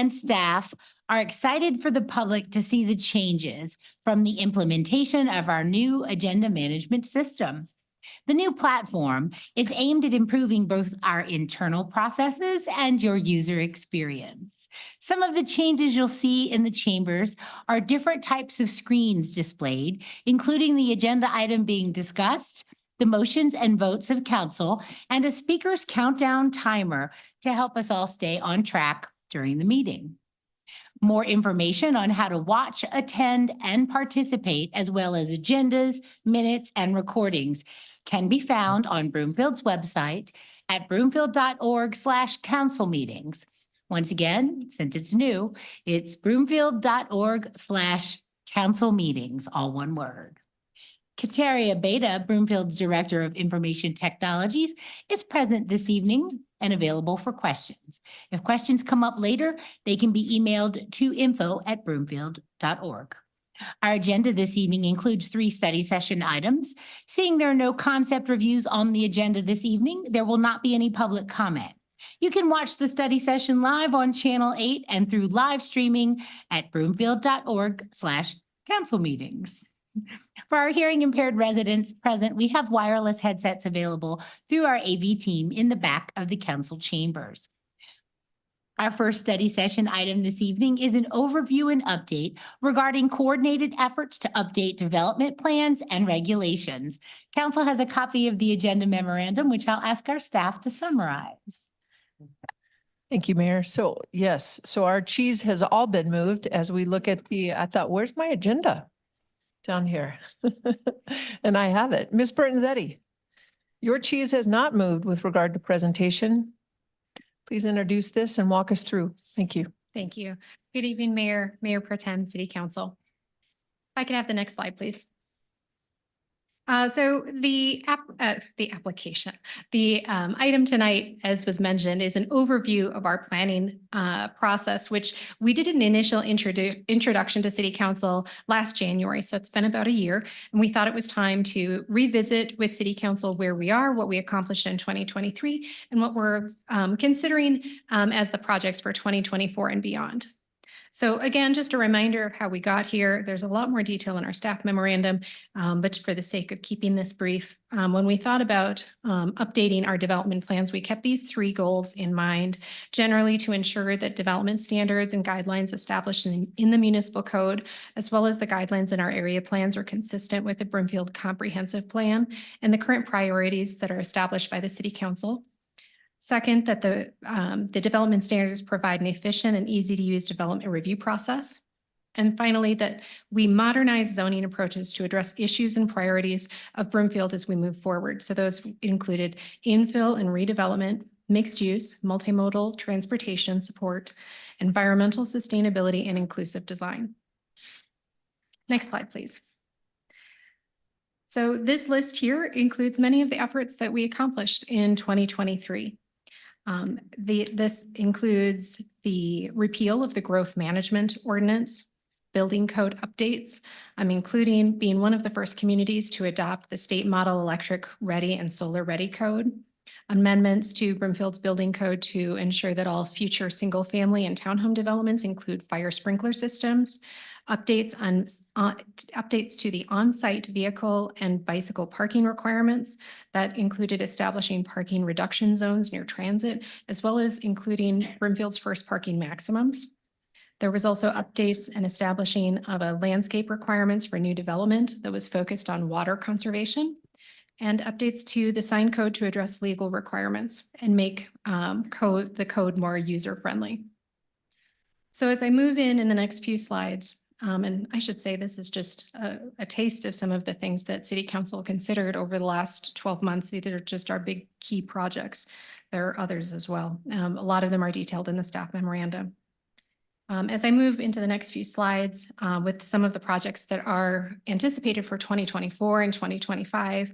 and staff are excited for the public to see the changes from the implementation of our new agenda management system. The new platform is aimed at improving both our internal processes and your user experience. Some of the changes you'll see in the chambers are different types of screens displayed, including the agenda item being discussed, the motions and votes of council, and a speaker's countdown timer to help us all stay on track during the meeting. More information on how to watch, attend, and participate, as well as agendas, minutes, and recordings, can be found on Broomfield's website at broomfield.org/council meetings. Once again, since it's new, it's broomfield.org/council meetings, all one word. Kateria Beta, Broomfield's Director of Information Technologies, is present this evening and available for questions. If questions come up later, they can be emailed to info@broomfield.org. Our agenda this evening includes 3 study session items. Seeing there are no concept reviews on the agenda this evening, there will not be any public comment. You can watch the study session live on Channel 8 and through live streaming at broomfield.org/council meetings. For our hearing impaired residents present, we have wireless headsets available through our AV team in the back of the council chambers. Our first study session item this evening is an overview and update regarding coordinated efforts to update development plans and regulations. Council has a copy of the agenda memorandum, which I'll ask our staff to summarize. Thank you, Mayor. So yes, so our cheese has all been moved as we look at I thought, where's my agenda? Down here. And I have it. Ms. Bertanzetti, your cheese has not moved with regard to presentation. Please introduce this and walk us through. Thank you. Thank you. Good evening, Mayor, Mayor Pro Tem, City Council. If I could have the next slide, please. So the application, the item tonight, as was mentioned, is an overview of our planning process, which we did an initial introduction to City Council last January. So it's been about a year, and we thought it was time to revisit with City Council where we are, what we accomplished in 2023, and what we're considering as the projects for 2024 and beyond. So again, just a reminder of how we got here. There's a lot more detail in our staff memorandum, but for the sake of keeping this brief, when we thought about updating our development plans, we kept these 3 goals in mind, generally to ensure that development standards and guidelines established in the municipal code, as well as the guidelines in our area plans, are consistent with the Broomfield Comprehensive Plan and the current priorities that are established by the City Council. Second, that the development standards provide an efficient and easy to use development review process. And finally, that we modernize zoning approaches to address issues and priorities of Broomfield as we move forward. So those included infill and redevelopment, mixed use, multimodal transportation support, environmental sustainability, and inclusive design. Next slide, please. So this list here includes many of the efforts that we accomplished in 2023. This includes the repeal of the growth management ordinance, building code updates, including being one of the first communities to adopt the state model electric ready and solar ready code, amendments to Broomfield's building code to ensure that all future single family and townhome developments include fire sprinkler systems, updates to the on-site vehicle and bicycle parking requirements that included establishing parking reduction zones near transit, as well as including Broomfield's first parking maximums. There was also updates and establishing of a landscape requirements for new development that was focused on water conservation, and updates to the sign code to address legal requirements and make the code more user-friendly. So as I move in the next few slides, and I should say this is just a taste of some of the things that City Council considered over the last 12 months. These are just our big key projects. There are others as well. A lot of them are detailed in the staff memorandum. As I move into the next few slides with some of the projects that are anticipated for 2024 and 2025,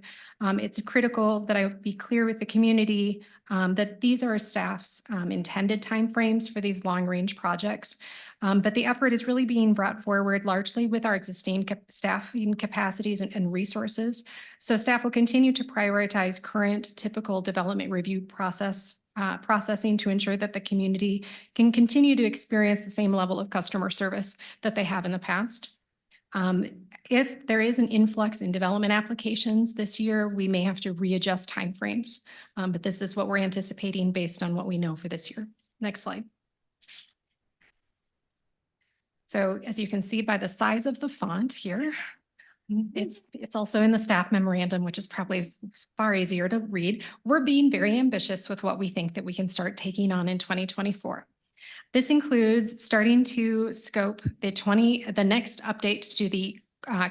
it's critical that I be clear with the community that these are staff's intended timeframes for these long-range projects. But the effort is really being brought forward largely with our existing staffing capacities and resources. So staff will continue to prioritize current typical development review process processing to ensure that the community can continue to experience the same level of customer service that they have in the past. If there is an influx in development applications this year, we may have to readjust timeframes. But this is what we're anticipating based on what we know for this year. Next slide. So as you can see by the size of the font here, it's also in the staff memorandum, which is probably far easier to read. We're being very ambitious with what we think that we can start taking on in 2024. This includes starting to scope the next update to the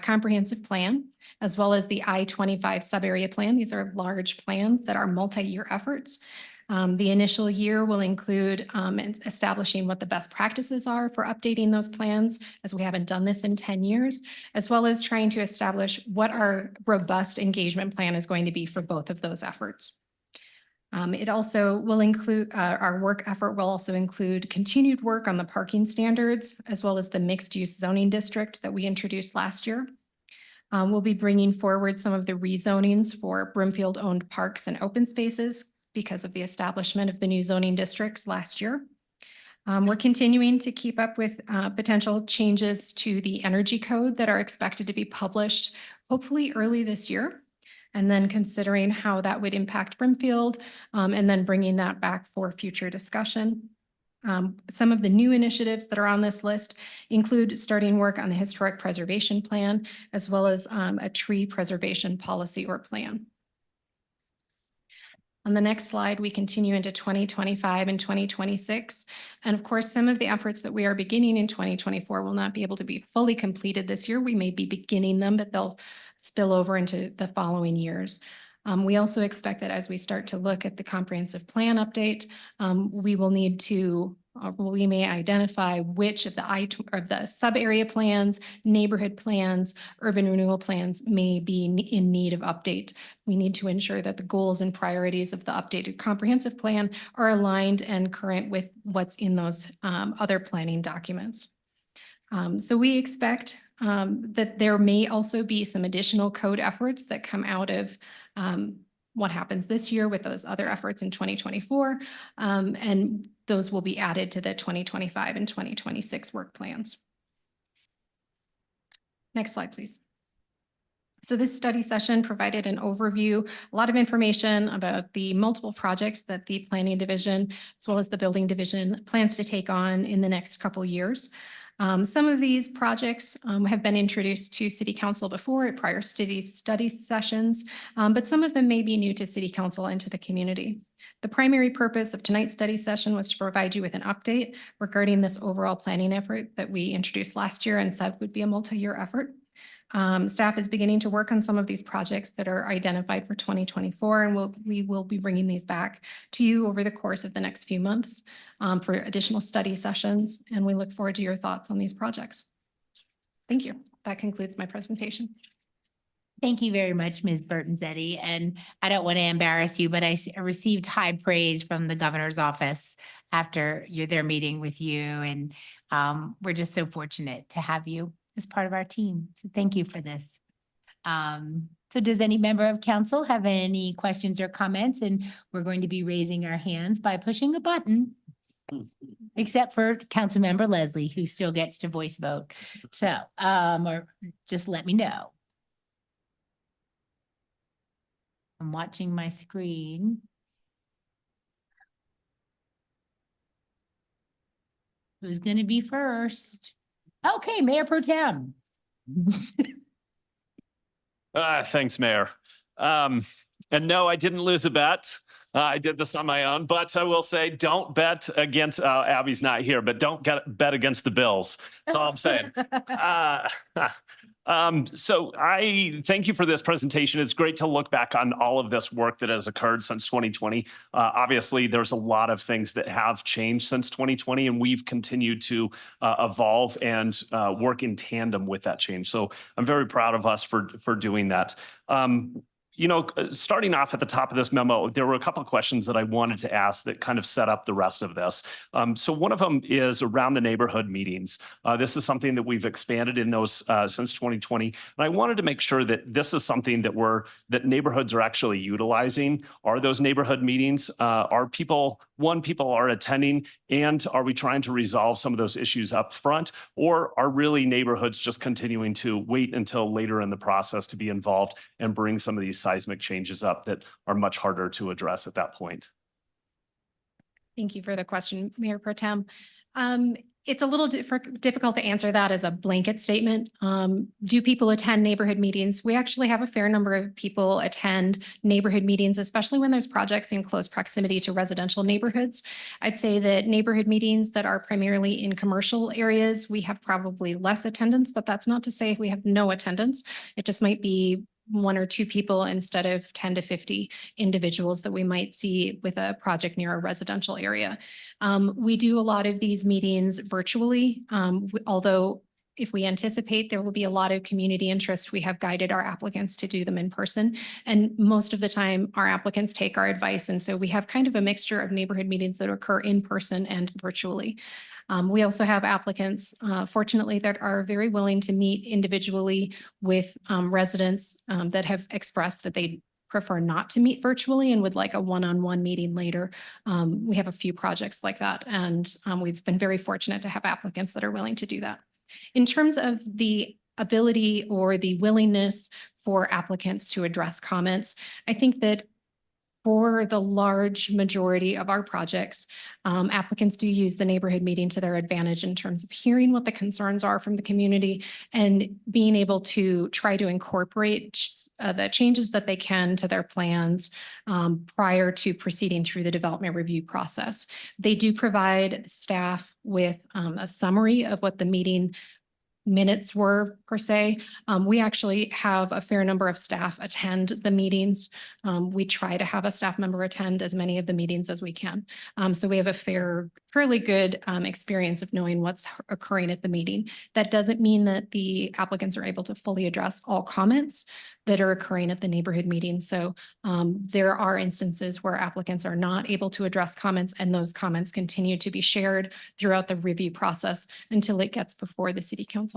comprehensive plan, as well as the I-25 subarea plan. These are large plans that are multi-year efforts. The initial year will include establishing what the best practices are for updating those plans, as we haven't done this in 10 years, as well as trying to establish what our robust engagement plan is going to be for both of those efforts. It also will include, our work effort will also include continued work on the parking standards, as well as the mixed-use zoning district that we introduced last year. We'll be bringing forward some of the rezonings for Broomfield-owned parks and open spaces because of the establishment of the new zoning districts last year. We're continuing to keep up with potential changes to the energy code that are expected to be published hopefully early this year, and then considering how that would impact Brimfield, and then bringing that back for future discussion. Some of the new initiatives that are on this list include starting work on the historic preservation plan, as well as a tree preservation policy or plan. On the next slide, we continue into 2025 and 2026. And of course, some of the efforts that we are beginning in 2024 will not be able to be fully completed this year. We may be beginning them, but they'll spill over into the following years. We also expect that as we start to look at the comprehensive plan update, we will need to, we may identify which of the sub-area plans, neighborhood plans, urban renewal plans may be in need of update. We need to ensure that the goals and priorities of the updated comprehensive plan are aligned and current with what's in those other planning documents. So we expect that there may also be some additional code efforts that come out of what happens this year with those other efforts in 2024. And those will be added to the 2025 and 2026 work plans. Next slide, please. So this study session provided an overview, a lot of information about the multiple projects that the Planning Division, as well as the Building Division, plans to take on in the next couple years. Some of these projects have been introduced to City Council before at prior study sessions, but some of them may be new to City Council and to the community. The primary purpose of tonight's study session was to provide you with an update regarding this overall planning effort that we introduced last year and said would be a multi-year effort. Staff is beginning to work on some of these projects that are identified for 2024, and we will be bringing these back to you over the course of the next few months for additional study sessions, and we look forward to your thoughts on these projects. Thank you. That concludes my presentation. Thank you very much, Ms. Burton-Zetti. And I don't want to embarrass you, but I received high praise from the governor's office after their meeting with you. And we're just so fortunate to have you as part of our team. So thank you for this. So does any member of council have any questions or comments? And we're going to be raising our hands by pushing a button, except for Councilmember Leslie, who still gets to voice vote. So, or just let me know. I'm watching my screen. Who's going to be first? Okay, Mayor Pro Tem. Thanks, Mayor. And no, I didn't lose a bet. I did this on my own, but I will say, don't bet against, Abby's not here, but don't bet against the Bills. That's all I'm saying. So I thank you for this presentation. It's great to look back on all of this work that has occurred since 2020. Obviously, there's a lot of things that have changed since 2020, and we've continued to evolve and work in tandem with that change. So I'm very proud of us for doing that. Starting off at the top of this memo, there were a couple of questions that I wanted to ask that kind of set up the rest of this. So one of them is around the neighborhood meetings. This is something that we've expanded in those since 2020. And I wanted to make sure that this is something that neighborhoods are actually utilizing. Are those neighborhood meetings, people are attending, and are we trying to resolve some of those issues up front? Or are really neighborhoods just continuing to wait until later in the process to be involved and bring some of these seismic changes up that are much harder to address at that point? Thank you for the question, Mayor Pro Tem. It's a little difficult to answer that as a blanket statement. Do people attend neighborhood meetings? We actually have a fair number of people attend neighborhood meetings, especially when there's projects in close proximity to residential neighborhoods. I'd say that neighborhood meetings that are primarily in commercial areas, we have probably less attendance, but that's not to say we have no attendance. It just might be 1 or 2 people instead of 10 to 50 individuals that we might see with a project near a residential area. We do a lot of these meetings virtually, although if we anticipate there will be a lot of community interest, we have guided our applicants to do them in person. And most of the time, our applicants take our advice. And so we have kind of a mixture of neighborhood meetings that occur in person and virtually. We also have applicants, fortunately, that are very willing to meet individually with residents that have expressed that they prefer not to meet virtually and would like a one-on-one meeting later. We have a few projects like that, and we've been very fortunate to have applicants that are willing to do that. In terms of the ability or the willingness for applicants to address comments, I think that for the large majority of our projects, applicants do use the neighborhood meeting to their advantage in terms of hearing what the concerns are from the community and being able to try to incorporate the changes that they can to their plans prior to proceeding through the development review process. They do provide staff with a summary of what the meeting minutes were per se. We actually have a fair number of staff attend the meetings. We try to have a staff member attend as many of the meetings as we can. So we have a fairly good experience of knowing what's occurring at the meeting. That doesn't mean that the applicants are able to fully address all comments that are occurring at the neighborhood meeting. So there are instances where applicants are not able to address comments, and those comments continue to be shared throughout the review process until it gets before the city council.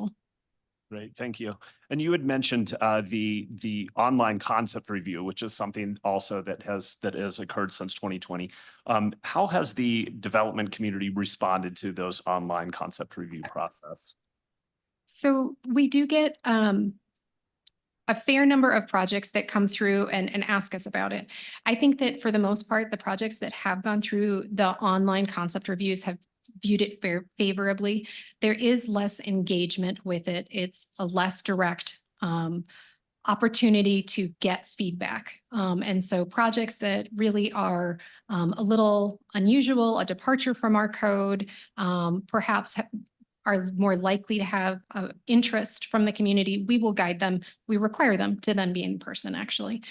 Great, thank you. And you had mentioned the online concept review, which is something also that has occurred since 2020. How has the development community responded to those online concept review process? So we do get a fair number of projects that come through and ask us about it. I think that for the most part, the projects that have gone through the online concept reviews have viewed it favorably. There is less engagement with it. It's a less direct opportunity to get feedback. And so projects that really are a little unusual, a departure from our code, perhaps are more likely to have interest from the community, we will guide them. We require them to then be in person, actually.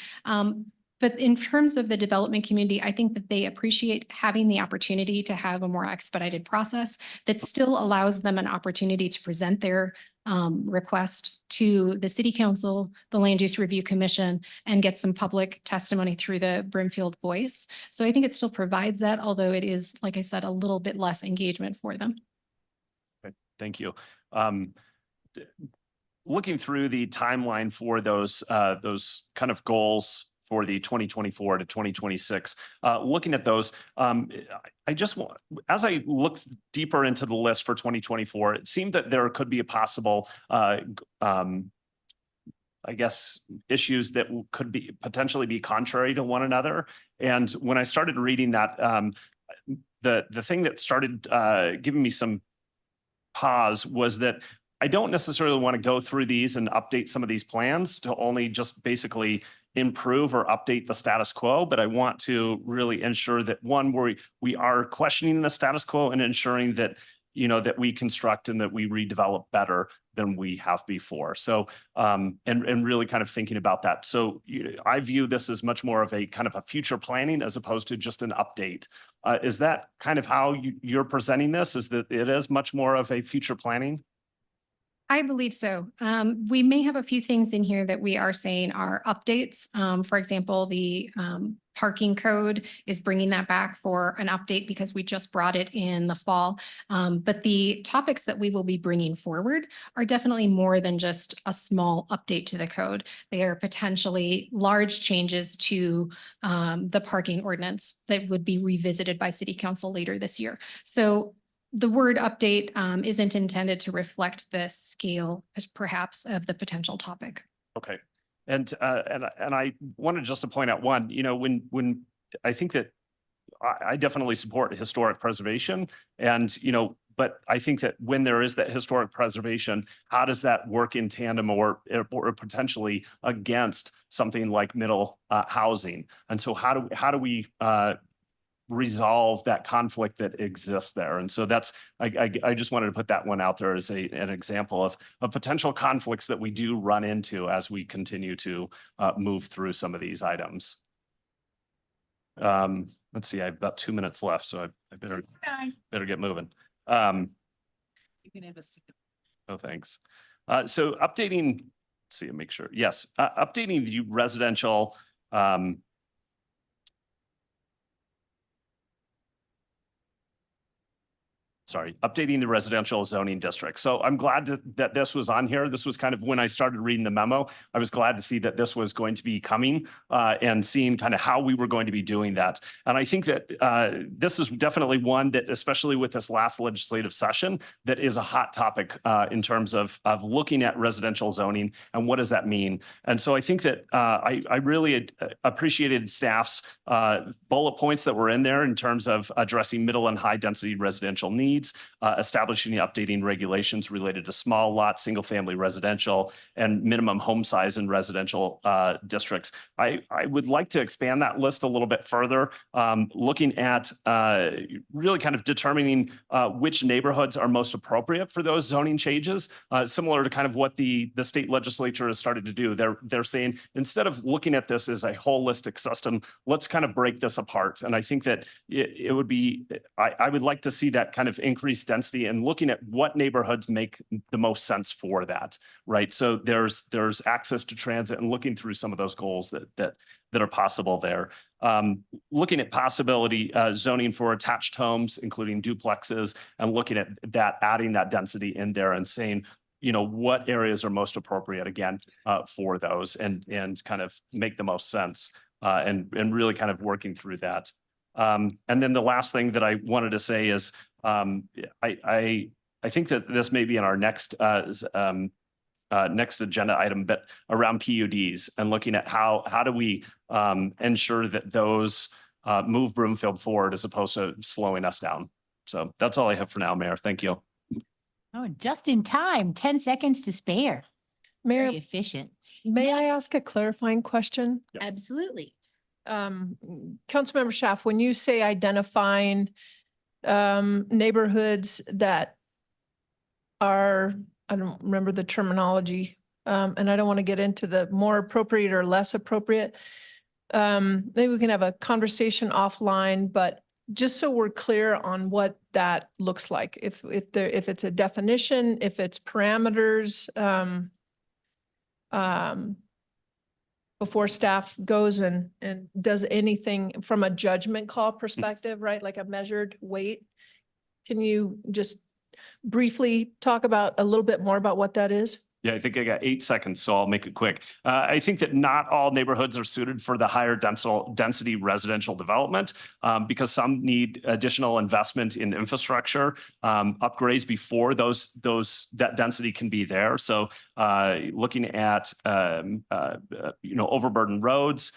But in terms of the development community, I think that they appreciate having the opportunity to have a more expedited process that still allows them an opportunity to present their request to the city council, the Land Use Review Commission, and get some public testimony through the Brimfield Voice. So I think it still provides that, although it is, like I said, a little bit less engagement for them. Okay, thank you. Looking through the timeline for those kind of goals for the 2024 to 2026, looking at those, I just want, as I look deeper into the list for 2024, it seemed that there could be a possible, I guess, issues that could be potentially be contrary to one another. And when I started reading that, the thing that started giving me some pause was that I don't necessarily want to go through these and update some of these plans to only just basically improve or update the status quo, but I want to really ensure that one, we are questioning the status quo and ensuring that, that we construct and that we redevelop better than we have before. So, and really kind of thinking about that. So I view this as much more of a kind of a future planning as opposed to just an update. Is that kind of how you're presenting this? Is that it is much more of a future planning? I believe so. We may have a few things in here that we are saying are updates. For example, the parking code is bringing that back for an update because we just brought it in the fall. But the topics that we will be bringing forward are definitely more than just a small update to the code. They are potentially large changes to the parking ordinance that would be revisited by City Council later this year. So the word update isn't intended to reflect the scale perhaps of the potential topic. Okay. And I wanted just to point out one, when I think that I definitely support historic preservation and, but I think that when there is that historic preservation, how does that work in tandem or potentially against something like middle housing? And so how do we resolve that conflict that exists there? And so that's, I just wanted to put that one out there as an example of potential conflicts that we do run into as we continue to move through some of these items. Let's see, I have about 2 minutes left, so I better get moving. You can have a second. Oh, thanks. So updating, let's see, make sure, yes, updating the residential, updating the residential zoning district. So I'm glad that this was on here. This was kind of when I started reading the memo. I was glad to see that this was going to be coming and seeing kind of how we were going to be doing that. And I think that this is definitely one that, especially with this last legislative session, that is a hot topic in terms of looking at residential zoning and what does that mean. And so I think that I really appreciated staff's bullet points that were in there in terms of addressing middle and high density residential needs, establishing and updating regulations related to small lot, single family residential, and minimum home size in residential districts. I would like to expand that list a little bit further, looking at really kind of determining which neighborhoods are most appropriate for those zoning changes, similar to kind of what the state legislature has started to do. They're saying, instead of looking at this as a holistic system, let's kind of break this apart. And I think that it would be, I would like to see that kind of increased density and looking at what neighborhoods make the most sense for that, right? So there's access to transit and looking through some of those goals that are possible there. Looking at possibility zoning for attached homes, including duplexes, and looking at that, adding that density in there and saying, what areas are most appropriate again for those and kind of make the most sense and really kind of working through that. And then the last thing that I wanted to say is I think that this may be in our next next agenda item, but around PUDs and looking at how do we ensure that those move Broomfield forward as opposed to slowing us down. So that's all I have for now, Mayor. Thank you. Oh, just in time, 10 seconds to spare. Mayor, Very efficient. may I Next. ask a clarifying question? Yep. Absolutely. Councilmember Schaaf, when you say identifying neighborhoods that are, I don't remember the terminology, and I don't want to get into the more appropriate or less appropriate. Maybe we can have a conversation offline, but just so we're clear on what that looks like, if it's a definition, if it's parameters, before staff goes and does anything from a judgment call perspective, right? Like a measured weight. Can you just briefly talk about a little bit more about what that is? Yeah, I think I got 8 seconds, so I'll make it quick. I think that not all neighborhoods are suited for the higher density residential development because some need additional investment in infrastructure upgrades before that density can be there. So looking at overburdened roads,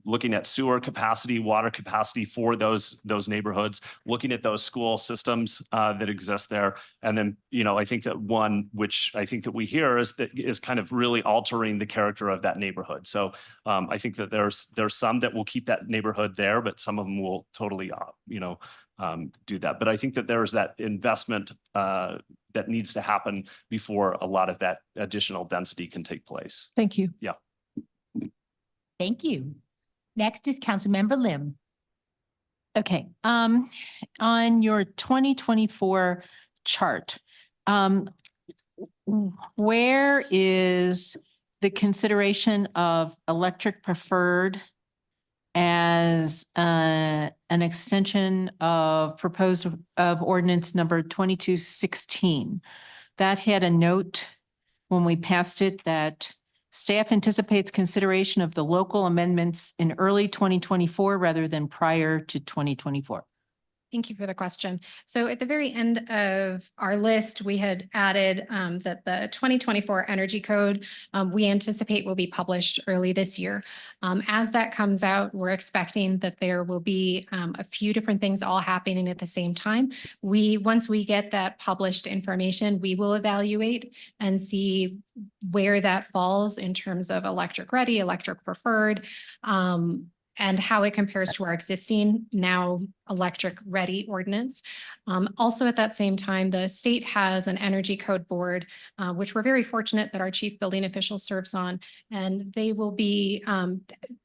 looking at sewer capacity, water capacity for those neighborhoods, looking at those school systems that exist there. And then, I think that one, which I think that we hear is kind of really altering the character of that neighborhood. So I think that there's some that will keep that neighborhood there, but some of them will totally, do that. But I think that there's that investment that needs to happen before a lot of that additional density can take place. Thank you. Yeah. Thank you. Next is Councilmember Lim. Okay, on your 2024 chart, where is the consideration of electric preferred as an extension of proposed of ordinance number 2216? That had a note when we passed it that staff anticipates consideration of the local amendments in early 2024 rather than prior to 2024. Thank you for the question. So at the very end of our list, we had added that the 2024 Energy Code, we anticipate will be published early this year. As that comes out, we're expecting that there will be a few different things all happening at the same time. Once we get that published information, we will evaluate and see where that falls in terms of electric ready, electric preferred, and how it compares to our existing now electric ready ordinance. Also at that same time, the state has an energy code board, which we're very fortunate that our chief building official serves on. And they will be,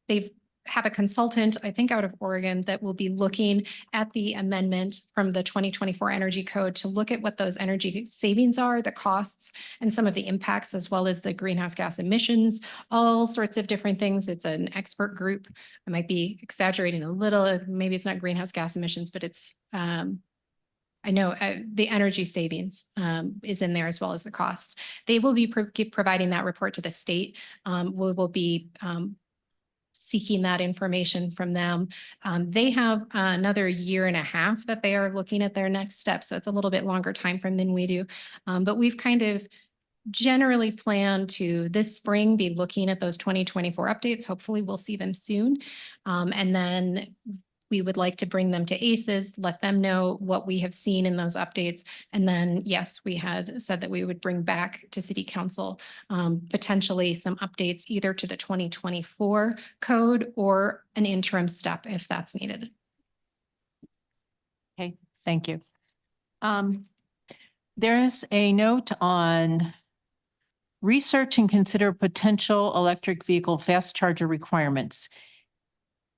they've have a consultant, I think out of Oregon, that will be looking at the amendment from the 2024 Energy Code to look at what those energy savings are, the costs, and some of the impacts, as well as the greenhouse gas emissions, all sorts of different things. It's an expert group. I might be exaggerating a little. Maybe it's not greenhouse gas emissions, but it's, I know the energy savings is in there as well as the costs. They will be providing that report to the state. We will be seeking that information from them. They have another year and a half that they are looking at their next step. So it's a little bit longer time frame than we do. But we've kind of generally planned to this spring be looking at those 2024 updates. Hopefully we'll see them soon. And then we would like to bring them to ACES, let them know what we have seen in those updates. And then, yes, we had said that we would bring back to City Council potentially some updates either to the 2024 code or an interim step if that's needed. Okay, thank you. There's a note on research and consider potential electric vehicle fast charger requirements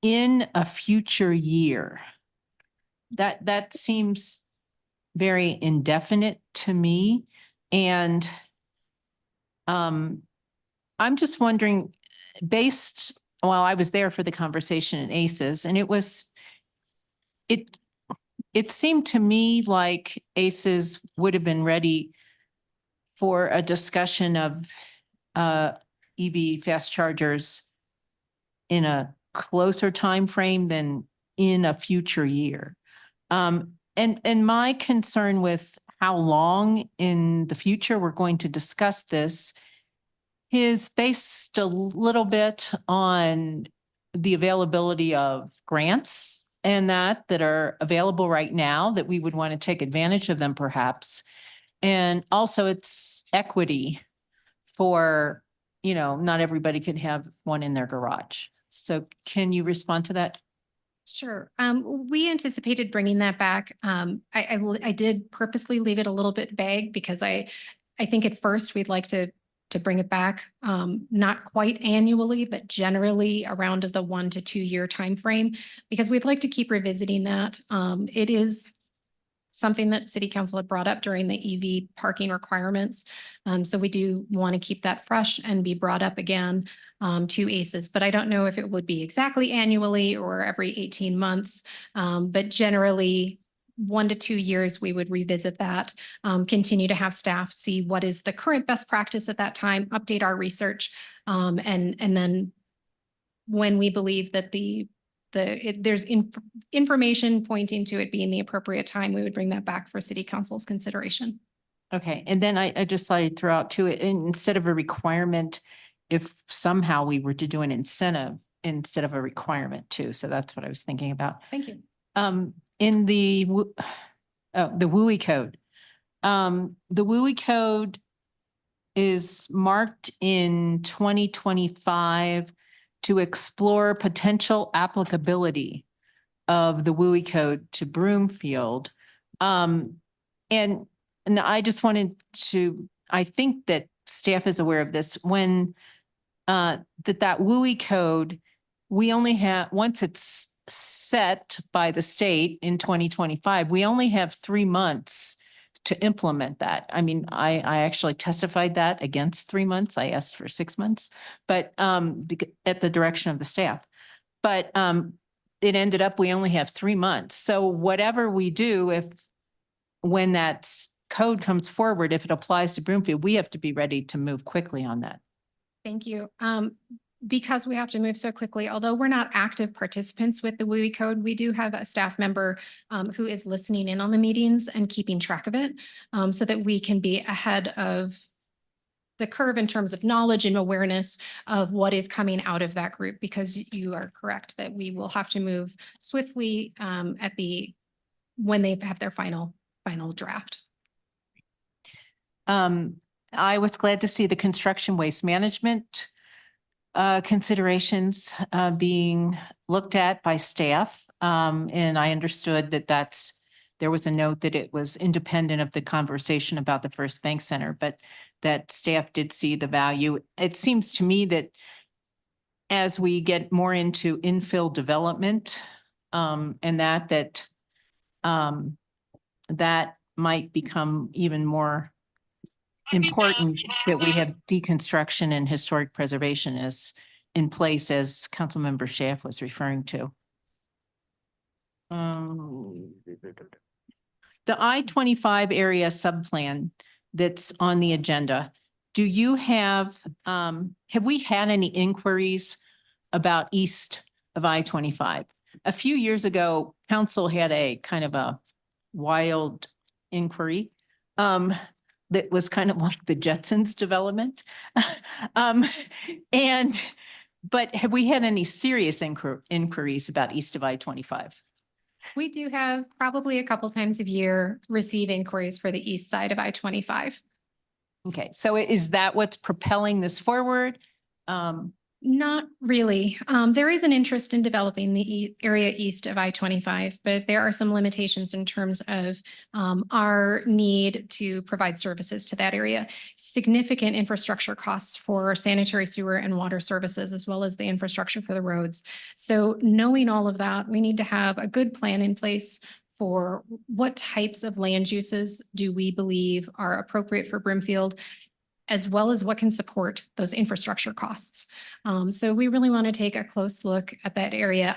in a future year. That seems very indefinite to me. And I'm just wondering, I was there for the conversation in ACES, and it seemed to me like ACES would have been ready for a discussion of EV fast chargers in a closer time frame than in a future year. And my concern with how long in the future we're going to discuss this is based a little bit on the availability of grants and that are available right now that we would want to take advantage of them perhaps. And also it's equity for, not everybody can have one in their garage. So can you respond to that? Sure. We anticipated bringing that back. I did purposely leave it a little bit vague because I think at first we'd like to bring it back, not quite annually, but generally around the 1 to 2 year time frame, because we'd like to keep revisiting that. It is something that City Council had brought up during the EV parking requirements. So we do want to keep that fresh and be brought up again to ACES, but I don't know if it would be exactly annually or every 18 months. But generally 1 to 2 years, we would revisit that, continue to have staff see what is the current best practice at that time, update our research. And then when we believe that there's information pointing to it being the appropriate time, we would bring that back for City Council's consideration. Okay. And then I just thought I'd throw out too, instead of a requirement, if somehow we were to do an incentive instead of a requirement too. So that's what I was thinking about. Thank you. In the WUI code, the WUI code is marked in 2025 to explore potential applicability of the WUI code to Broomfield. And I just wanted to, I think that staff is aware of this, when that WUI code, we only have, once it's set by the state in 2025, we only have 3 months to implement that. I mean, I actually testified that against 3 months. I asked for 6 months, but at the direction of the staff. But it ended up, we only have 3 months. So whatever we do, when that code comes forward, if it applies to Broomfield, we have to be ready to move quickly on that. Thank you. Because we have to move so quickly, although we're not active participants with the WUI code, we do have a staff member who is listening in on the meetings and keeping track of it so that we can be ahead of the curve in terms of knowledge and awareness of what is coming out of that group, because you are correct that we will have to move swiftly when they have their final draft. I was glad to see the construction waste management considerations being looked at by staff. And I understood that there was a note that it was independent of the conversation about the First Bank Center, but that staff did see the value. It seems to me that as we get more into infill development, and that might become even more important, that we have deconstruction and historic preservation is in place, as Councilmember Schaaf was referring to. The I-25 area subplan that's on the agenda, do you have we had any inquiries about east of I-25? A few years ago, council had a kind of a wild inquiry that was kind of like the Jetsons development. But have we had any serious inquiries about east of I-25? We do have probably a couple times a year receive inquiries for the east side of I-25. Okay, so is that what's propelling this forward? Not really. There is an interest in developing the area east of I-25, but there are some limitations in terms of our need to provide services to that area. Significant infrastructure costs for sanitary sewer and water services, as well as the infrastructure for the roads. So knowing all of that, we need to have a good plan in place for what types of land uses do we believe are appropriate for Brimfield, as well as what can support those infrastructure costs. So we really want to take a close look at that area.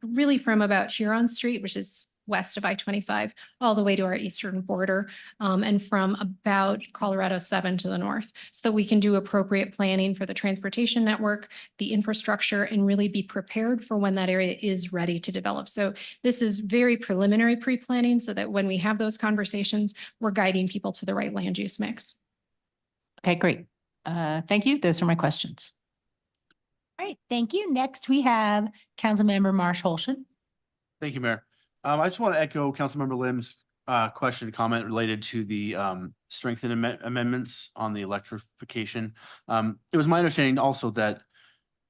Really from about Huron Street, which is west of I-25, all the way to our eastern border, and from about Colorado 7 to the north, so that we can do appropriate planning for the transportation network, the infrastructure, and really be prepared for when that area is ready to develop. So this is very preliminary pre-planning, so that when we have those conversations, we're guiding people to the right land use mix. Okay, great. Thank you. Those are my questions. All right, thank you. Next, we have Councilmember Marsh Holston. Thank you, Mayor. I just want to echo Councilmember Lim's question and comment related to the strengthened amendments on the electrification. It was my understanding also that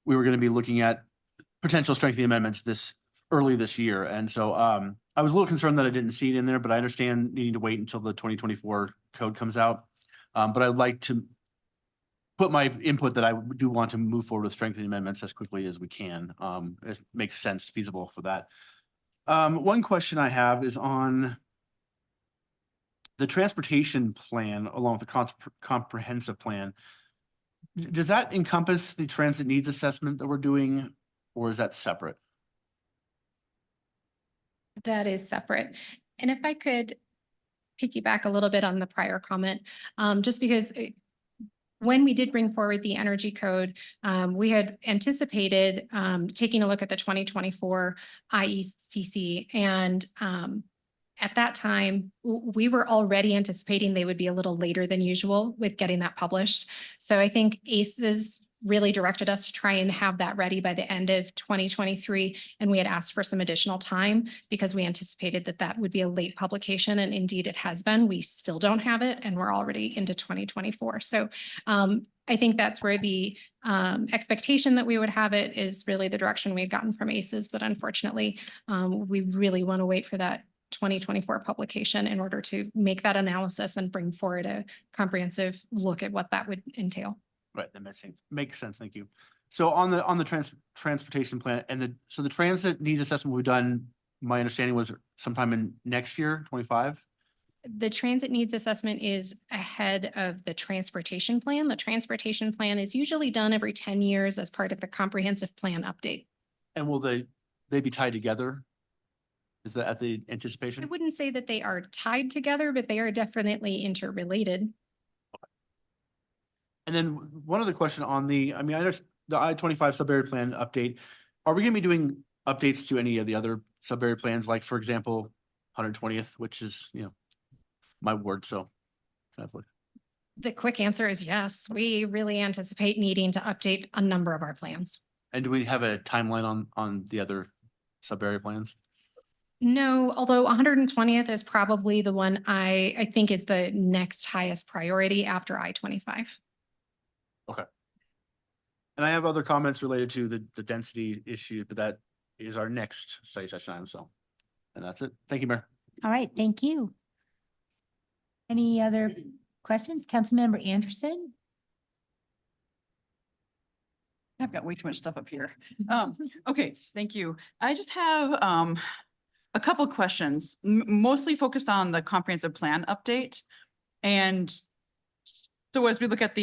we were going to be looking at potential strengthening amendments early this year. And so I was a little concerned that I didn't see it in there, but I understand needing to wait until the 2024 code comes out. But I'd like to put my input that I do want to move forward with strengthening amendments as quickly as we can. It makes sense, feasible for that. One question I have is on the transportation plan along with the comprehensive plan. Does that encompass the transit needs assessment that we're doing, or is that separate? That is separate. And if I could piggyback a little bit on the prior comment, just because when we did bring forward the energy code, we had anticipated taking a look at the 2024 IECC, and at that time, we were already anticipating they would be a little later than usual with getting that published. So I think ACES really directed us to try and have that ready by the end of 2023. And we had asked for some additional time because we anticipated that that would be a late publication. And indeed it has been. We still don't have it, and we're already into 2024. So I think that's where the expectation that we would have it is really the direction we had gotten from ACES. But unfortunately, we really want to wait for that 2024 publication in order to make that analysis and bring forward a comprehensive look at what that would entail. Right, that makes sense. Thank you. So on the transportation plan and so the transit needs assessment we've done, my understanding was sometime in next year, 25. The transit needs assessment is ahead of the transportation plan. The transportation plan is usually done every 10 years as part of the comprehensive plan update. And will they be tied together? Is that at the I anticipation? wouldn't say that they are tied together, but they are definitely interrelated. And then one other question on the, I mean, I understand the I-25 sub-area plan update. Are we gonna be doing updates to any of the other sub-area plans, like, for example, 120th, which is, my ward, so. kind of like- The quick answer is yes. We really anticipate needing to update a number of our plans. And do we have a timeline on the other sub-area plans? No, although 120th is probably the one I think is the next highest priority after I-25. And I have other comments related to the density issue, but that is our next study session item, so. And that's it. Thank you, Mayor. All right, thank you. Any other questions? Councilmember Anderson? I've got way too much stuff up here. Okay, thank you. I just have a couple questions, mostly focused on the comprehensive plan update. And so as we look at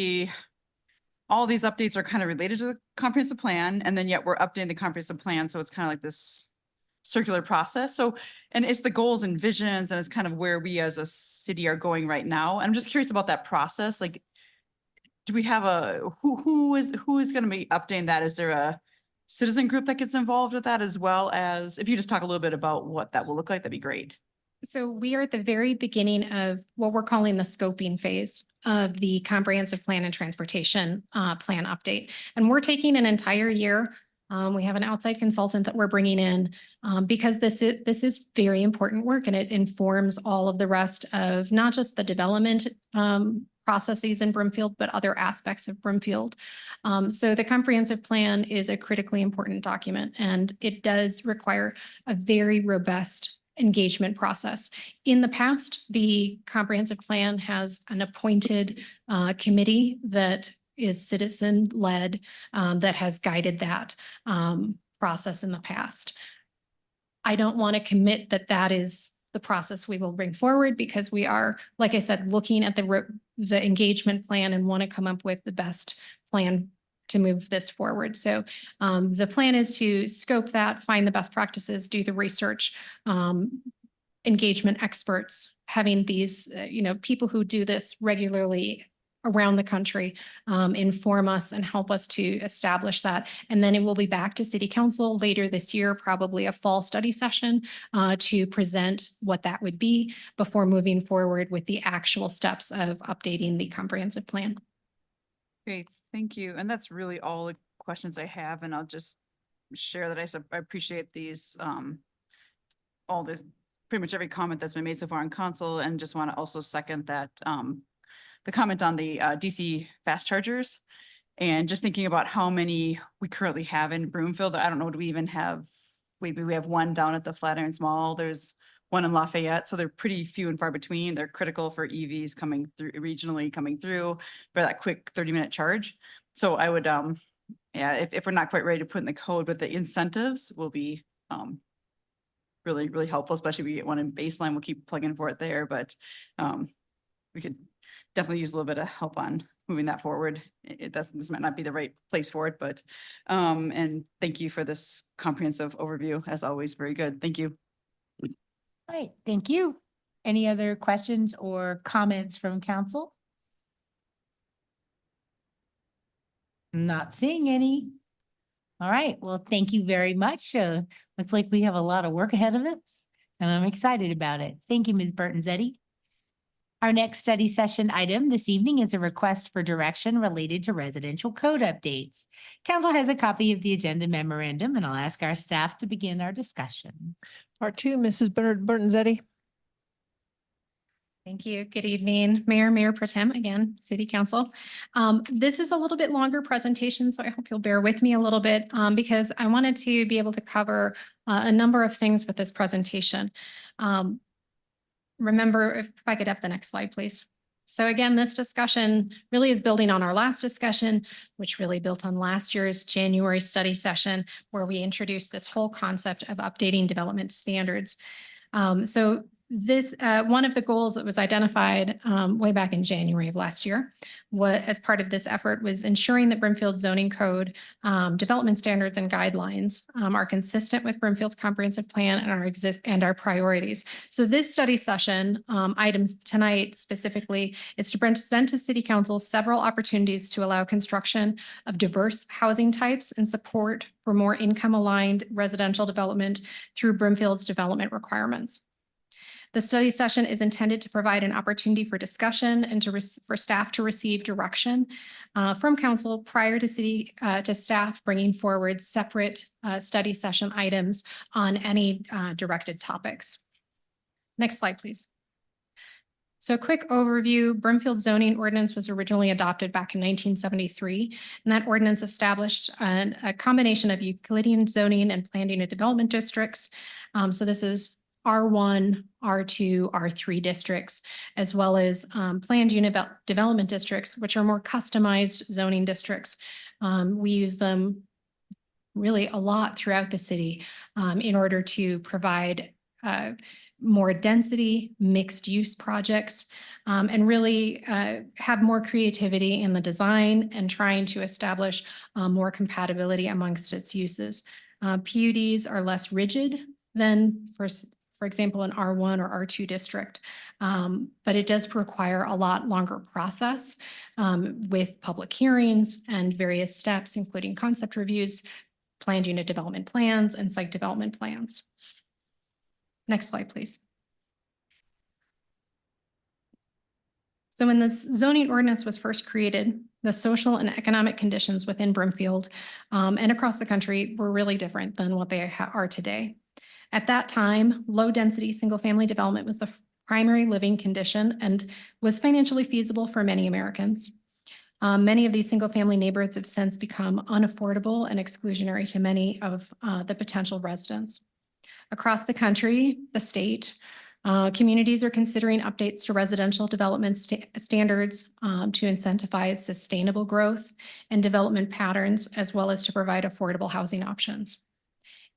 all these updates are kind of related to the comprehensive plan, and then yet we're updating the comprehensive plan, so it's kind of like this circular process. So, and it's the goals and visions, and it's kind of where we as a city are going right now. I'm just curious about that process. Like, do we have who is going to be updating that? Is there a citizen group that gets involved with that, as well as, if you just talk a little bit about what that will look like, that'd be great. So we are at the very beginning of what we're calling the scoping phase of the comprehensive plan and transportation plan update. And we're taking an entire year. We have an outside consultant that we're bringing in because this is very important work, and it informs all of the rest of not just the development processes in Broomfield, but other aspects of Broomfield. So the comprehensive plan is a critically important document, and it does require a very robust engagement process. In the past, the comprehensive plan has an appointed committee that is citizen-led that has guided that process in the past. I don't want to commit that that is the process we will bring forward, because we are, like I said, looking at the engagement plan and want to come up with the best plan to move this forward. So the plan is to scope that, find the best practices, do the research, engagement experts, having these, people who do this regularly around the country, inform us and help us to establish that. And then it will be back to City Council later this year, probably a fall study session to present what that would be before moving forward with the actual steps of updating the comprehensive plan. Okay, thank you. And that's really all the questions I have, and I'll just share that I appreciate these, all this, pretty much every comment that's been made so far in council, and just want to also second that, the comment on the DC fast chargers, and just thinking about how many we currently have in Broomfield. I don't know, do we even have, maybe we have one down at the Flatirons Mall. There's one in Lafayette, so they're pretty few and far between. They're critical for EVs coming through regionally, coming through for that quick 30-minute charge. So I would, if we're not quite ready to put in the code, but the incentives will be really, really helpful, especially if we get one in baseline. We'll keep plugging for it there, but we could definitely use a little bit of help on moving that forward. This might not be the right place for it, but and thank you for this comprehensive overview. As always, very good. Thank you. All right, thank you. Any other questions or comments from council? Not seeing any. All right, well, thank you very much. Looks like we have a lot of work ahead of us, and I'm excited about it. Thank you, Ms. Burton-Zetti. Our next study session item this evening is a request for direction related to residential code updates. Council has a copy of the agenda memorandum, and I'll ask our staff to begin our discussion. Part two, Mrs. Burton-Zetti. Thank you. Good evening, Mayor Pro Tem, again, City Council. This is a little bit longer presentation, so I hope you'll bear with me a little bit because I wanted to be able to cover a number of things with this presentation. Remember, if I could have the next slide, please. So again, this discussion really is building on our last discussion, which really built on last year's January study session, where we introduced this whole concept of updating development standards. So This, one of the goals that was identified way back in January of last year, as part of this effort, was ensuring that Brimfield zoning code development standards and guidelines are consistent with Brimfield's comprehensive plan and our priorities. So this study session item tonight specifically is to present to City Council several opportunities to allow construction of diverse housing types and support for more income-aligned residential development through Brimfield's development requirements. The study session is intended to provide an opportunity for discussion and for staff to receive direction from council prior to staff bringing forward separate study session items on any directed topics. Next slide, please. So a quick overview, Brimfield zoning ordinance was originally adopted back in 1973, and that ordinance established a combination of Euclidean zoning and planned unit development districts. So this is R1, R2, R3 districts, as well as planned unit development districts, which are more customized zoning districts. We use them really a lot throughout the city in order to provide more density, mixed use projects, and really have more creativity in the design and trying to establish more compatibility amongst its uses. PUDs are less rigid than for example, an R1 or R2 district, but it does require a lot longer process with public hearings and various steps, including concept reviews, planned unit development plans, and site development plans. Next slide, please. So when this zoning ordinance was first created, the social and economic conditions within Brimfield and across the country were really different than what they are today. At that time, low-density single-family development was the primary living condition and was financially feasible for many Americans. Many of these single-family neighborhoods have since become unaffordable and exclusionary to many of the potential residents. Across the country, the state, communities are considering updates to residential development standards to incentivize sustainable growth and development patterns, as well as to provide affordable housing options.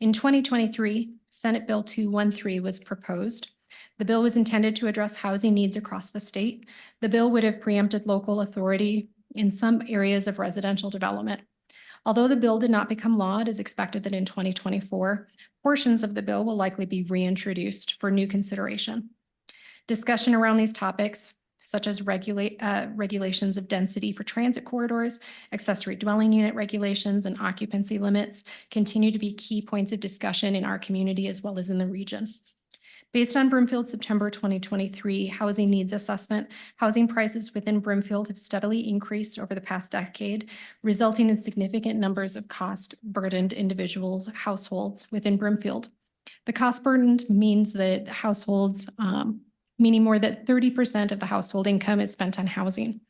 In 2023, Senate Bill 213 was proposed. The bill was intended to address housing needs across the state. The bill would have preempted local authority in some areas of residential development. Although the bill did not become law, it is expected that in 2024, portions of the bill will likely be reintroduced for new consideration. Discussion around these topics, such as regulations of density for transit corridors, accessory dwelling unit regulations, and occupancy limits, continue to be key points of discussion in our community as well as in the region. Based on Brimfield's September 2023 housing needs assessment, housing prices within Brimfield have steadily increased over the past decade, resulting in significant numbers of cost-burdened individual households within Brimfield. The cost burdened means that households, meaning more than 30% of the household income is spent on housing.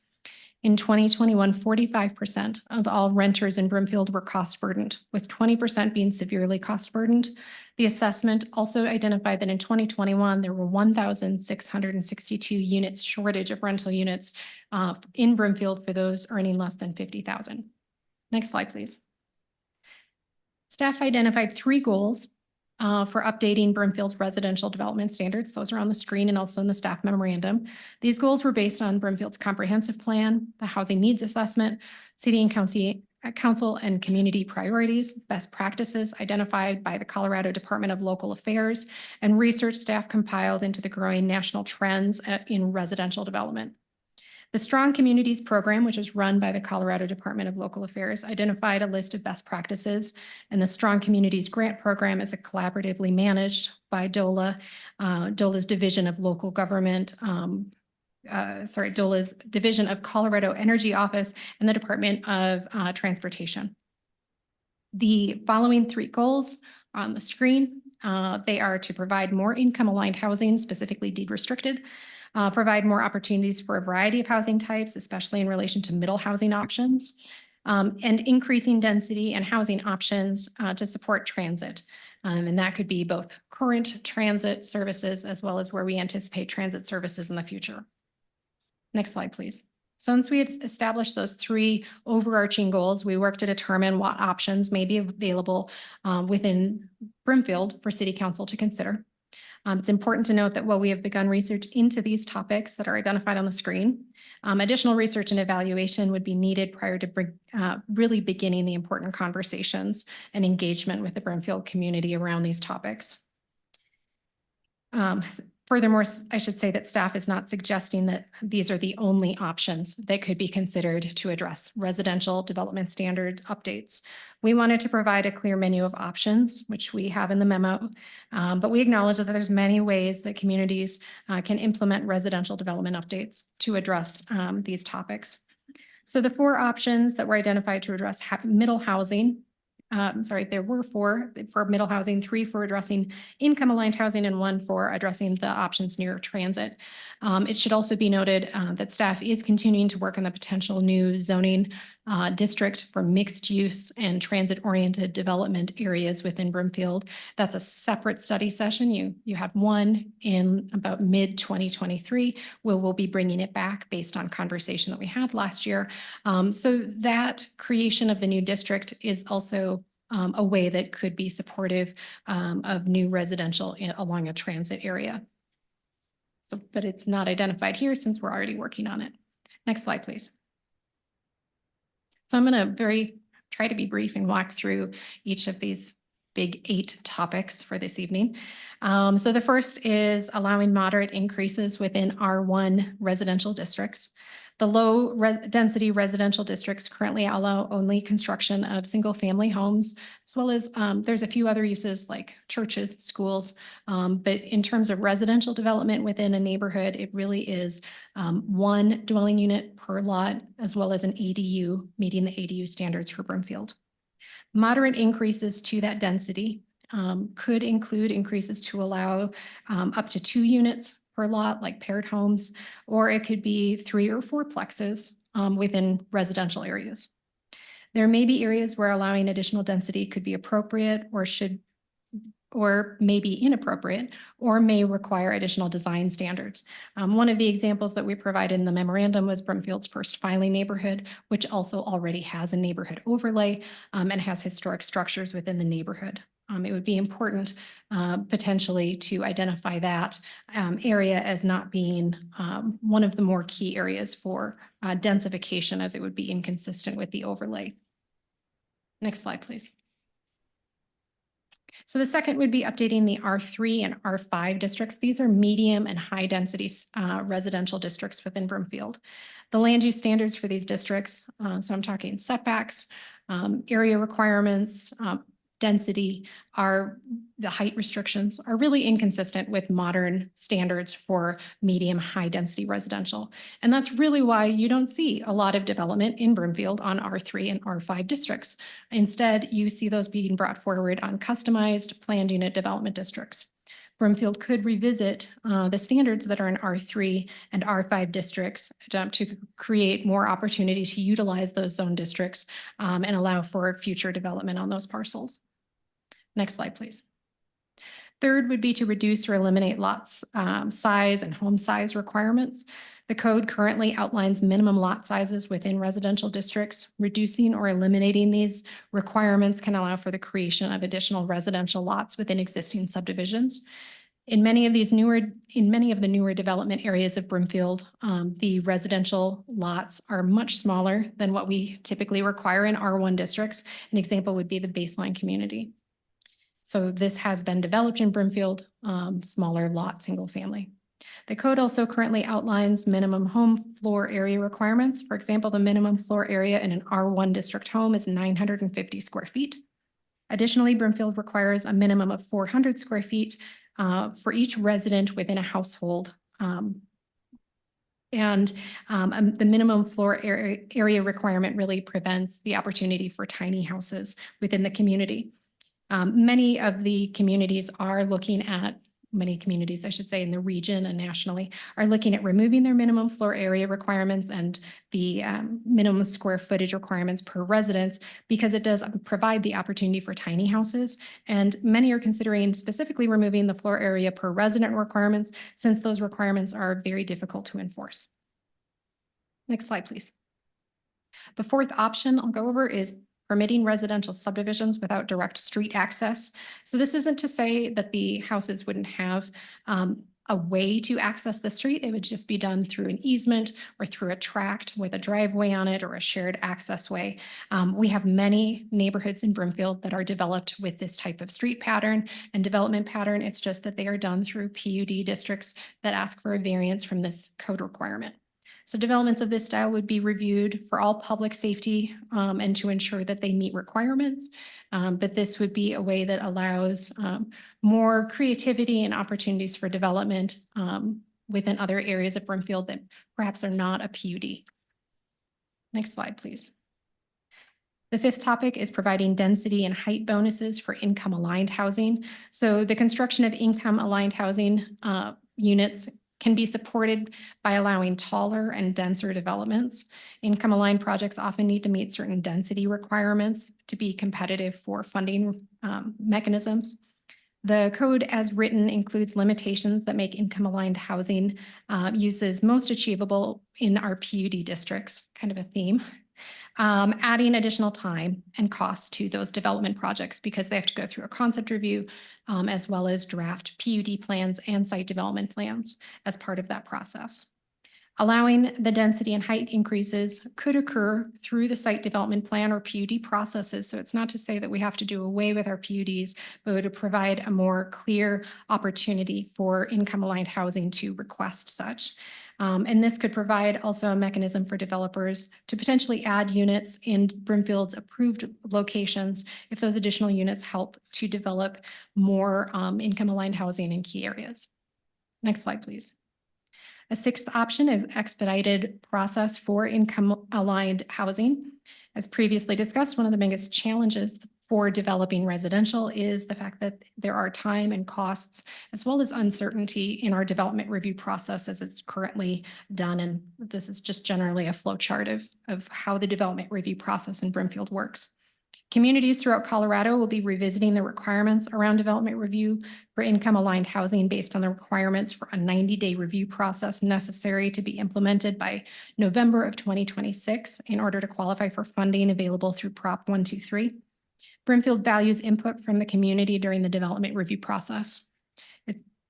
In 2021, 45% of all renters in Brimfield were cost burdened, with 20% being severely cost burdened. The assessment also identified that in 2021, there were 1,662 units shortage of rental units in Brimfield for those earning less than $50,000. Next slide, please. Staff identified 3 goals for updating Brimfield's residential development standards. Those are on the screen and also in the staff memorandum. These goals were based on Brimfield's comprehensive plan, the housing needs assessment, city and council and community priorities, best practices identified by the Colorado Department of Local Affairs, and research staff compiled into the growing national trends in residential development. The Strong Communities program, which is run by the Colorado Department of Local Affairs, identified a list of best practices, and the Strong Communities grant program is collaboratively managed by DOLA, DOLA's Division of Local Government, DOLA's Division of Colorado Energy Office, and the Department of Transportation. The following 3 goals on the screen, they are to provide more income-aligned housing, specifically deed restricted, provide more opportunities for a variety of housing types, especially in relation to middle housing options, and increasing density and housing options to support transit. And that could be both current transit services as well as where we anticipate transit services in the future. Next slide, please. So once we had established those 3 overarching goals, we worked to determine what options may be available within Brimfield for City Council to consider. It's important to note that while we have begun research into these topics that are identified on the screen, additional research and evaluation would be needed prior to really beginning the important conversations and engagement with the Brimfield community around these topics. Furthermore, I should say that staff is not suggesting that these are the only options that could be considered to address residential development standard updates. We wanted to provide a clear menu of options, which we have in the memo, but we acknowledge that there's many ways that communities can implement residential development updates to address these topics. So the 4 options that were identified to address middle housing, there were 4 for middle housing, 3 for addressing income aligned housing, and 1 for addressing the options near transit. It should also be noted that staff is continuing to work on the potential new zoning district for mixed use and transit oriented development areas within Brimfield. That's a separate study session. You had one in about mid 2023. We'll be bringing it back based on conversation that we had last year. So that creation of the new district is also a way that could be supportive of new residential along a transit area. So, but it's not identified here since we're already working on it. Next slide, please. So I'm going to try to be brief and walk through each of these big 8 topics for this evening. So the first is allowing moderate increases within R1 residential districts. The low density residential districts currently allow only construction of single family homes, as well as there's a few other uses like churches, schools. But in terms of residential development within a neighborhood, it really is 1 dwelling unit per lot, as well as an ADU, meeting the ADU standards for Brimfield. Moderate increases to that density could include increases to allow up to 2 units per lot, like paired homes, or it could be 3 or 4 plexes within residential areas. There may be areas where allowing additional density could be appropriate or may be inappropriate, or may require additional design standards. One of the examples that we provided in the memorandum was Brimfield's First Filing neighborhood, which also already has a neighborhood overlay and has historic structures within the neighborhood. It would be important potentially to identify that area as not being one of the more key areas for densification, as it would be inconsistent with the overlay. Next slide, please. So the second would be updating the R3 and R5 districts. These are medium and high density residential districts within Brimfield. The land use standards for these districts, so I'm talking setbacks, area requirements, density, the height restrictions are really inconsistent with modern standards for medium high density residential. And that's really why you don't see a lot of development in Brimfield on R3 and R5 districts. Instead, you see those being brought forward on customized planned unit development districts. Brimfield could revisit the standards that are in R3 and R5 districts to create more opportunity to utilize those zone districts and allow for future development on those parcels. Next slide, please. Third would be to reduce or eliminate lots size and home size requirements. The code currently outlines minimum lot sizes within residential districts. Reducing or eliminating these requirements can allow for the creation of additional residential lots within existing subdivisions. In many of the newer development areas of Brimfield, the residential lots are much smaller than what we typically require in R1 districts. An example would be the Baseline community. So this has been developed in Brimfield, smaller lot, single family. The code also currently outlines minimum home floor area requirements. For example, the minimum floor area in an R1 district home is 950 square feet. Additionally, Brimfield requires a minimum of 400 square feet for each resident within a household. The minimum floor area requirement really prevents the opportunity for tiny houses within the community. Many of the communities are looking at, I should say, in the region and nationally, are looking at removing their minimum floor area requirements and the minimum square footage requirements per residence, because it does provide the opportunity for tiny houses. And many are considering specifically removing the floor area per resident requirements, since those requirements are very difficult to enforce. Next slide, please. The fourth option I'll go over is permitting residential subdivisions without direct street access. So this isn't to say that the houses wouldn't have a way to access the street. It would just be done through an easement or through a tract with a driveway on it or a shared access way. We have many neighborhoods in Brimfield that are developed with this type of street pattern and development pattern. It's just that they are done through PUD districts that ask for a variance from this code requirement. So developments of this style would be reviewed for all public safety and to ensure that they meet requirements. But this would be a way that allows more creativity and opportunities for development within other areas of Brimfield that perhaps are not a PUD. Next slide, please. The fifth topic is providing density and height bonuses for income-aligned housing. So the construction of income-aligned housing units can be supported by allowing taller and denser developments. Income-aligned projects often need to meet certain density requirements to be competitive for funding mechanisms. The code as written includes limitations that make income-aligned housing uses most achievable in our PUD districts, kind of a theme. Adding additional time and cost to those development projects because they have to go through a concept review as well as draft PUD plans and site development plans as part of that process. Allowing the density and height increases could occur through the site development plan or PUD processes. So it's not to say that we have to do away with our PUDs, but to provide a more clear opportunity for income-aligned housing to request such. And this could provide also a mechanism for developers to potentially add units in Brimfield's approved locations if those additional units help to develop more income-aligned housing in key areas. Next slide, please. A sixth option is expedited process for income-aligned housing. As previously discussed, one of the biggest challenges for developing residential is the fact that there are time and costs as well as uncertainty in our development review process as it's currently done. And this is just generally a flow chart of how the development review process in Brimfield works. Communities throughout Colorado will be revisiting the requirements around development review for income-aligned housing based on the requirements for a 90-day review process necessary to be implemented by November of 2026 in order to qualify for funding available through Prop 123. Brimfield values input from the community during the development review process.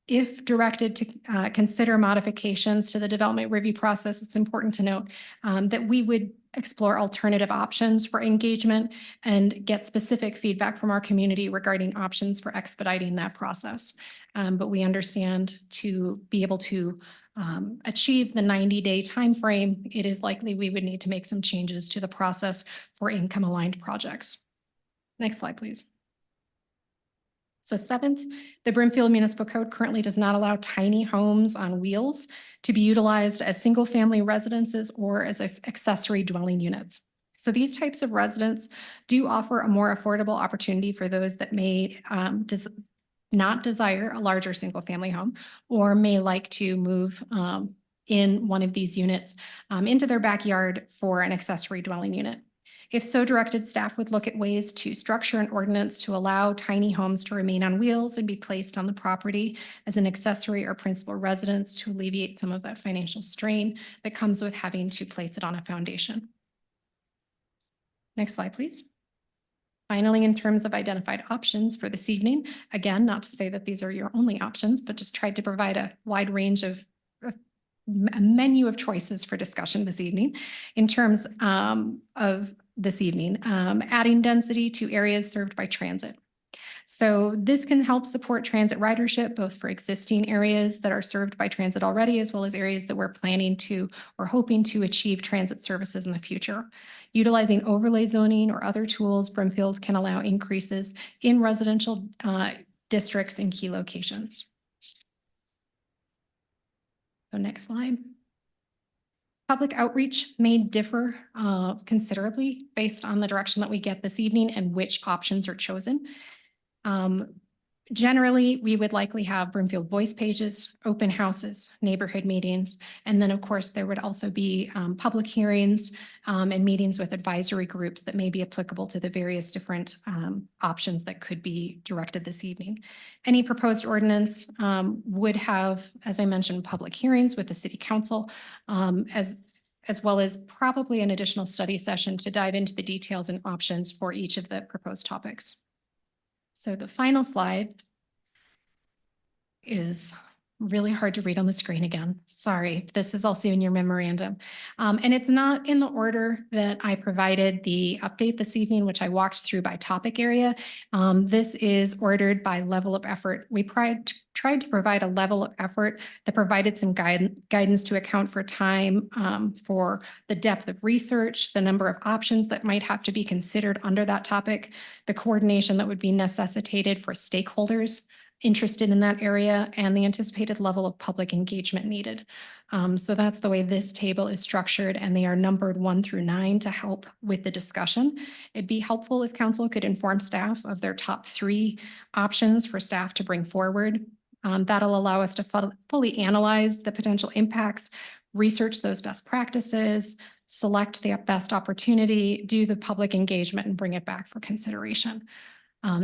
If directed to consider modifications to the development review process, it's important to note that we would explore alternative options for engagement and get specific feedback from our community regarding options for expediting that process. But we understand to be able to achieve the 90-day timeframe, it is likely we would need to make some changes to the process for income-aligned projects. Next slide, please. So seventh, the Brimfield Municipal Code currently does not allow tiny homes on wheels to be utilized as single-family residences or as accessory dwelling units. So these types of residents do offer a more affordable opportunity for those that may not desire a larger single-family home or may like to move in one of these units into their backyard for an accessory dwelling unit. If so directed, staff would look at ways to structure an ordinance to allow tiny homes to remain on wheels and be placed on the property as an accessory or principal residence to alleviate some of that financial strain that comes with having to place it on a foundation. Next slide, please. Finally, in terms of identified options for this evening, again, not to say that these are your only options, but just tried to provide a wide range of a menu of choices for discussion this evening in terms of this evening, adding density to areas served by transit. So this can help support transit ridership, both for existing areas that are served by transit already, as well as areas that we're planning to or hoping to achieve transit services in the future. Utilizing overlay zoning or other tools, Brimfield can allow increases in residential districts in key locations. So next slide. Public outreach may differ considerably based on the direction that we get this evening and which options are chosen. Generally, we would likely have Brimfield voice pages, open houses, neighborhood meetings, and then of course there would also be public hearings and meetings with advisory groups that may be applicable to the various different options that could be directed this evening. Any proposed ordinance would have, as I mentioned, public hearings with the city council as well as probably an additional study session to dive into the details and options for each of the proposed topics. So the final slide is really hard to read on the screen again. Sorry, this is also in your memorandum. And it's not in the order that I provided the update this evening, which I walked through by topic area. This is ordered by level of effort. We tried to provide a level of effort that provided some guidance to account for time, for the depth of research, the number of options that might have to be considered under that topic, the coordination that would be necessitated for stakeholders interested in that area, and the anticipated level of public engagement needed. So that's the way this table is structured, and they are numbered 1 through 9 to help with the discussion. It'd be helpful if council could inform staff of their top 3 options for staff to bring forward. That'll allow us to fully analyze the potential impacts, research those best practices, select the best opportunity, do the public engagement, and bring it back for consideration.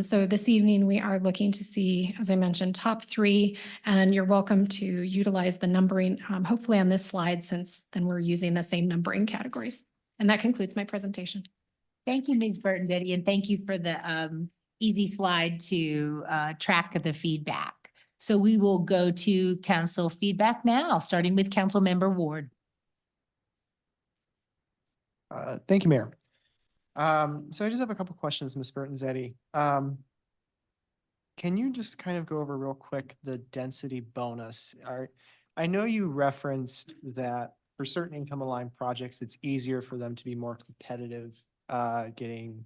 So this evening, we are looking to see, as I mentioned, top 3, and you're welcome to utilize the numbering, hopefully on this slide, since then we're using the same numbering categories. And that concludes my presentation. Thank you, Ms. Burton-Detty, and thank you for the easy slide to track the feedback. So we will go to council feedback now, starting with Councilmember Ward. Thank you, Mayor. So I just have a couple questions, Ms. Burton-Detty. Can you just kind of go over real quick the density bonus? I know you referenced that for certain income aligned projects, it's easier for them to be more competitive, getting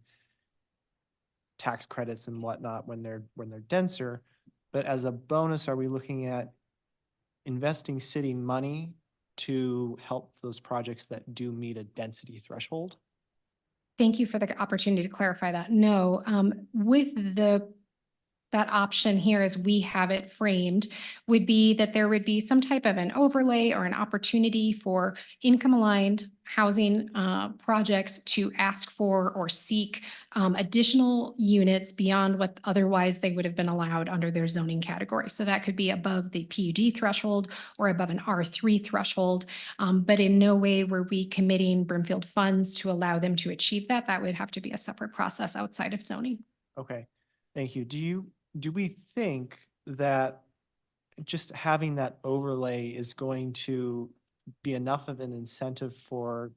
tax credits and whatnot when they're denser. But as a bonus, are we looking at investing city money to help those projects that do meet a density threshold? Thank you for the opportunity to clarify that. No, with that option here as we have it framed would be that there would be some type of an overlay or an opportunity for income aligned housing projects to ask for or seek additional units beyond what otherwise they would have been allowed under their zoning category. So that could be above the PUD threshold or above an R3 threshold, but in no way were we committing Brimfield funds to allow them to achieve that. That would have to be a separate process outside of zoning. Okay, thank you. Do we think that just having that overlay is going to be enough of an incentive for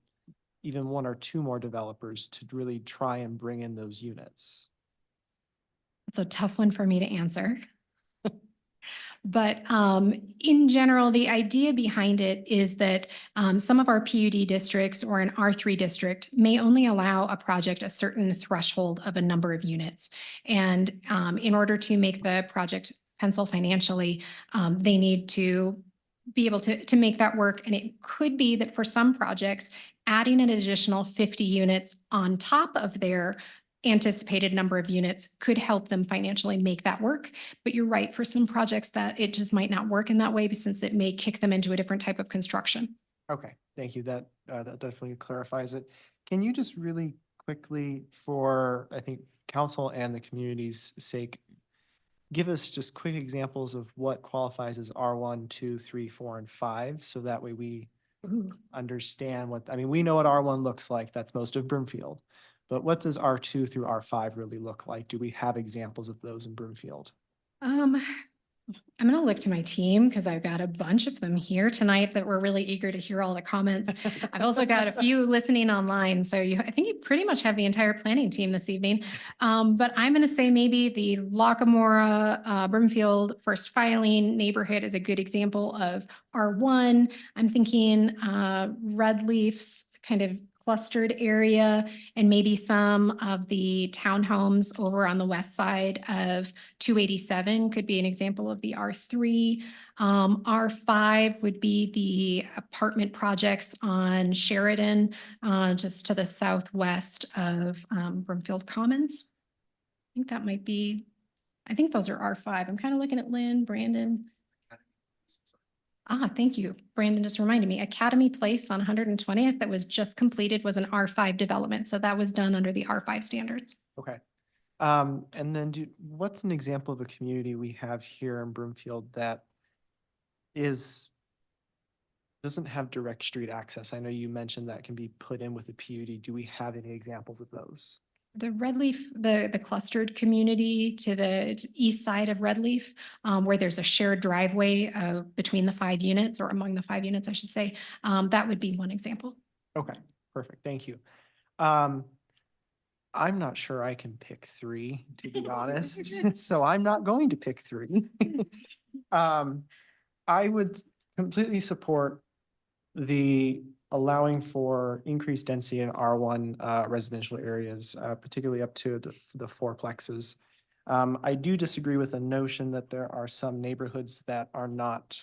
even 1 or 2 more developers to really try and bring in those units? It's a tough one for me to answer. But in general, the idea behind it is that some of our PUD districts or an R3 district may only allow a project a certain threshold of a number of units. And in order to make the project pencil financially, they need to be able to make that work. And it could be that for some projects, adding an additional 50 units on top of their anticipated number of units could help them financially make that work. But you're right, for some projects that it just might not work in that way since it may kick them into a different type of construction. Okay, thank you. That definitely clarifies it. Can you just really quickly, for I think council and the community's sake, give us just quick examples of what qualifies as R1, 2, 3, 4, and 5, so that way we understand what, I mean, we know what R1 looks like. That's most of Brimfield. But what does R2 through R5 really look like? Do we have examples of those in Brimfield? I'm going to look to my team because I've got a bunch of them here tonight that we're really eager to hear all the comments. I've also got a few listening online. So I think you pretty much have the entire planning team this evening. But I'm going to say maybe the Lockamora, Brimfield first filing neighborhood is a good example of R1. I'm thinking Red Leaf's kind of clustered area, and maybe some of the townhomes over on the west side of 287 could be an example of the R3. R5 would be the apartment projects on Sheridan, just to the southwest of Brimfield Commons. I think that might be, I think those are R5. I'm kind of looking at Lynn, Brandon. Thank you. Brandon just reminded me, Academy Place on 120th that was just completed was an R5 development. So that was done under the R5 standards. Okay. And then what's an example of a community we have here in Brimfield that is doesn't have direct street access. I know you mentioned that can be put in with a PUD. Do we have any examples of those? The Redleaf, the clustered community to the east side of Redleaf, where there's a shared driveway between the 5 units, or among the 5 units, I should say, that would be one example. Okay, perfect. Thank you. I'm not sure I can pick 3, to be honest, so I'm not going to pick 3. I would completely support the allowing for increased density in R1 residential areas, particularly up to the fourplexes. I do disagree with the notion that there are some neighborhoods that are not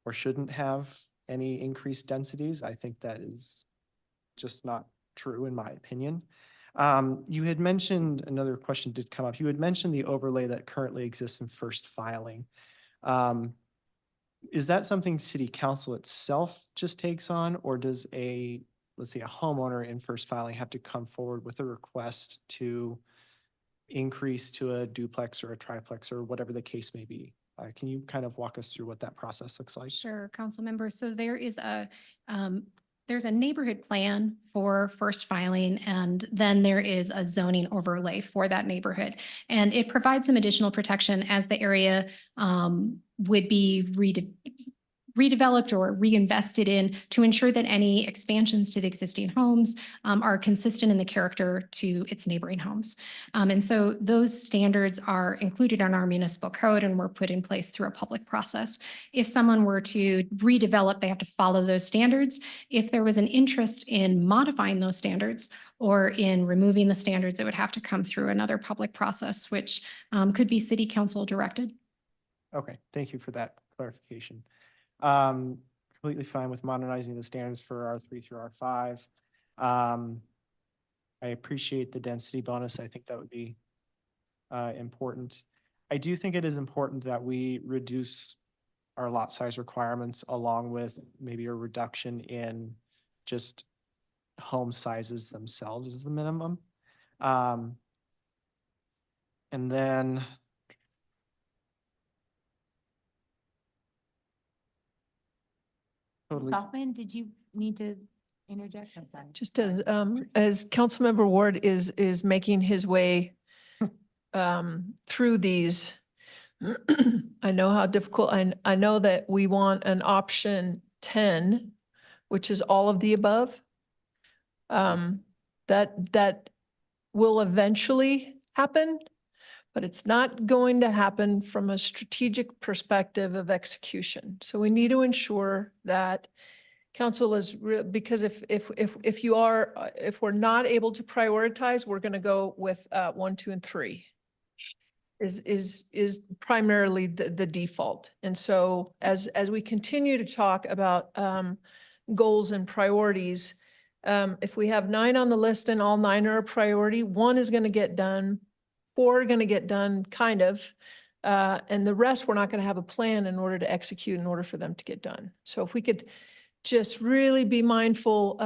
or shouldn't have any increased densities. I think that is just not true in my opinion. You had mentioned, another question did come up. You had mentioned the overlay that currently exists in first filing. Is that something city council itself just takes on, or does let's say a homeowner in first filing have to come forward with a request to increase to a duplex or a triplex or whatever the case may be? Can you kind of walk us through what that process looks like? Sure, council member. So there is there's a neighborhood plan for first filing, and then there is a zoning overlay for that neighborhood. And it provides some additional protection as the area would be redeveloped or reinvested in to ensure that any expansions to the existing homes are consistent in the character to its neighboring homes. And so those standards are included in our municipal code and were put in place through a public process. If someone were to redevelop, they have to follow those standards. If there was an interest in modifying those standards or in removing the standards, it would have to come through another public process, which could be city council directed. Okay, thank you for that clarification. Completely fine with modernizing the standards for R3 through R5. I appreciate the density bonus. I think that would be important. I do think it is important that we reduce our lot size requirements along with maybe a reduction in just home sizes themselves as the minimum. And then totally. Kaufman, did you need to interject? I'm sorry. Just as Councilmember Ward is making his way through these, I know how difficult, I know that we want an option 10, which is all of the above. That will eventually happen, but it's not going to happen from a strategic perspective of execution. So we need to ensure that council is because if we're not able to prioritize, we're going to go with 1, 2, and 3 is primarily the default. And so as we continue to talk about goals and priorities, if we have 9 on the list and all 9 are a priority, 1 is going to get done, 4 are going to get done kind of, and the rest, we're not going to have a plan in order to execute in order for them to get done. So if we could just really be mindful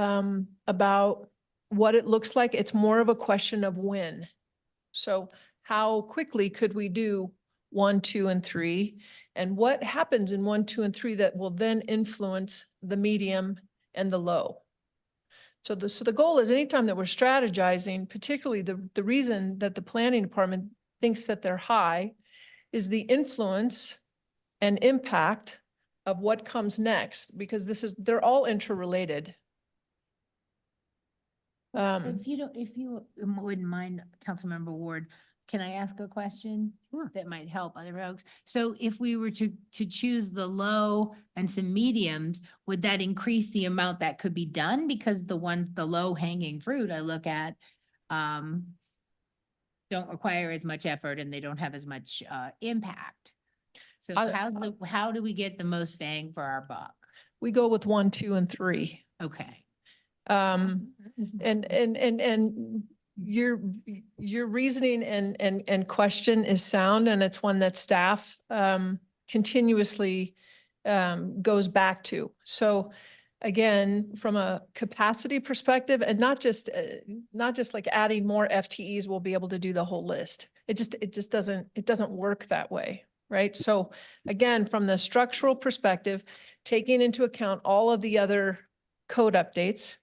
about what it looks like, it's more of a question of when. So how quickly could we do 1, 2, and 3? And what happens in 1, 2, and 3 that will then influence the medium and the low? So the goal is anytime that we're strategizing, particularly the reason that the planning department thinks that they're high is the influence and impact of what comes next, because they're all interrelated. If you wouldn't mind, Councilmember Ward, can I ask a question? Sure. That might help other folks? So if we were to choose the low and some mediums, would that increase the amount that could be done? Because the low hanging fruit I look at don't require as much effort and they don't have as much impact. So how do we get the most bang for our buck? We go with 1, 2, and 3. Okay. And your reasoning and question is sound, and it's one that staff continuously goes back to. So again, from a capacity perspective, and not just like adding more FTEs will be able to do the whole list. It just doesn't work that way, right? So again, from the structural perspective, taking into account all of the other code updates,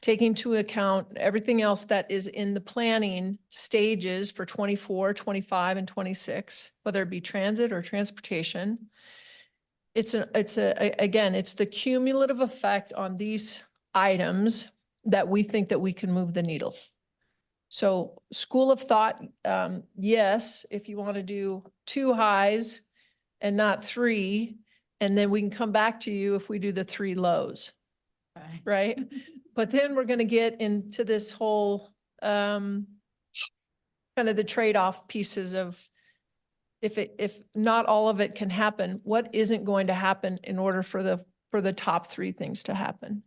taking into account everything else that is in the planning stages for 24, 25, and 26, whether it be transit or transportation. Again, it's the cumulative effect on these items that we think that we can move the needle. So school of thought, yes, if you want to do 2 highs and not 3, and then we can come back to you if we do the 3 lows, right? But then we're going to get into this whole, kind of the trade-off pieces of if not all of it can happen, what isn't going to happen in order for the top 3 things to happen?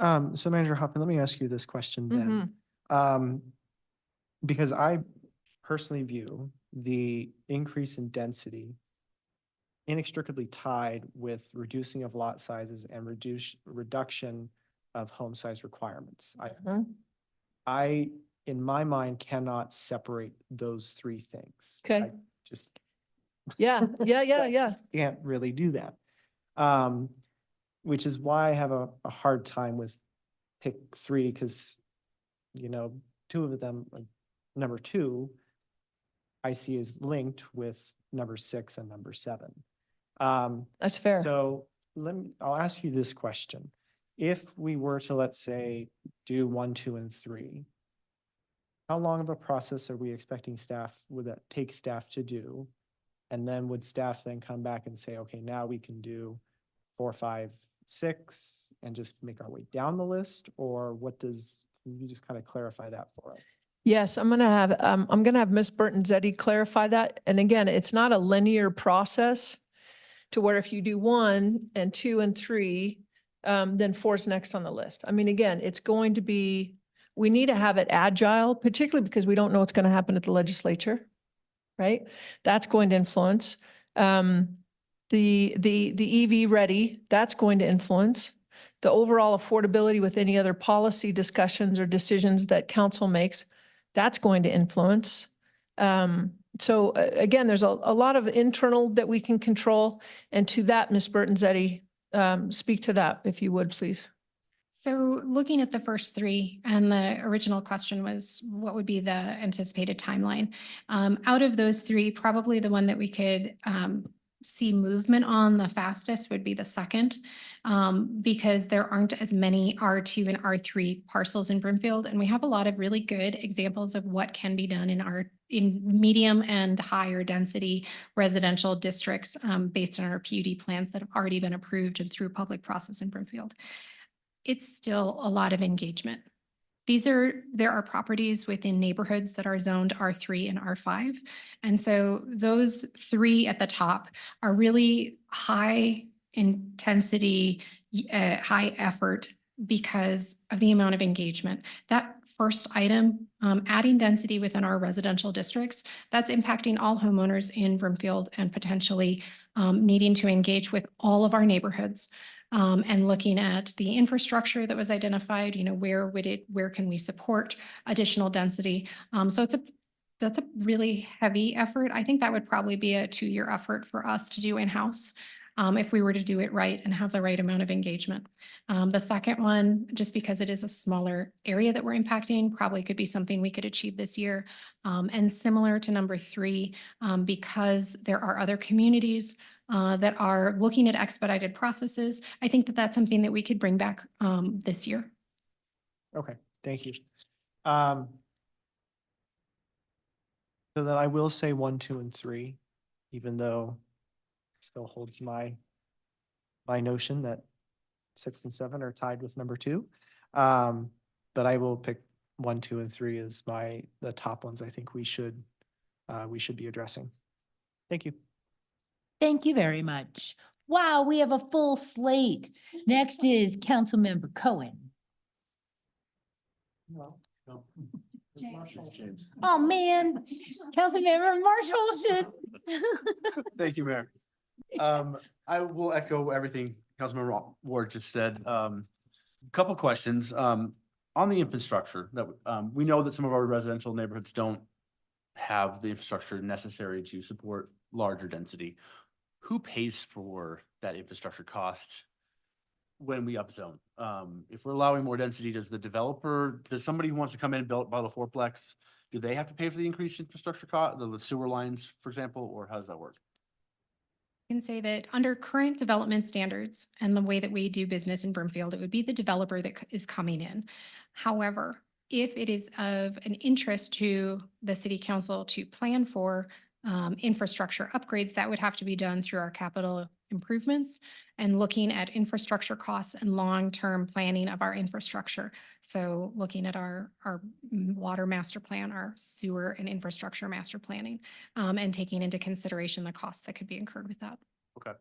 So Manager Huffman, let me ask you this question then. Because I personally view the increase in density inextricably tied with reducing of lot sizes and reduction of home size requirements. I, in my mind, cannot separate those 3 things. Okay. I just Yeah. can't really do that. Which is why I have a hard time with pick 3, because, 2 of them, like number 2, I see is linked with number 6 and number 7. That's fair. So I'll ask you this question. If we were to, let's say, do 1, 2, and 3, how long of a process are we expecting would that take staff to do? And then would staff then come back and say, okay, now we can do 4, 5, 6 and just make our way down the list? Or can you just kind of clarify that for us? Yes, I'm gonna have Ms. Burton-Zetti clarify that. And again, it's not a linear process to where if you do 1 and 2 and 3, then 4 is next on the list. I mean, again, it's going to be, we need to have it agile, particularly because we don't know what's going to happen at the legislature, right? That's going to influence. The EV ready, that's going to influence. The overall affordability with any other policy discussions or decisions that council makes, that's going to influence. So again, there's a lot of internal that we can control. And to that, Ms. Burton-Zetti, speak to that if you would, please. So looking at the first 3, and the original question was, what would be the anticipated timeline? Out of those 3, probably the one that we could see movement on the fastest would be the second, because there aren't as many R2 and R3 parcels in Brimfield. And we have a lot of really good examples of what can be done in medium and higher density residential districts based on our PUD plans that have already been approved and through public process in Brimfield. It's still a lot of engagement. There are properties within neighborhoods that are zoned R3 and R5. And so those 3 at the top are really high intensity, high effort because of the amount of engagement. That first item, adding density within our residential districts, that's impacting all homeowners in Brimfield and potentially needing to engage with all of our neighborhoods. And looking at the infrastructure that was identified, where can we support additional density? So that's a really heavy effort. I think that would probably be a 2-year effort for us to do in-house if we were to do it right and have the right amount of engagement. The second one, just because it is a smaller area that we're impacting, probably could be something we could achieve this year. And similar to number 3, because there are other communities that are looking at expedited processes, I think that that's something that we could bring back this year. Okay, thank you. So then I will say 1, 2, and 3, even though it still holds my notion that 6 and 7 are tied with number 2. But I will pick 1, 2, and 3 as the top ones I think we should be addressing. Thank you. Thank you very much. Wow, we have a full slate. Next is Councilmember Cohen. Oh, man. Councilmember Marshall should. Thank you, Mayor. I will echo everything Councilmember Ward just said. Couple questions. On the infrastructure that, we know that some of our residential neighborhoods don't have the infrastructure necessary to support larger density. who pays for that infrastructure cost when we upzone? If we're allowing more density, does the developer, does somebody who wants to come in and build the fourplex, do they have to pay for the increased infrastructure cost, the sewer lines, for example, or how does that work? Can say that under current development standards and the way that we do business in Broomfield, it would be the developer that is coming in. However, if it is of an interest to the city council to plan for infrastructure upgrades, that would have to be done through our capital improvements and looking at infrastructure costs and long-term planning of our infrastructure. So looking at our water master plan, our sewer and infrastructure master planning, and taking into consideration the costs that could be incurred with that. Okay.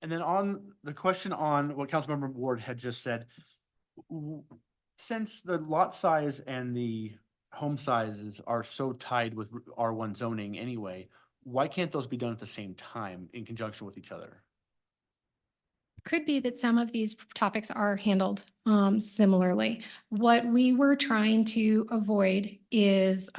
And then on the question on what Councilmember Ward had just said, since the lot size and the home sizes are so tied with R1 zoning anyway, why can't those be done at the same time in conjunction with each other? Could be that some of these topics are handled similarly. What we were trying to avoid is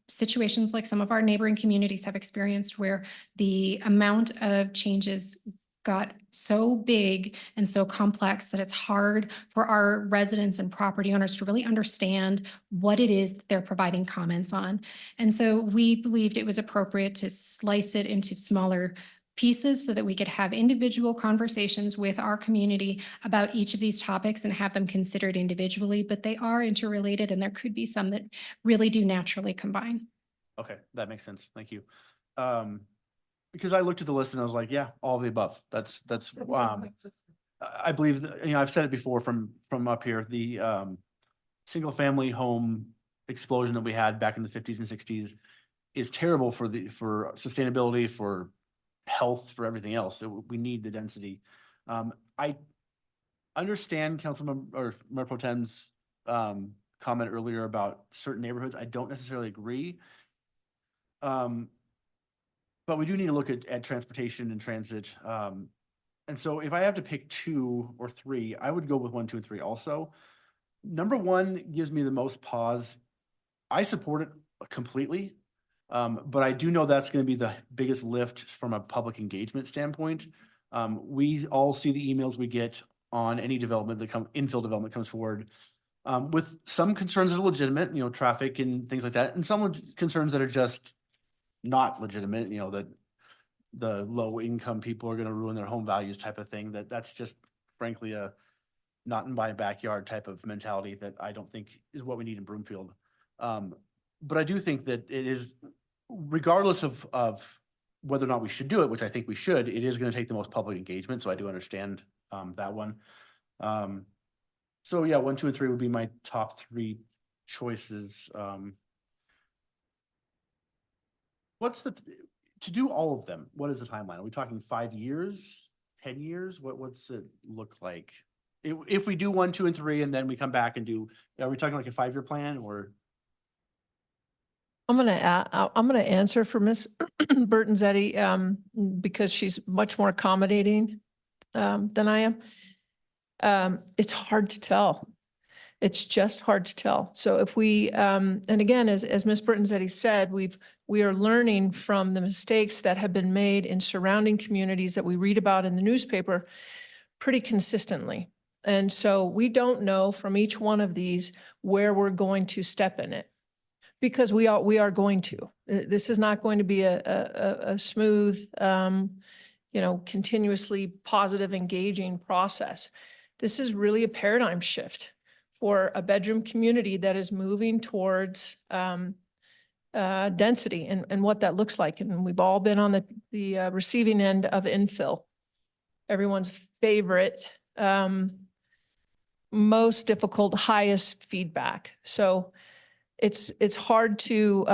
situations like some of our neighboring communities have experienced where the amount of changes got so big and so complex that it's hard for our residents and property owners to really understand what it is that they're providing comments on. And so we believed it was appropriate to slice it into smaller pieces so that we could have individual conversations with our community about each of these topics and have them considered individually, but they are interrelated and there could be some that really do naturally combine. Okay, that makes sense. Thank you. Because I looked at the list and I was like, yeah, all of the above. That's I believe that, I've said it before from up here, the single family home explosion that we had back in the 50s and 60s is terrible for sustainability, for health, for everything else. We need the density. I understand Councilmember or Mayor Pro Tem's comment earlier about certain neighborhoods. I don't necessarily agree. But we do need to look at transportation and transit. And so if I have to pick 2 or 3, I would go with 1, 2, and 3 also. Number 1 gives me the most pause. I support it completely. But I do know that's going to be the biggest lift from a public engagement standpoint. We all see the emails we get on any development that infill development comes forward, with some concerns that are legitimate, traffic and things like that, and some concerns that are just not legitimate, that the low income people are going to ruin their home values type of thing. That's just frankly a not in my backyard type of mentality that I don't think is what we need in Broomfield. But I do think that it is, regardless of whether or not we should do it, which I think we should, it is going to take the most public engagement. So I do understand that one. So yeah, 1, 2, and 3 would be my top 3 choices. To do all of them, what is the timeline? Are we talking 5 years, 10 years? What's it look like? If we do 1, 2, and 3, and then we come back and are we talking like a 5-year plan or? I'm gonna answer for Ms. Burton-Zetti, because she's much more accommodating than I am. It's hard to tell. It's just hard to tell. So if we, and again, as Ms. Burton-Zetti said, we are learning from the mistakes that have been made in surrounding communities that we read about in the newspaper pretty consistently. And so we don't know from each one of these where we're going to step in it, because we are going to. This is not going to be a smooth, continuously positive, engaging process. This is really a paradigm shift for a bedroom community that is moving towards density and what that looks like. And we've all been on the receiving end of infill. Everyone's favorite, most difficult, highest feedback. So it's hard to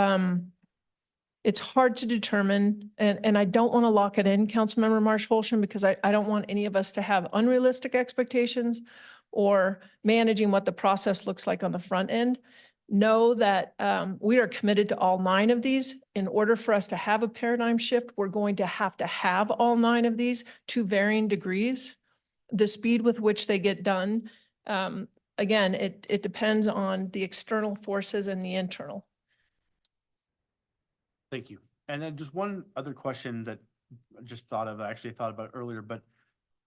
determine, and I don't want to lock it in, Councilmember Marsh-Holsham, because I don't want any of us to have unrealistic expectations or managing what the process looks like on the front end. Know that we are committed to all 9 of these. In order for us to have a paradigm shift, we're going to have all 9 of these to varying degrees. The speed with which they get done, again, it depends on the external forces and the internal. Thank you. And then just one other question that just thought of, I actually thought about it earlier, but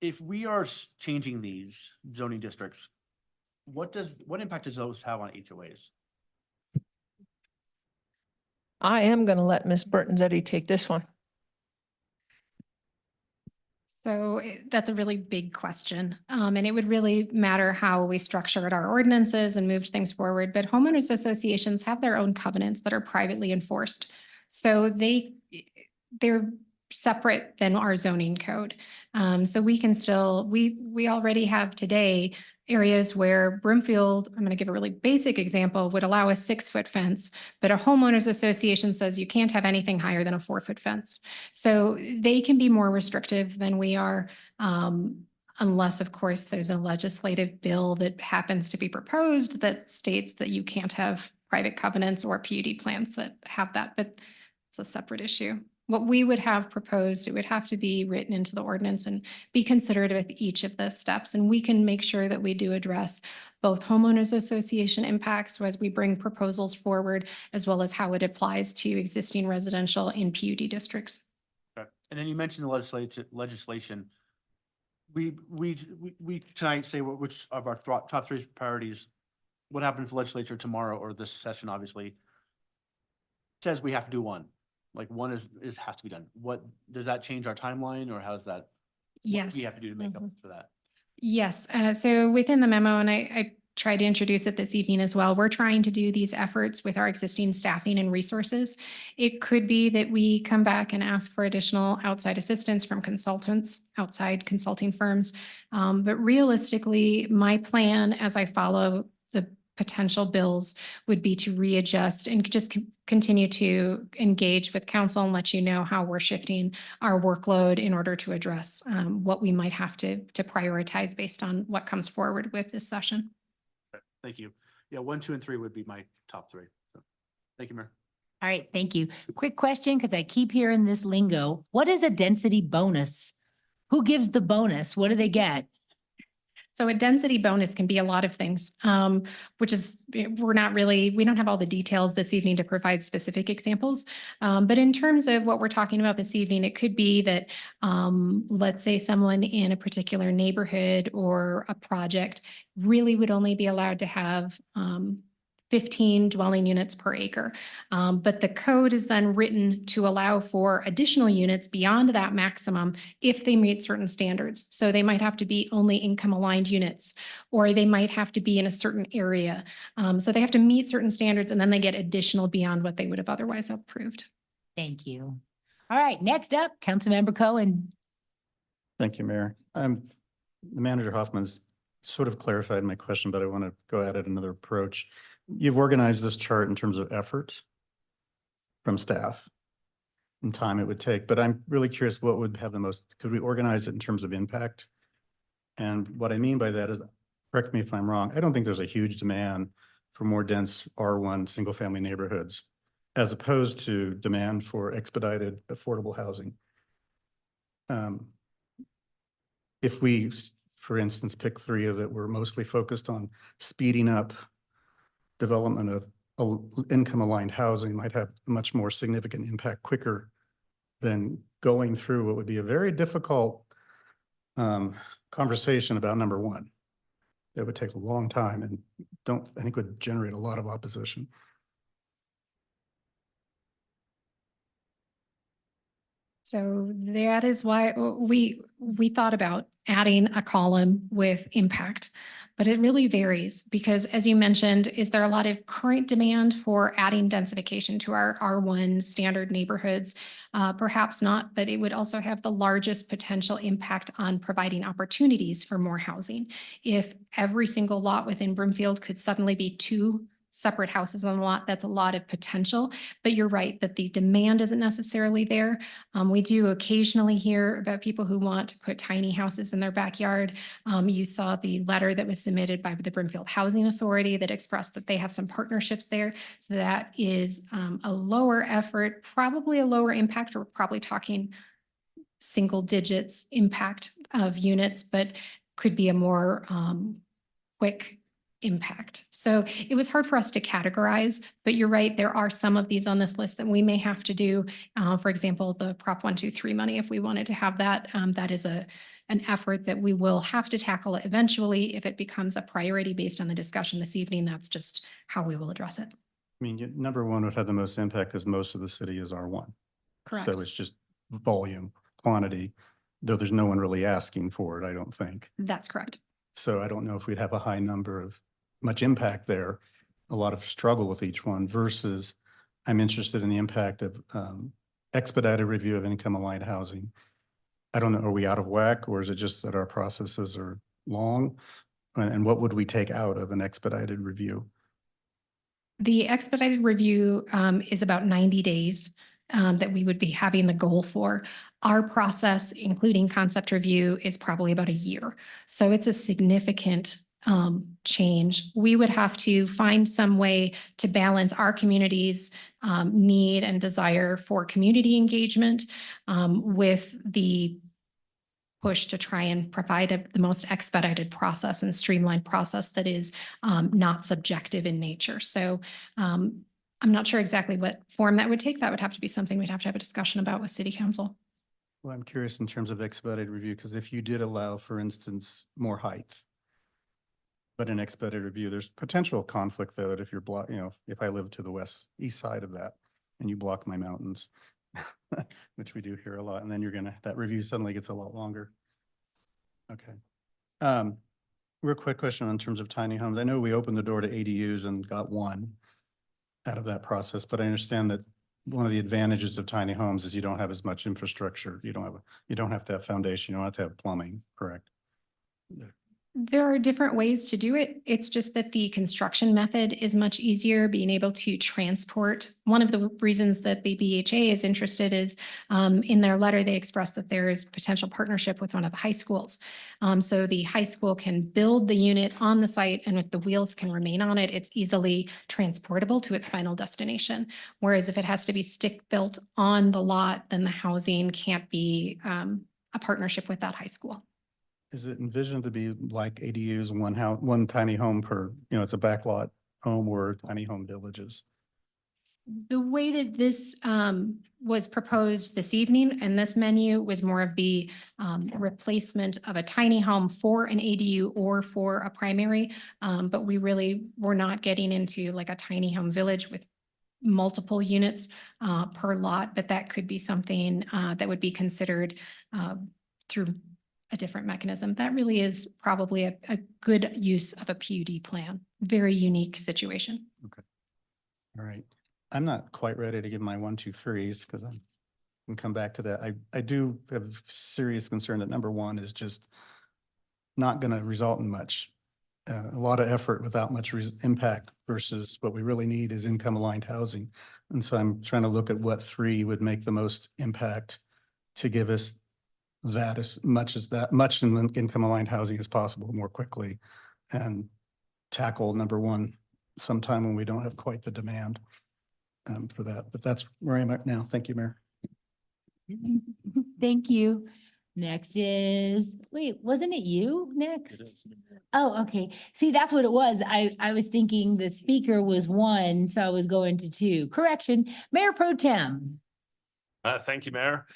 if we are changing these zoning districts, what impact does those have on HOAs? I am going to let Ms. Burton Zeddy take this one. So that's a really big question. And it would really matter how we structured our ordinances and moved things forward. But homeowners associations have their own covenants that are privately enforced. So they're separate than our zoning code. So we can still, we already have today areas where Broomfield, I'm going to give a really basic example, would allow a 6-foot fence, but a homeowners association says you can't have anything higher than a 4-foot fence. So they can be more restrictive than we are, unless, of course, there's a legislative bill that happens to be proposed that states that you can't have private covenants or PUD plans that have that, but it's a separate issue. What we would have proposed, it would have to be written into the ordinance and be considered with each of the steps. And we can make sure that we do address both homeowners association impacts as we bring proposals forward, as well as how it applies to existing residential in PUD districts. Okay. And then you mentioned the legislation. We tonight say which of our top 3 priorities, what happens if the legislature tomorrow or this session obviously says we have to do one. Like one has to be done. What, does that change our timeline or how does that? What Yes. do we have to do to make up for that? Yes. So within the memo, and I tried to introduce it this evening as well, we're trying to do these efforts with our existing staffing and resources. It could be that we come back and ask for additional outside assistance from consultants, outside consulting firms. But realistically, my plan as I follow the potential bills would be to readjust and just continue to engage with council and let you know how we're shifting our workload in order to address what we might have to prioritize based on what comes forward with this session. Thank you. Yeah, 1, 2, and 3 would be my top 3. So, thank you, Mayor. All right, thank you. Quick question, because I keep hearing this lingo. What is a density bonus? Who gives the bonus? What do they get? So a density bonus can be a lot of things, which is, we don't have all the details this evening to provide specific examples. But in terms of what we're talking about this evening, it could be that, let's say someone in a particular neighborhood or a project really would only be allowed to have 15 dwelling units per acre. But the code is then written to allow for additional units beyond that maximum if they meet certain standards. So they might have to be only income aligned units, or they might have to be in a certain area. So they have to meet certain standards and then they get additional beyond what they would have otherwise approved. Thank you. All right, next up, Councilmember Cohen. Thank you, Mayor. The Manager Hoffman's sort of clarified my question, but I want to go at it another approach. You've organized this chart in terms of effort from staff and time it would take, but I'm really curious what would have the most, could we organize it in terms of impact? And what I mean by that is, correct me if I'm wrong, I don't think there's a huge demand for more dense R1 single family neighborhoods as opposed to demand for expedited affordable housing. If we, for instance, pick 3 that were mostly focused on speeding up development of income aligned housing, might have a much more significant impact quicker than going through what would be a very difficult conversation about number 1. That would take a long time and I think would generate a lot of opposition. So that is why we thought about adding a column with impact, but it really varies because, as you mentioned, is there a lot of current demand for adding densification to our R1 standard neighborhoods? Perhaps not, but it would also have the largest potential impact on providing opportunities for more housing. If every single lot within Broomfield could suddenly be 2 separate houses on the lot, that's a lot of potential, but you're right that the demand isn't necessarily there. We do occasionally hear about people who want to put tiny houses in their backyard. You saw the letter that was submitted by the Broomfield Housing Authority that expressed that they have some partnerships there. So that is a lower effort, probably a lower impact. We're probably talking single digits impact of units, but could be a more quick impact. So it was hard for us to categorize, but you're right, there are some of these on this list that we may have to do. For example, the Prop 123 money, if we wanted to have that, that is an effort that we will have to tackle eventually. If it becomes a priority based on the discussion this evening, that's just how we will address it. I mean, number one would have the most impact because most of the city is R1. Correct. So it's just volume, quantity, though there's no one really asking for it, I don't think. That's correct. So I don't know if we'd have a high number of much impact there, a lot of struggle with each one versus I'm interested in the impact of expedited review of income aligned housing. I don't know, are we out of whack or is it just that our processes are long? And what would we take out of an expedited review? The expedited review is about 90 days that we would be having the goal for. Our process, including concept review, is probably about a year. So it's a significant change. We would have to find some way to balance our community's need and desire for community engagement with the push to try and provide the most expedited process and streamlined process that is not subjective in nature. So I'm not sure exactly what form that would take. That would have to be something we'd have to have a discussion about with City Council. Well, I'm curious in terms of expedited review, because if you did allow, for instance, more height, but in expedited review, there's potential conflict though, that if you're if I live to the east side of that and you block my mountains, which we do here a lot, and then that review suddenly gets a lot longer. Okay. Real quick question in terms of tiny homes. I know we opened the door to ADUs and got one out of that process, but I understand that one of the advantages of tiny homes is you don't have as much infrastructure. You don't have to have foundation. You don't have to have plumbing, correct? There are different ways to do it. It's just that the construction method is much easier, being able to transport. One of the reasons that the BHA is interested is in their letter, they expressed that there is potential partnership with one of the high schools. So the high school can build the unit on the site, and if the wheels can remain on it, it's easily transportable to its final destination. Whereas if it has to be stick built on the lot, then the housing can't be a partnership with that high school. Is it envisioned to be like ADUs, one tiny home per, it's a backlot home or tiny home villages? The way that this was proposed this evening and this menu was more of the replacement of a tiny home for an ADU or for a primary. But we really were not getting into like a tiny home village with multiple units per lot, but that could be something that would be considered through a different mechanism. That really is probably a good use of a PUD plan. Very unique situation. Okay. All right. I'm not quite ready to give my 1, 2, 3s because I can come back to that. I do have serious concern that number one is just not going to result in much, a lot of effort without much impact versus what we really need is income aligned housing. And so I'm trying to look at what 3 would make the most impact to give us that as much in income aligned housing as possible more quickly and tackle number 1 sometime when we don't have quite the demand for that. But that's where I'm at now. Thank you, Mayor. Thank you. Next is, wait, wasn't it you next? Oh, okay. See, that's what it was. I was thinking the speaker was 1, so I was going to 2. Correction, Mayor Pro Tem. Thank you, Mayor.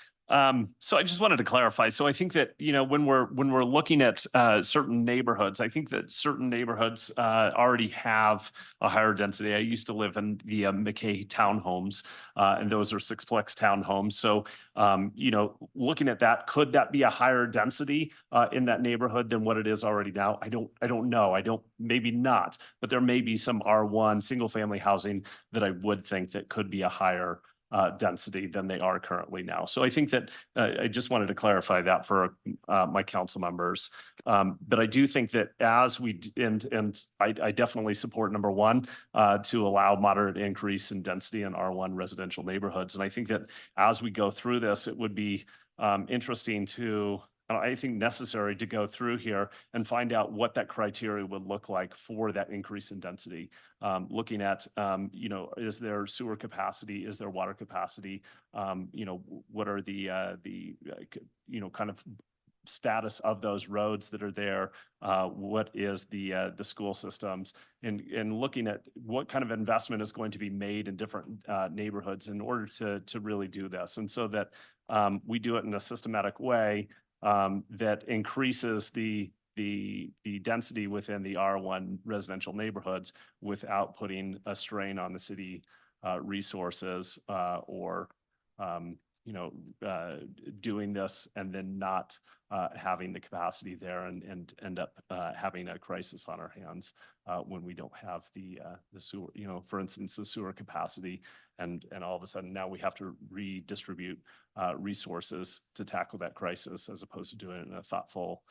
So I just wanted to clarify. So I think that, when we're looking at certain neighborhoods, I think that certain neighborhoods already have a higher density. I used to live in the McKay townhomes, and those are 6-plex townhomes. So, looking at that, could that be a higher density in that neighborhood than what it is already now? I don't know. Maybe not, but there may be some R1 single family housing that I would think that could be a higher density than they are currently now. So I think that I just wanted to clarify that for my council members. But I do think that as I definitely support number 1 to allow moderate increase in density in R1 residential neighborhoods. And I think that as we go through this, it would be interesting to I think necessary to go through here and find out what that criteria would look like for that increase in density. Looking at, is there sewer capacity? Is there water capacity? What are the kind of status of those roads that are there, what is the school systems, and looking at what kind of investment is going to be made in different neighborhoods in order to really do this. And so that we do it in a systematic way that increases the density within the R1 residential neighborhoods without putting a strain on the city resources or doing this and then not having the capacity there and end up having a crisis on our hands when we don't have the sewer, for instance, the sewer capacity, and all of a sudden now we have to redistribute resources to tackle that crisis as opposed to doing it in a thoughtful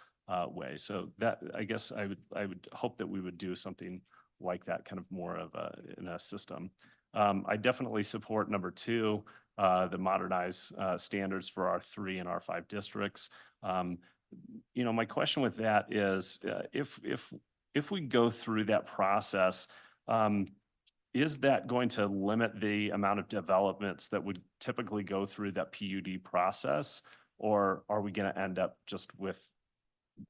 way. So that, I guess I would hope that we would do something like that, kind of more of in a system. I definitely support number 2, the modernized standards for R3 and R5 districts. My question with that is, if we go through that process, is that going to limit the amount of developments that would typically go through that PUD process? Or are we going to end up just with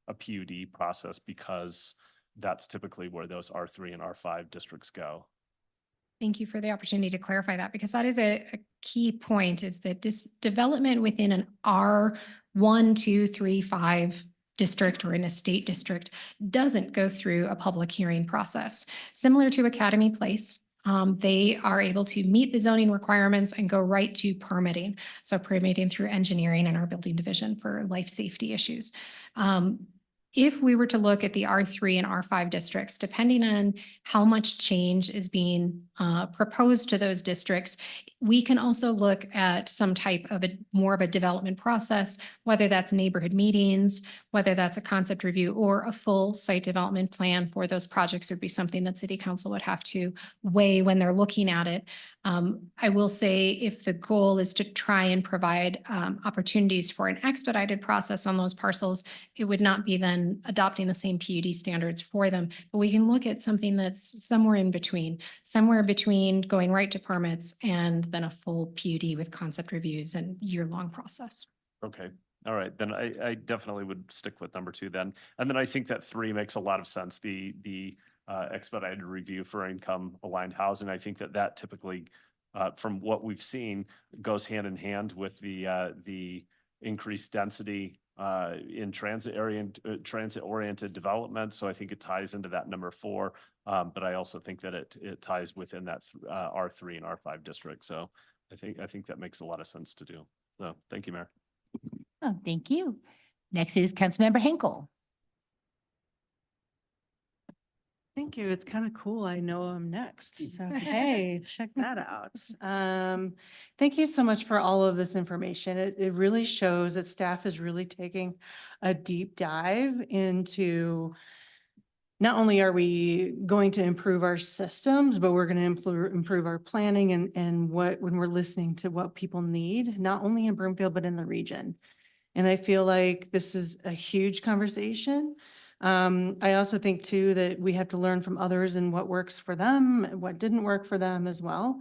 a PUD process because that's typically where those R3 and R5 districts go? Thank you for the opportunity to clarify that, because that is a key point, is that this development within an R1, 2, 3, 5 district or in a state district doesn't go through a public hearing process. Similar to Academy Place, they are able to meet the zoning requirements and go right to permitting. So permitting through engineering and our building division for life safety issues. If we were to look at the R3 and R5 districts, depending on how much change is being proposed to those districts, we can also look at some type of more of a development process, whether that's neighborhood meetings, whether that's a concept review, or a full site development plan for those projects would be something that City Council would have to weigh when they're looking at it. I will say, if the goal is to try and provide opportunities for an expedited process on those parcels, it would not be then adopting the same PUD standards for them. But we can look at something that's somewhere between going right to permits and then a full PUD with concept reviews and year-long process. Okay. All right. Then I definitely would stick with number 2 then. And then I think that 3 makes a lot of sense. The expedited review for income aligned housing. I think that typically, from what we've seen, goes hand in hand with the increased density in transit area and transit oriented development. So I think it ties into that number 4. But I also think that it ties within that R3 and R5 district. So I think that makes a lot of sense to do. So thank you, Mayor. Oh, thank you. Next is Councilmember Henkel. Thank you. It's kind of cool. I know I'm next. So, hey, check that out. Thank you so much for all of this information. It really shows that staff is really taking a deep dive into not only are we going to improve our systems, but we're going to improve our planning and when we're listening to what people need, not only in Broomfield, but in the region. And I feel like this is a huge conversation. I also think too that we have to learn from others and what works for them, what didn't work for them as well.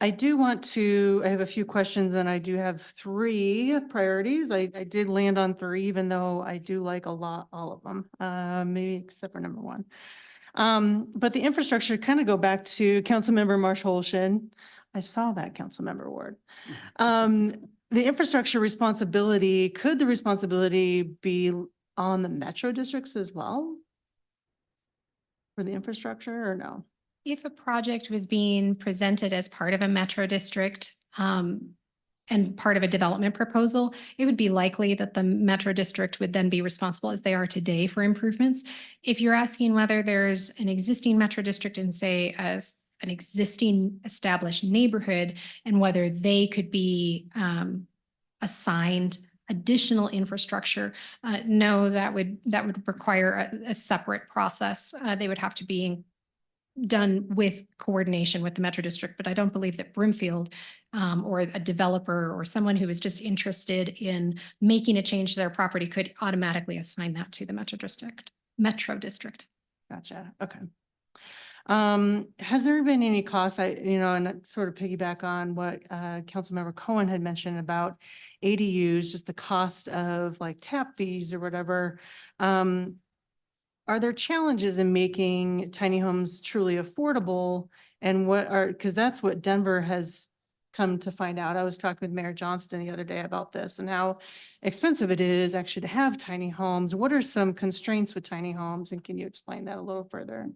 I have a few questions, and I do have 3 priorities. I did land on 3, even though I do like all of them, maybe except for number 1. But the infrastructure, kind of go back to Councilmember Marsh-Holshin. I saw that, Councilmember Ward. The infrastructure responsibility, could the responsibility be on the metro districts as well for the infrastructure, or no? If a project was being presented as part of a metro district and part of a development proposal, it would be likely that the metro district would then be responsible, as they are today, for improvements. If you're asking whether there's an existing metro district and say as an existing established neighborhood and whether they could be assigned additional infrastructure, no, that would require a separate process. They would have to be done with coordination with the metro district, but I don't believe that Broomfield or a developer or someone who is just interested in making a change to their property could automatically assign that to the metro district. Gotcha. Okay. Has there been any costs, and that sort of piggyback on what Councilmember Cohen had mentioned about ADUs, just the cost of like tap fees or whatever. Are there challenges in making tiny homes truly affordable? And because that's what Denver has come to find out. I was talking with Mayor Johnston the other day about this and how expensive it is actually to have tiny homes. What are some constraints with tiny homes? And can you explain that a little further?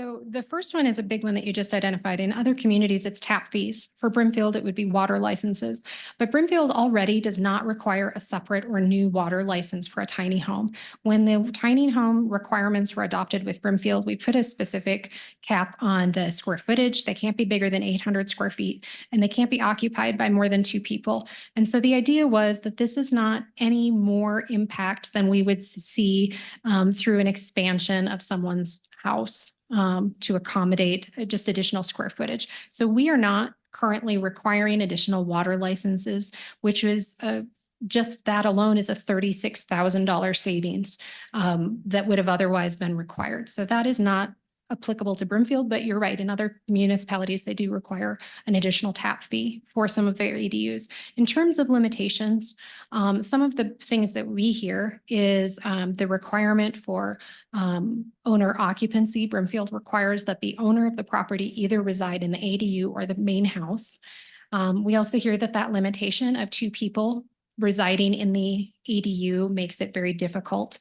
So the first one is a big one that you just identified. In other communities, it's tap fees. For Brimfield, it would be water licenses. But Brimfield already does not require a separate or new water license for a tiny home. When the tiny home requirements were adopted with Brimfield, we put a specific cap on the square footage. They can't be bigger than 800 square feet, and they can't be occupied by more than 2 people. And so the idea was that this is not any more impact than we would see through an expansion of someone's house to accommodate just additional square footage. So we are not currently requiring additional water licenses, which was just that alone is a $36,000 savings that would have otherwise been required. So that is not applicable to Brimfield, but you're right. In other municipalities, they do require an additional tap fee for some of their ADUs. In terms of limitations, some of the things that we hear is the requirement for owner occupancy. Brimfield requires that the owner of the property either reside in the ADU or the main house. We also hear that limitation of 2 people residing in the ADU makes it very difficult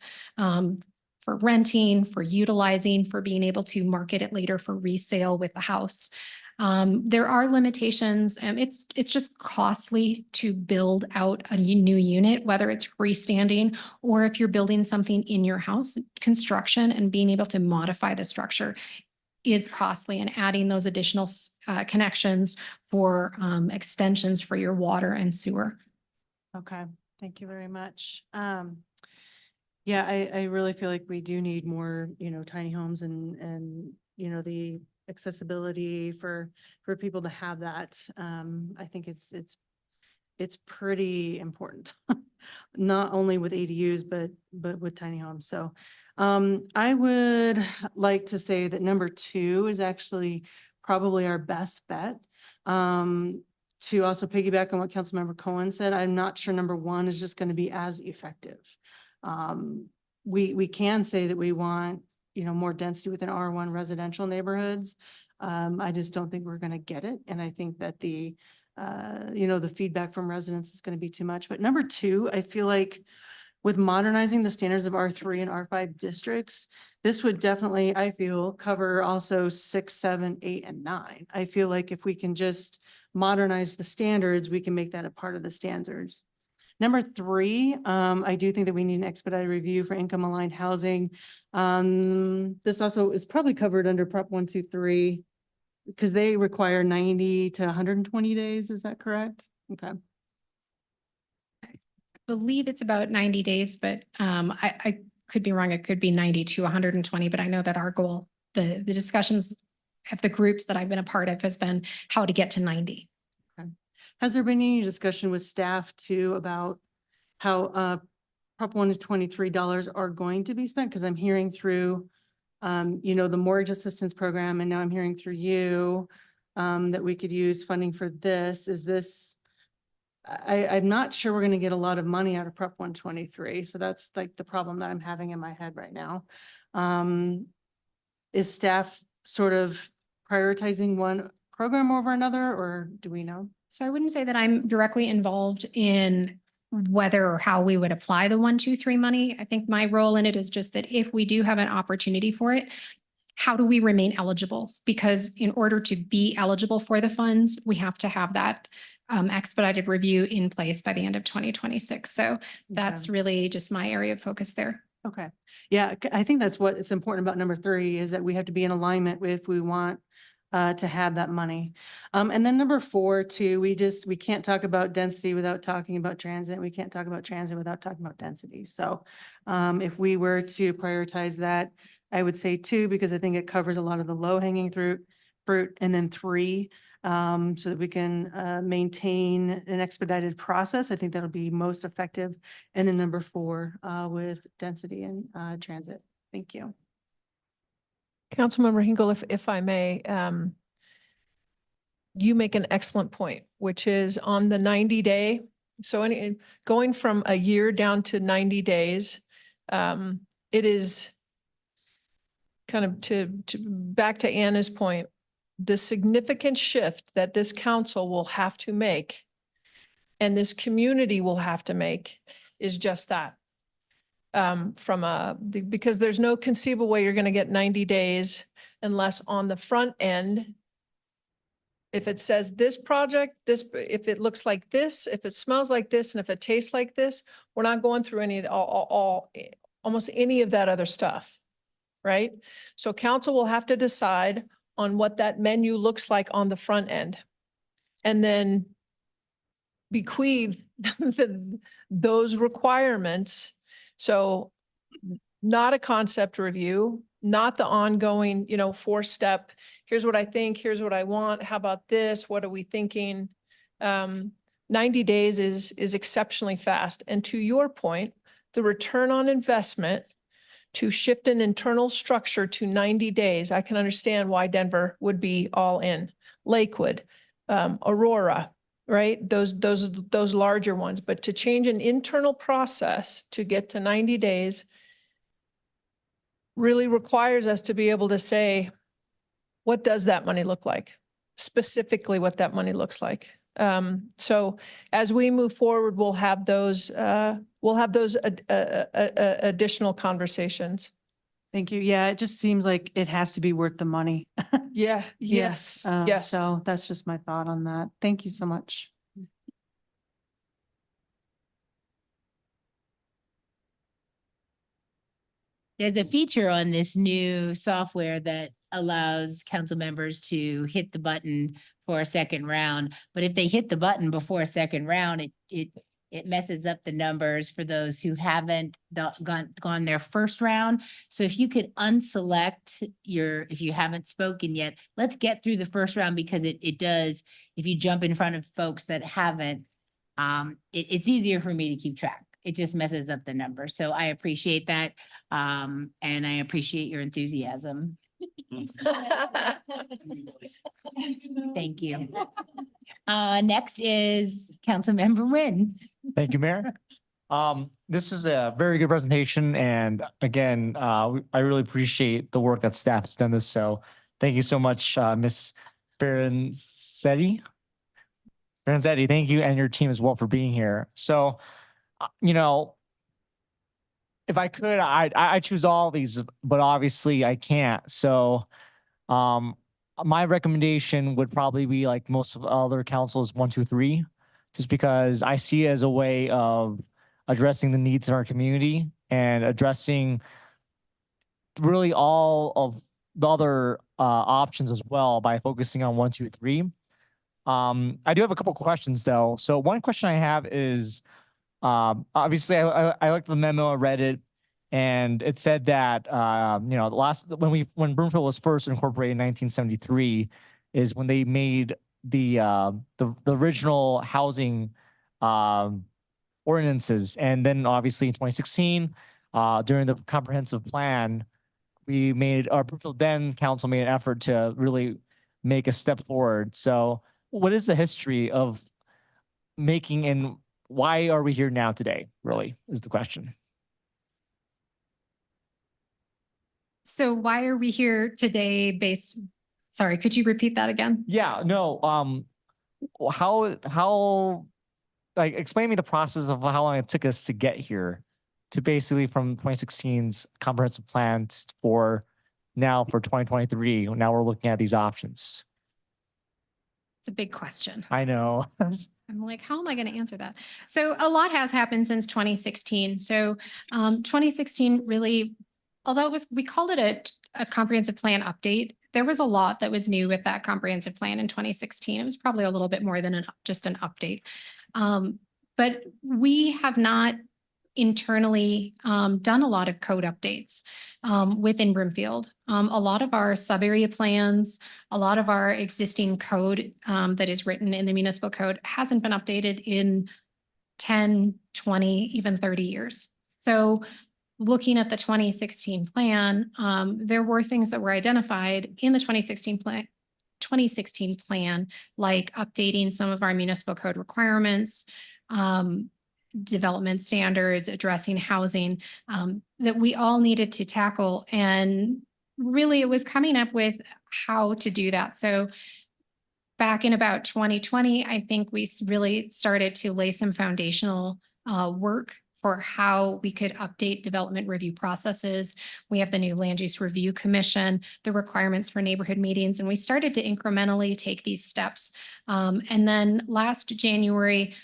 for renting, for utilizing, for being able to market it later for resale with the house. There are limitations, and it's just costly to build out a new unit, whether it's freestanding or if you're building something in your house. Construction and being able to modify the structure is costly, and adding those additional connections for extensions for your water and sewer. Okay, thank you very much. Yeah, I really feel like we do need more, tiny homes and, the accessibility for people to have that. I think it's pretty important, not only with ADUs, but with tiny homes. So I would like to say that number 2 is actually probably our best bet. To also piggyback on what Councilmember Cohen said, I'm not sure number 1 is just going to be as effective. We can say that we want, more density within R1 residential neighborhoods. I just don't think we're going to get it. And I think that the feedback from residents is going to be too much. But number 2, I feel like with modernizing the standards of R3 and R5 districts, this would definitely, I feel, cover also 6, 7, 8, and 9. I feel like if we can just modernize the standards, we can make that a part of the standards. Number 3, I do think that we need an expedited review for income aligned housing. This also is probably covered under Prop 123 because they require 90 to 120 days. Is that correct? Okay. I believe it's about 90 days, but I could be wrong. It could be 90 to 120, but I know that our goal, the discussions of the groups that I've been a part of has been how to get to 90. Has there been any discussion with staff too about how Prop 123 dollars are going to be spent? Because I'm hearing through, the mortgage assistance program, and now I'm hearing through you that we could use funding for this. Is this? I'm not sure we're going to get a lot of money out of Prop 123, so that's like the problem that I'm having in my head right now. Is staff sort of prioritizing one program over another, or do we know? So I wouldn't say that I'm directly involved in whether or how we would apply the 123 money. I think my role in it is just that if we do have an opportunity for it, how do we remain eligible? Because in order to be eligible for the funds, we have to have that expedited review in place by the end of 2026. So that's really just my area of focus there. Okay. Yeah, I think that's what is important about number 3 is that we have to be in alignment with, we want to have that money. And then number 4 too, we can't talk about density without talking about transit. We can't talk about transit without talking about density. So if we were to prioritize that, I would say 2, because I think it covers a lot of the low hanging fruit, and then 3, so that we can maintain an expedited process. I think that'll be most effective. And then number 4 with density and transit. Thank you. Councilmember Hinkle, if I may, you make an excellent point, which is on the 90-day. So going from a year down to 90 days, it is kind of to back to Anna's point, the significant shift that this council will have to make and this community will have to make is just that. Because there's no conceivable way you're going to get 90 days unless on the front end, if it says this project, if it looks like this, if it smells like this, and if it tastes like this, we're not going through any of almost any of that other stuff, right? So council will have to decide on what that menu looks like on the front end. And then bequeath those requirements. So not a concept review, not the ongoing, 4-step, here's what I think, here's what I want, how about this, what are we thinking? 90 days is exceptionally fast. And to your point, the return on investment to shift an internal structure to 90 days, I can understand why Denver would be all in. Lakewood, Aurora, right? Those larger ones, but to change an internal process to get to 90 days really requires us to be able to say, what does that money look like? Specifically what that money looks like. So as we move forward, we'll have those additional conversations. Thank you. Yeah, it just seems like it has to be worth the money. Yeah, yes, yes. So that's just my thought on that. Thank you so much. There's a feature on this new software that allows council members to hit the button for a second round. But if they hit the button before a second round, it messes up the numbers for those who haven't gone their first round. So if you could unselect if you haven't spoken yet, let's get through the first round, because it does, if you jump in front of folks that haven't, it's easier for me to keep track. It just messes up the numbers. So I appreciate that. And I appreciate your enthusiasm. Thank you. Next is Councilmember Nguyen. Thank you, Mayor. This is a very good presentation. And again, I really appreciate the work that staff has done this. So thank you so much, Ms. Berenzetti. Thank you and your team as well for being here. So, if I could, I choose all these, but obviously I can't. So, my recommendation would probably be like most of other councils, 1, 2, 3, just because I see it as a way of addressing the needs of our community and addressing really all of the other options as well by focusing on 1, 2, 3. I do have a couple questions though. So one question I have is, obviously I liked the memo, I read it, and it said that, when Broomfield was first incorporated in 1973 is when they made the original housing, ordinances. And then obviously in 2016, during the comprehensive plan, our Broomfield then council made an effort to really make a step forward. So what is the history of making, and why are we here now today, really, is the question. So why are we here today sorry, could you repeat that again? Yeah, no, explain me the process of how long it took us to get here to basically from 2016's comprehensive plan for 2023. Now we're looking at these options. It's a big question. I know. I'm like, how am I going to answer that? So a lot has happened since 2016. So 2016 really, although we called it a comprehensive plan update, there was a lot that was new with that comprehensive plan in 2016. It was probably a little bit more than just an update. But we have not internally done a lot of code updates within Broomfield. A lot of our sub-area plans, a lot of our existing code that is written in the municipal code hasn't been updated in 10, 20, even 30 years. So looking at the 2016 plan, there were things that were identified in the 2016 plan, like updating some of our municipal code requirements, development standards, addressing housing, that we all needed to tackle. And really, it was coming up with how to do that. So back in about 2020, I think we really started to lay some foundational work for how we could update development review processes. We have the new Land Use Review Commission, the requirements for neighborhood meetings, and we started to incrementally take these steps. And then last January,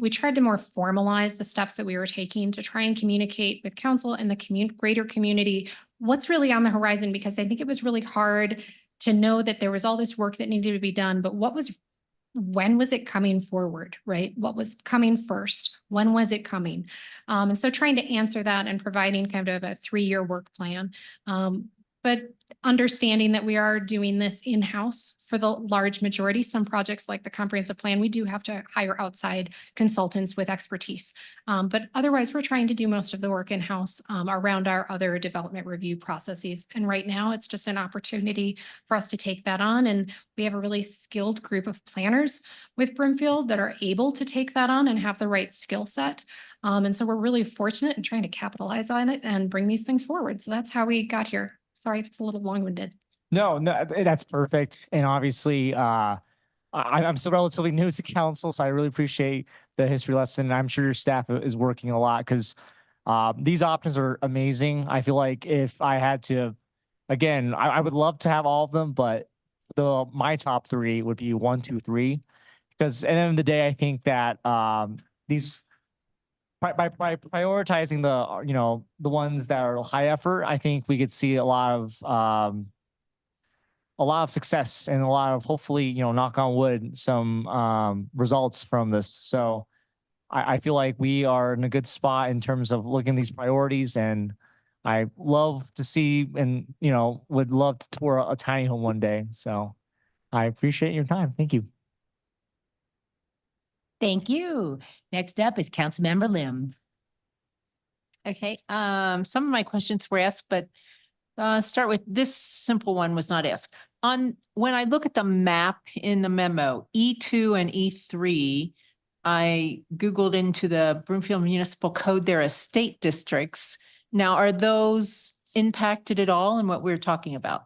we tried to more formalize the steps that we were taking to try and communicate with council and the greater community what's really on the horizon, because I think it was really hard to know that there was all this work that needed to be done, but when was it coming forward, right? What was coming first? When was it coming? And so trying to answer that and providing kind of a 3-year work plan. But understanding that we are doing this in-house for the large majority. Some projects like the comprehensive plan, we do have to hire outside consultants with expertise. But otherwise, we're trying to do most of the work in-house around our other development review processes. And right now, it's just an opportunity for us to take that on. And we have a really skilled group of planners with Brimfield that are able to take that on and have the right skill set. And so we're really fortunate in trying to capitalize on it and bring these things forward. So that's how we got here. Sorry if it's a little long-winded. No, that's perfect. And obviously, I'm still relatively new to council, so I really appreciate the history lesson. And I'm sure your staff is working a lot because these options are amazing. I feel like if I had to, again, I would love to have all of them, but my top 3 would be 1, 2, 3. Because at the end of the day, I think that these by prioritizing the ones that are high effort, I think we could see a lot of success and a lot of, hopefully, knock on wood, some results from this. So I feel like we are in a good spot in terms of looking at these priorities, and I love to see and would love to tour a tiny home one day. So I appreciate your time. Thank you. Thank you. Next up is Councilmember Lim. Okay, some of my questions were asked, but start with this simple one was not asked. When I look at the map in the memo, E2 and E3, I Googled into the Broomfield Municipal Code, their estate districts. Now, are those impacted at all in what we're talking about?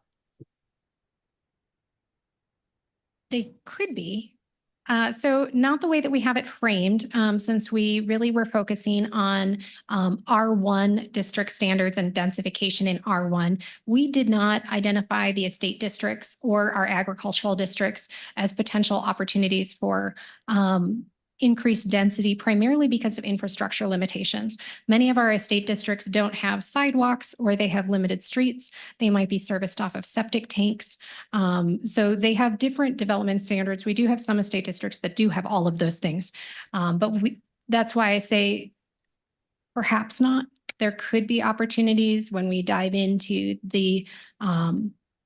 They could be. So not the way that we have it framed, since we really were focusing on R1 district standards and densification in R1. We did not identify the estate districts or our agricultural districts as potential opportunities for increased density, primarily because of infrastructure limitations. Many of our estate districts don't have sidewalks, or they have limited streets. They might be serviced off of septic tanks. So they have different development standards. We do have some estate districts that do have all of those things. But that's why I say perhaps not. There could be opportunities when we dive into the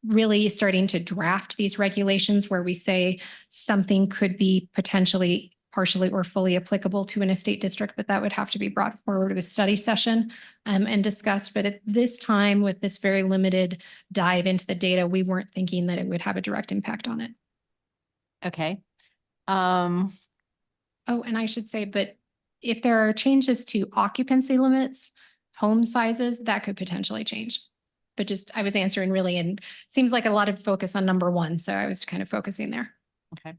really starting to draft these regulations where we say something could be potentially partially or fully applicable to an estate district, but that would have to be brought forward with a study session and discussed. But at this time, with this very limited dive into the data, we weren't thinking that it would have a direct impact on it. Okay. Oh, and I should say, but if there are changes to occupancy limits, home sizes, that could potentially change. But just, I was answering really, and it seems like a lot of focus on number 1. So I was kind of focusing there. Okay.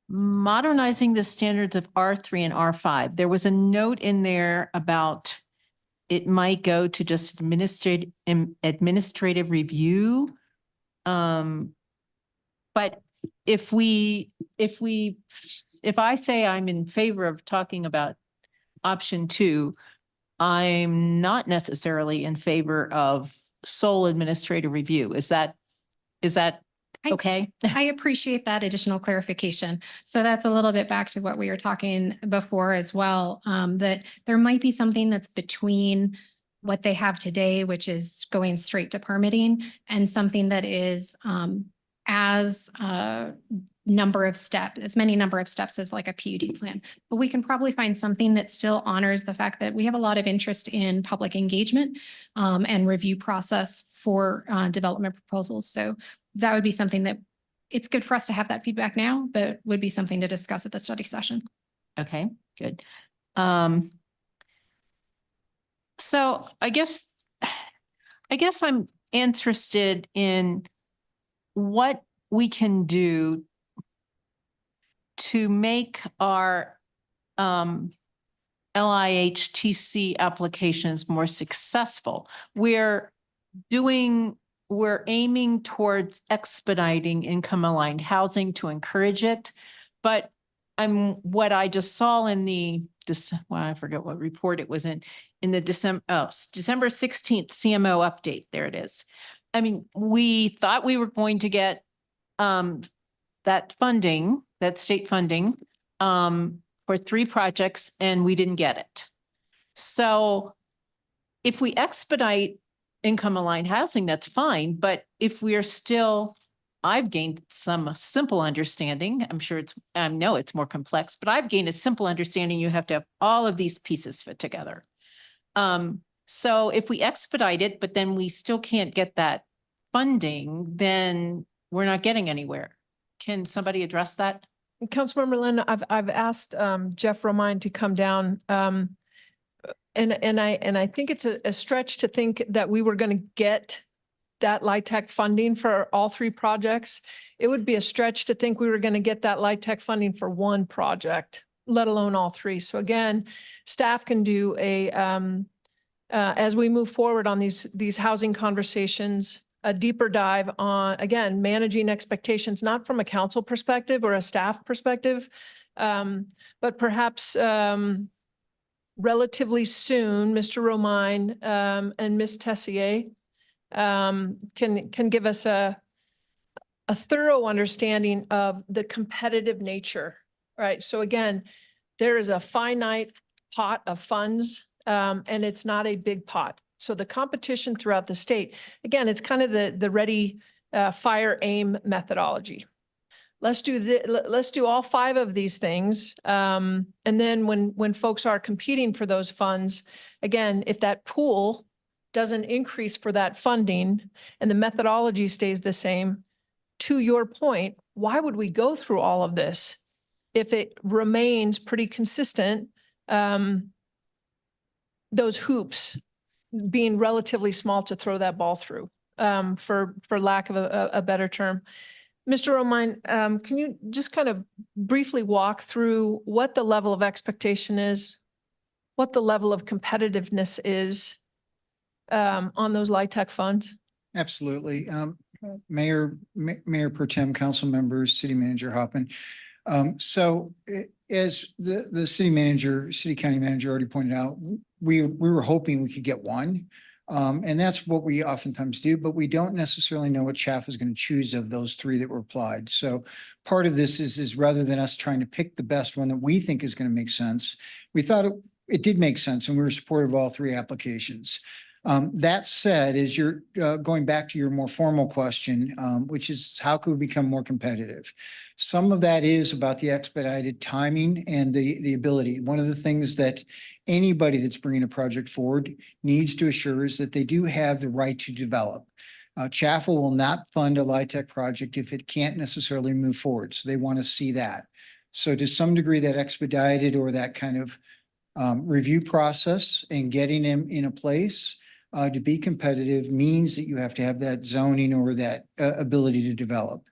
Modernizing the standards of R3 and R5. There was a note in there about it might go to just administrative review. But if I say I'm in favor of talking about option 2, I'm not necessarily in favor of sole administrative review. Is that okay? I appreciate that additional clarification. So that's a little bit back to what we were talking before as well, that there might be something that's between what they have today, which is going straight to permitting, and something that is as number of steps, as many number of steps as like a PUD plan. But we can probably find something that still honors the fact that we have a lot of interest in public engagement and review process for development proposals. So that would be something that it's good for us to have that feedback now, but would be something to discuss at the study session. Okay, good. So I guess I'm interested in what we can do to make our LIHTC applications more successful. We're aiming towards expediting income-aligned housing to encourage it. But what I just saw in the, I forget what report it was in the December 16th CMO update, there it is. I mean, we thought we were going to get that funding, that state funding for 3 projects, and we didn't get it. So if we expedite income-aligned housing, that's fine. But if we are still, I've gained some simple understanding. I'm sure I know it's more complex, but I've gained a simple understanding. You have to have all of these pieces fit together. So if we expedite it, but then we still can't get that funding, then we're not getting anywhere. Can somebody address that? Councilmember Lynn, I've asked Jeff Romine to come down. And I think it's a stretch to think that we were going to get that LIHTC funding for all 3 projects. It would be a stretch to think we were going to get that LIHTC funding for 1 project, let alone all 3. So again, staff can do as we move forward on these housing conversations, a deeper dive on, again, managing expectations, not from a council perspective or a staff perspective, but perhaps relatively soon, Mr. Romine and Ms. Tessier can give us a thorough understanding of the competitive nature, right? So again, there is a finite pot of funds and it's not a big pot. So the competition throughout the state, again, it's kind of the ready, fire, aim methodology. Let's do all 5 of these things. And then when folks are competing for those funds, again, if that pool doesn't increase for that funding and the methodology stays the same, to your point, why would we go through all of this if it remains pretty consistent? Those hoops being relatively small to throw that ball through, for lack of a better term. Mr. Romine, can you just kind of briefly walk through what the level of expectation is, what the level of competitiveness is on those LIHTC funds? Absolutely. Mayor Pro Tem, council members, City Manager Hoffman. So as the city county manager already pointed out, we were hoping we could get 1. And that's what we oftentimes do, but we don't necessarily know what CHAF is going to choose of those 3 that were applied. So part of this is rather than us trying to pick the best one that we think is going to make sense, we thought it did make sense and we were supportive of all 3 applications. That said, as you're going back to your more formal question, which is how could we become more competitive? Some of that is about the expedited timing and the ability. One of the things that anybody that's bringing a project forward needs to assure is that they do have the right to develop. CHAFA will not fund a LIHTC project if it can't necessarily move forward. So they want to see that. So to some degree, that expedited or that kind of review process and getting them in a place to be competitive means that you have to have that zoning or that ability to develop.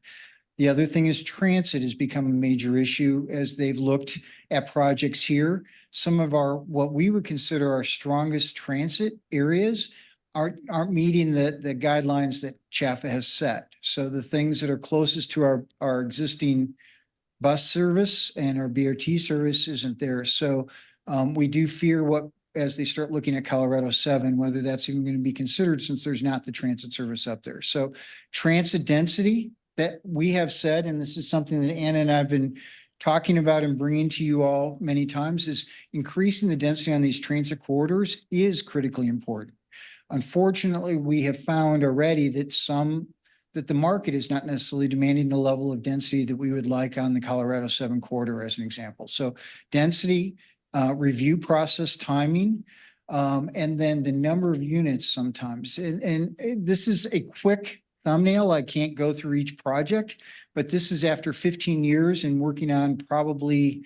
The other thing is transit has become a major issue as they've looked at projects here. Some of what we would consider our strongest transit areas aren't meeting the guidelines that CHAFA has set. So the things that are closest to our existing bus service and our BRT service isn't there. So we do fear as they start looking at Colorado 7, whether that's even going to be considered since there's not the transit service up there. So transit density that we have said, and this is something that Anna and I have been talking about and bringing to you all many times, is increasing the density on these transit corridors is critically important. Unfortunately, we have found already that some that the market is not necessarily demanding the level of density that we would like on the Colorado 7 corridor as an example. So density, review process timing, and then the number of units sometimes. And this is a quick thumbnail. I can't go through each project, but this is after 15 years and working on probably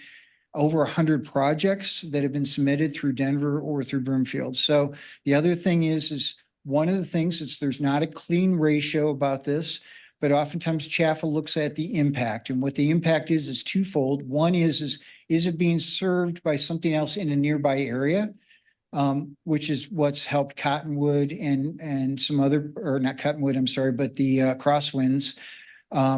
over 100 projects that have been submitted through Denver or through Broomfield. So the other thing is one of the things is there's not a clean ratio about this, but oftentimes CHAFA looks at the impact, and what the impact is twofold. One is it being served by something else in a nearby area? Which is what's helped Cottonwood and some other, or not Cottonwood, I'm sorry, but the Crosswinds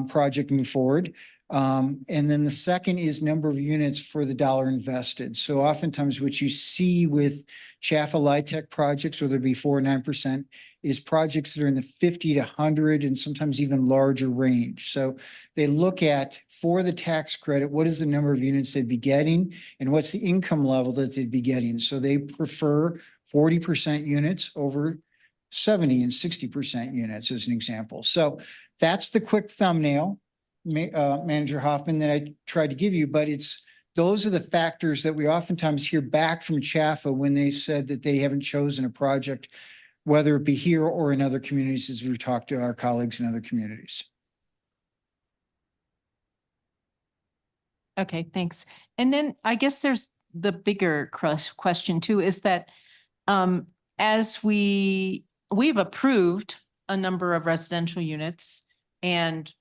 project move forward. And then the second is number of units for the dollar invested. So oftentimes what you see with CHAFA LIHTC projects, whether it be 4 or 9%, is projects that are in the 50 to 100 and sometimes even larger range. So they look at, for the tax credit, what is the number of units they'd be getting and what's the income level that they'd be getting. So they prefer 40% units over 70 and 60% units as an example. So that's the quick thumbnail, Manager Hoffman, that I tried to give you, but those are the factors that we oftentimes hear back from CHAFA when they said that they haven't chosen a project, whether it be here or in other communities, as we've talked to our colleagues in other communities. Okay, thanks. And then I guess there's the bigger question too, is that as we've approved a number of residential units, and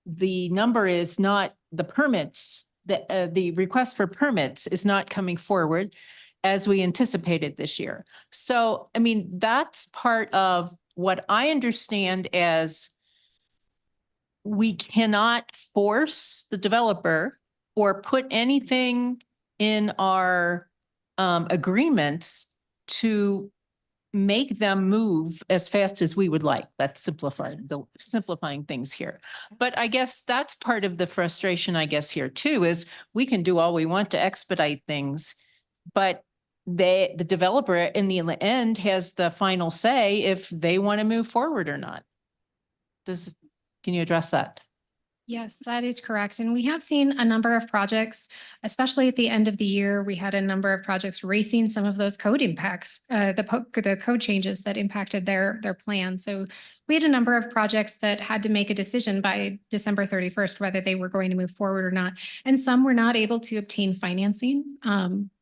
the number is not the permits, the request for permits is not coming forward as we anticipated this year. So, I mean, that's part of what I understand as we cannot force the developer or put anything in our agreements to make them move as fast as we would like. That's simplifying things here. But I guess that's part of the frustration, I guess, here too, is we can do all we want to expedite things, but the developer in the end has the final say if they want to move forward or not. Can you address that? Yes, that is correct. And we have seen a number of projects, especially at the end of the year, we had a number of projects racing some of those code impacts, the code changes that impacted their plans. So we had a number of projects that had to make a decision by December 31st, whether they were going to move forward or not. And some were not able to obtain financing.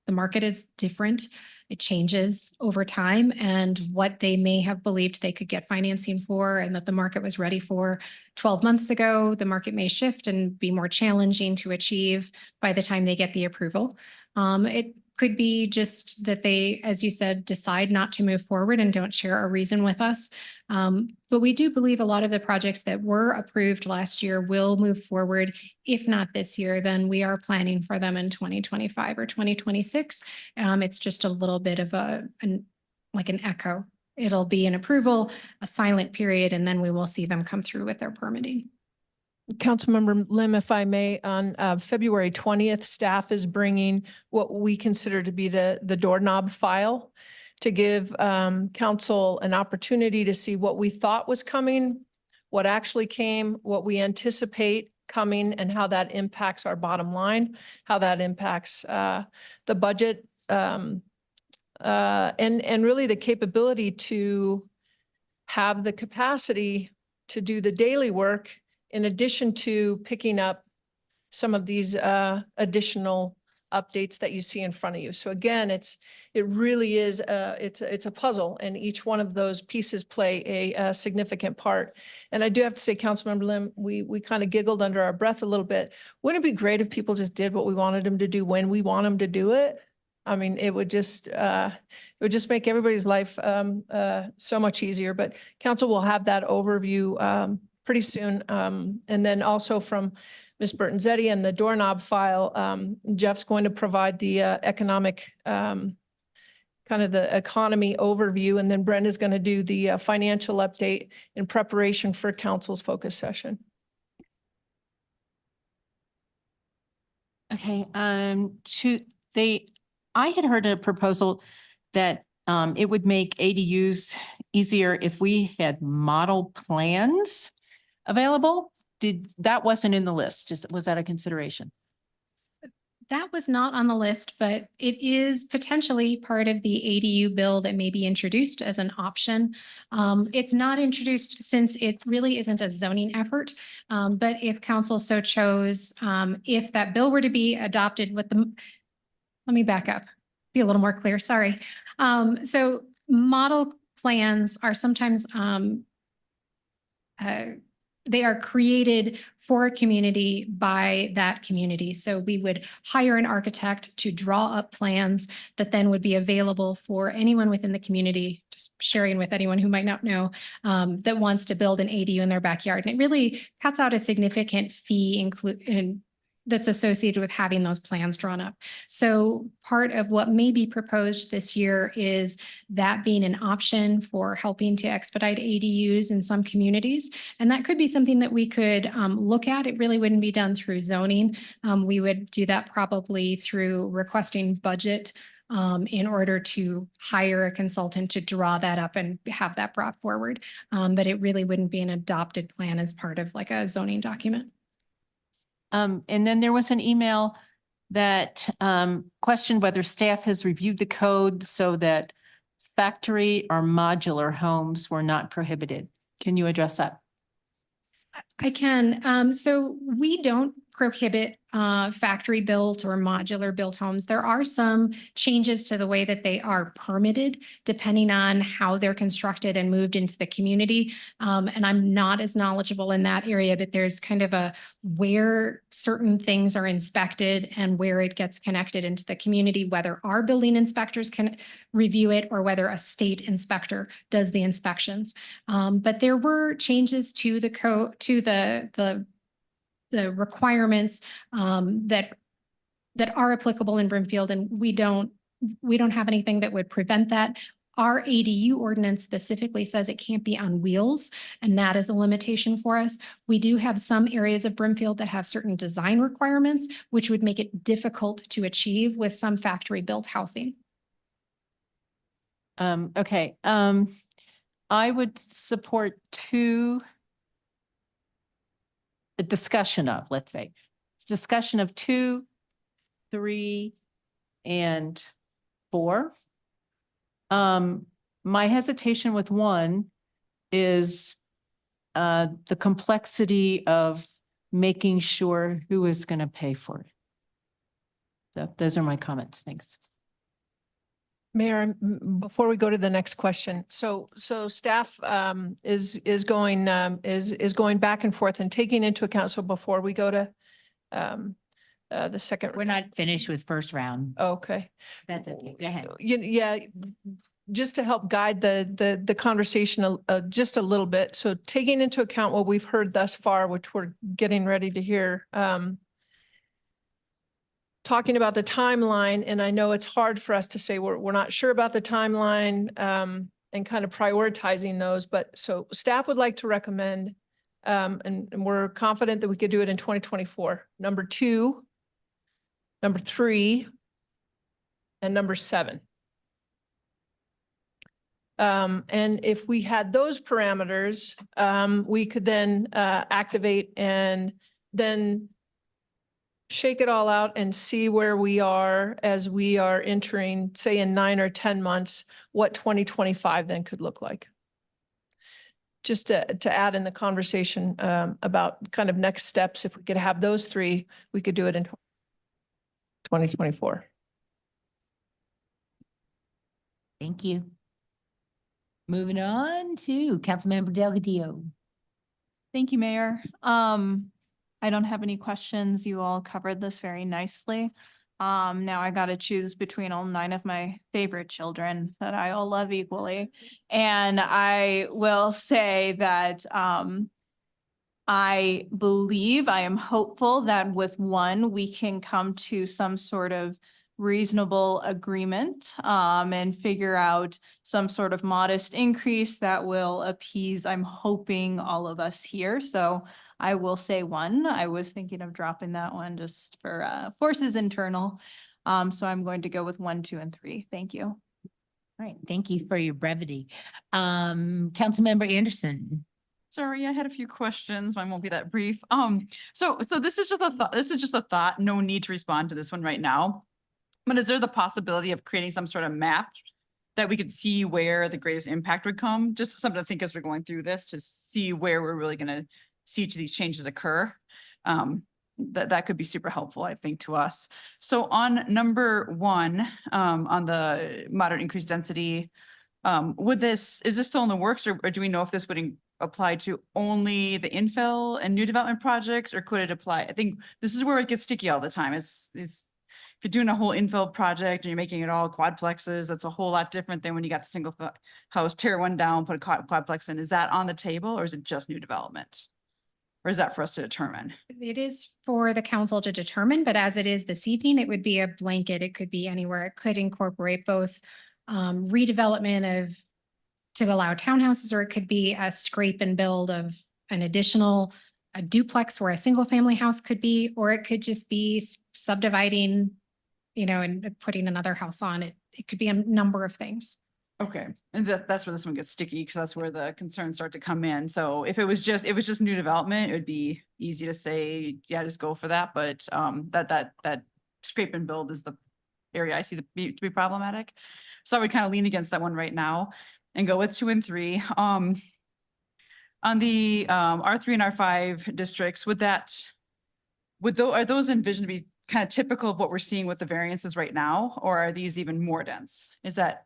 The market is different. It changes over time, and what they may have believed they could get financing for and that the market was ready for 12 months ago, the market may shift and be more challenging to achieve by the time they get the approval. It could be just that they, as you said, decide not to move forward and don't share a reason with us. But we do believe a lot of the projects that were approved last year will move forward. If not this year, then we are planning for them in 2025 or 2026. It's just a little bit of like an echo. It'll be an approval, a silent period, and then we will see them come through with their permitting. Councilmember Lim, if I may, on February 20th, staff is bringing what we consider to be the doorknob file to give council an opportunity to see what we thought was coming, what actually came, what we anticipate coming, and how that impacts our bottom line, how that impacts the budget, and really the capability to have the capacity to do the daily work in addition to picking up some of these additional updates that you see in front of you. So again, it really is it's a puzzle, and each one of those pieces play a significant part. And I do have to say, Councilmember Lim, we kind of giggled under our breath a little bit. Wouldn't it be great if people just did what we wanted them to do when we want them to do it? I mean, it would just make everybody's life so much easier. But council will have that overview pretty soon. And then also from Ms. Bertanzetti and the doorknob file, Jeff's going to provide the economic, kind of the economy overview, and then Brenda's going to do the financial update in preparation for council's focus session. Okay, I had heard a proposal that it would make ADUs easier if we had model plans available. That wasn't in the list? Was that a consideration? That was not on the list, but it is potentially part of the ADU bill that may be introduced as an option. It's not introduced since it really isn't a zoning effort. But if council so chose, if that bill were to be adopted with the, let me back up, be a little more clear, sorry. So model plans are sometimes they are created for a community by that community. So we would hire an architect to draw up plans that then would be available for anyone within the community, just sharing with anyone who might not know, that wants to build an ADU in their backyard. And it really cuts out a significant fee that's associated with having those plans drawn up. So part of what may be proposed this year is that being an option for helping to expedite ADUs in some communities. And that could be something that we could look at. It really wouldn't be done through zoning. We would do that probably through requesting budget in order to hire a consultant to draw that up and have that brought forward. But it really wouldn't be an adopted plan as part of like a zoning document. And then there was an email that questioned whether staff has reviewed the code so that factory or modular homes were not prohibited. Can you address that? I can. So we don't prohibit factory built or modular built homes. There are some changes to the way that they are permitted depending on how they're constructed and moved into the community. And I'm not as knowledgeable in that area, but there's kind of a where certain things are inspected and where it gets connected into the community, whether our building inspectors can review it or whether a state inspector does the inspections. But there were changes to the code, to the requirements that are applicable in Brimfield, and we don't have anything that would prevent that. Our ADU ordinance specifically says it can't be on wheels, and that is a limitation for us. We do have some areas of Brimfield that have certain design requirements, which would make it difficult to achieve with some factory built housing. Okay. I would support a discussion of, let's say, discussion of 2, 3, and 4. My hesitation with 1 is the complexity of making sure who is going to pay for it. So those are my comments. Thanks. Mayor, before we go to the next question, so staff is going back and forth and taking into account. So before we go to the second. We're not finished with first round. Okay. That's okay. Go ahead. Yeah, just to help guide the conversation just a little bit. So taking into account what we've heard thus far, which we're getting ready to hear, talking about the timeline, and I know it's hard for us to say we're not sure about the timeline and kind of prioritizing those, but so staff would like to recommend, and we're confident that we could do it in 2024, number 2, number 3, and number 7. And if we had those parameters, we could then activate and then shake it all out and see where we are as we are entering, say, in 9 or 10 months, what 2025 then could look like. Just to add in the conversation about kind of next steps, if we could have those 3, we could do it in 2024. Thank you. Moving on to Councilmember Delgadillo. Thank you, Mayor. I don't have any questions. You all covered this very nicely. Now I got to choose between all 9 of my favorite children that I all love equally. And I will say that I am hopeful that with 1, we can come to some sort of reasonable agreement and figure out some sort of modest increase that will appease, I'm hoping, all of us here. So I will say 1. I was thinking of dropping that one just for forces internal. So I'm going to go with 1, 2, and 3. Thank you. All right, thank you for your brevity. Councilmember Anderson. Sorry, I had a few questions. Mine won't be that brief. So this is just a thought, no need to respond to this one right now. But is there the possibility of creating some sort of map that we could see where the greatest impact would come? Just something to think as we're going through this to see where we're really gonna see each of these changes occur. That could be super helpful, I think, to us. So on number 1, on the moderate increased density, is this still in the works, or do we know if this would apply to only the infill and new development projects, or could it apply? I think this is where it gets sticky all the time. It's if you're doing a whole infill project and you're making it all quadplexes, that's a whole lot different than when you got the single house, tear one down, put a quadplex in. Is that on the table, or is it just new development? Or is that for us to determine? It is for the council to determine, but as it is this evening, it would be a blanket. It could be anywhere. It could incorporate both redevelopment of to allow townhouses, or it could be a scrape and build of an additional a duplex where a single family house could be, or it could just be subdividing, and putting another house on it. It could be a number of things. Okay, and that's where this one gets sticky, because that's where the concerns start to come in. So if it was just new development, it would be easy to say, yeah, just go for that. But that scrape and build is the area I see to be problematic. So I would kind of lean against that one right now and go with 2 and 3. On the R3 and R5 districts, are those envisioned to be kind of typical of what we're seeing with the variances right now, or are these even more dense? Is that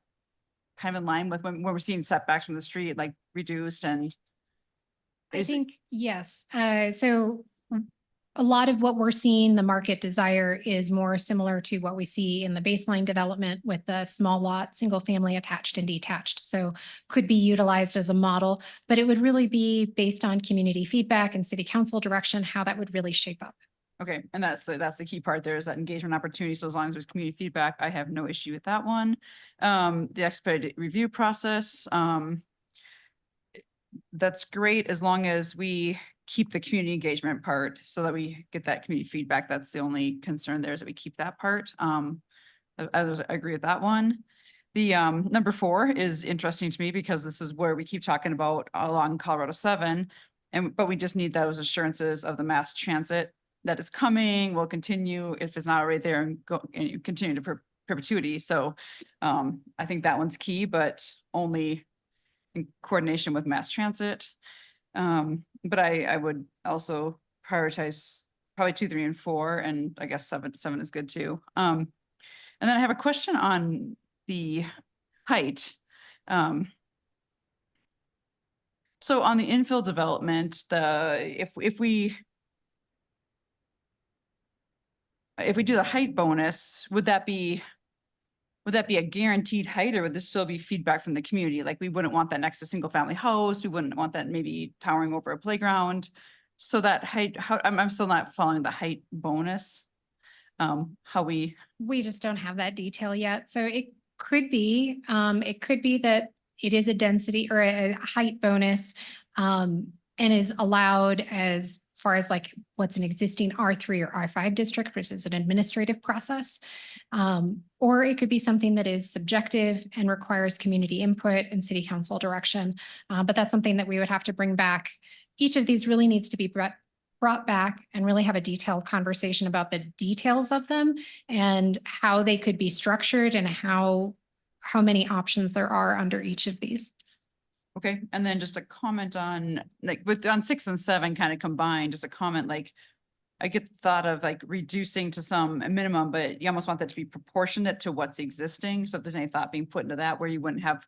kind of in line with when we're seeing setbacks from the street, like reduced and? I think, yes. So a lot of what we're seeing, the market desire is more similar to what we see in the baseline development with the small lot, single family attached and detached. So could be utilized as a model, but it would really be based on community feedback and city council direction, how that would really shape up. Okay, and that's the key part there, is that engagement opportunity. So as long as there's community feedback, I have no issue with that one. The expedited review process, that's great as long as we keep the community engagement part so that we get that community feedback. That's the only concern there, is that we keep that part. I agree with that one. The number 4 is interesting to me because this is where we keep talking about along Colorado 7, but we just need those assurances of the mass transit that is coming, will continue if it's not already there, and continue to perpetuity. So I think that one's key, but only in coordination with mass transit. But I would also prioritize probably 2, 3, and 4, and I guess 7 is good too. And then I have a question on the height. So on the infill development, if we do the height bonus, would that be a guaranteed height, or would this still be feedback from the community? Like, we wouldn't want that next to single family house. We wouldn't want that maybe towering over a playground. So that height, I'm still not following the height bonus. We just don't have that detail yet. So it could be that it is a density or a height bonus, and is allowed as far as like what's an existing R3 or R5 district, which is an administrative process. Or it could be something that is subjective and requires community input and city council direction. But that's something that we would have to bring back. Each of these really needs to be brought back and really have a detailed conversation about the details of them and how they could be structured and how many options there are under each of these. Okay, and then just a comment on on 6 and 7 kind of combined, just a comment, like I get the thought of like reducing to some minimum, but you almost want that to be proportionate to what's existing. So if there's any thought being put into that where you wouldn't have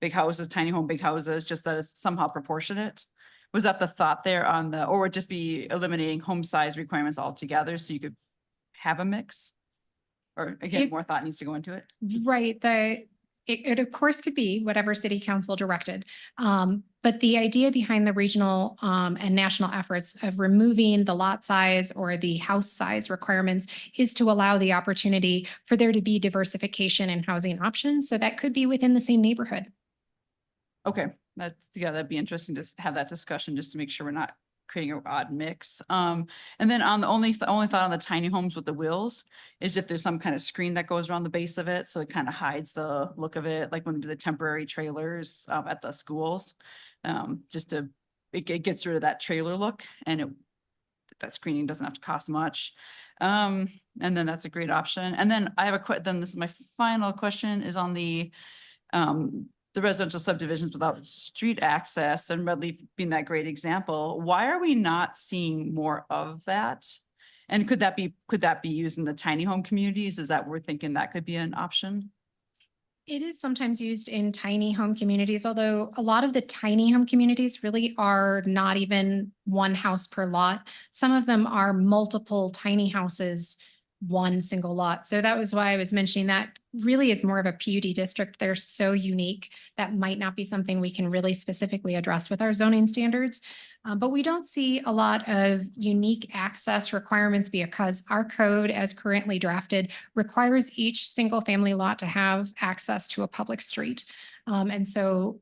big houses, tiny home, big houses, just that it's somehow proportionate. Was that the thought there or would just be eliminating home size requirements altogether so you could have a mix? Or again, more thought needs to go into it? Right, it of course could be whatever city council directed. But the idea behind the regional and national efforts of removing the lot size or the house size requirements is to allow the opportunity for there to be diversification in housing options. So that could be within the same neighborhood. Okay, that'd be interesting to have that discussion just to make sure we're not creating an odd mix. And then on the only thought on the tiny homes with the wheels is if there's some kind of screen that goes around the base of it, so it kind of hides the look of it, like when we do the temporary trailers at the schools. Just to, it gets rid of that trailer look, and that screening doesn't have to cost much. And then that's a great option. And then I have then this is my final question, is on the residential subdivisions without street access, and Redleaf being that great example. Why are we not seeing more of that? And could that be used in the tiny home communities? Is that we're thinking that could be an option? It is sometimes used in tiny home communities, although a lot of the tiny home communities really are not even one house per lot. Some of them are multiple tiny houses, one single lot. So that was why I was mentioning that really is more of a PUD district. They're so unique that might not be something we can really specifically address with our zoning standards. But we don't see a lot of unique access requirements because our code as currently drafted requires each single family lot to have access to a public street. And so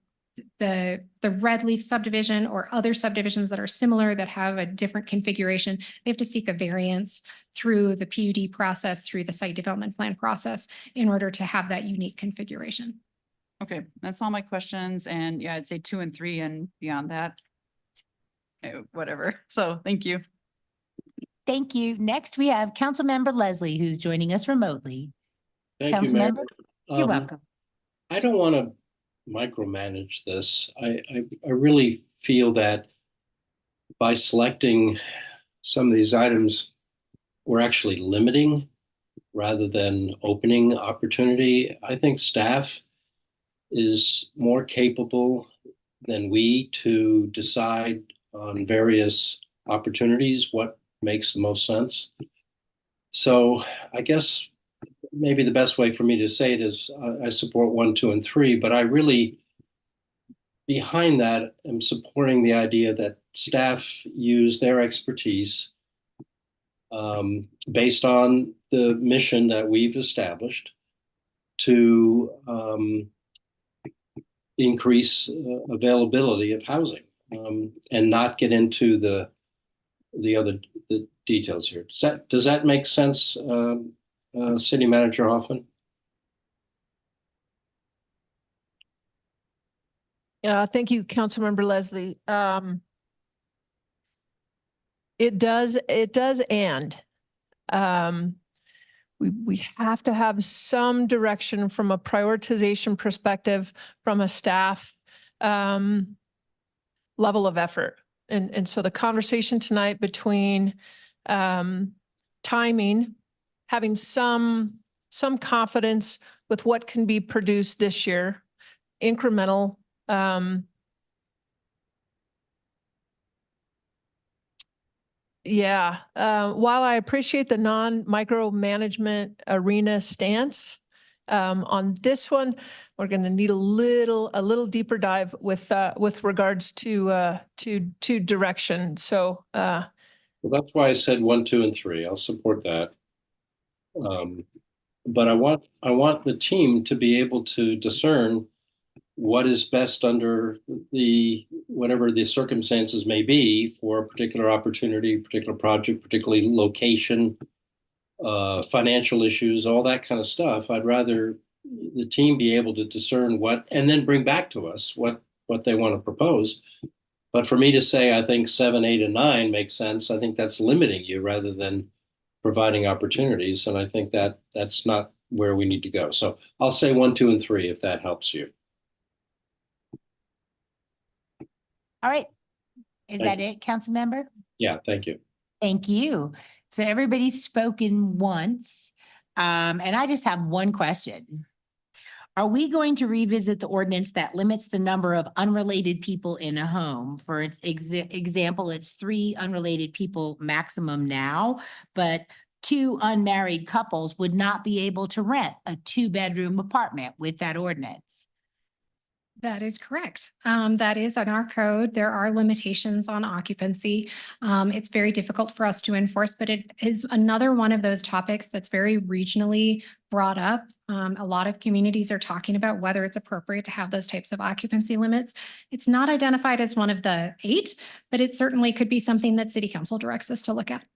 the Red Leaf subdivision or other subdivisions that are similar that have a different configuration, they have to seek a variance through the PUD process, through the site development plan process in order to have that unique configuration. Okay, that's all my questions. And yeah, I'd say 2 and 3 and beyond that. Whatever. So thank you. Thank you. Next, we have Councilmember Leslie, who's joining us remotely. Thank you, Mayor. Councilmember, you're welcome. I don't want to micromanage this. I really feel that by selecting some of these items, we're actually limiting rather than opening opportunity. I think staff is more capable than we to decide on various opportunities, what makes the most sense. So I guess maybe the best way for me to say it is I support 1, 2, and 3, but I really, behind that, am supporting the idea that staff use their expertise based on the mission that we've established to increase availability of housing and not get into the details here. Does that make sense, City Manager Hoffman? Thank you, Councilmember Leslie. It does, and we have to have some direction from a prioritization perspective, from a staff level of effort. And so the conversation tonight between timing, having some confidence with what can be produced this year, incremental. While I appreciate the non-micromanagement arena stance, on this one, we're going to need a little deeper dive with regards to direction. So well, that's why I said 1, 2, and 3. I'll support that. But I want the team to be able to discern what is best under whatever the circumstances may be for a particular opportunity, particular project, particularly location, financial issues, all that kind of stuff. I'd rather the team be able to discern what, and then bring back to us what they want to propose. But for me to say, I think 7, 8, and 9 makes sense, I think that's limiting you rather than providing opportunities. And I think that's not where we need to go. So I'll say 1, 2, and 3, if that helps you. All right. Is that it, Councilmember? Yeah, thank you. Thank you. So everybody's spoken once. And I just have one question. Are we going to revisit the ordinance that limits the number of unrelated people in a home? For example, it's 3 unrelated people maximum now, but 2 unmarried couples would not be able to rent a 2-bedroom apartment with that ordinance. That is correct. That is in our code. There are limitations on occupancy. It's very difficult for us to enforce, but it is another one of those topics that's very regionally brought up. A lot of communities are talking about whether it's appropriate to have those types of occupancy limits. It's not identified as one of the 8, but it certainly could be something that city council directs us to look at.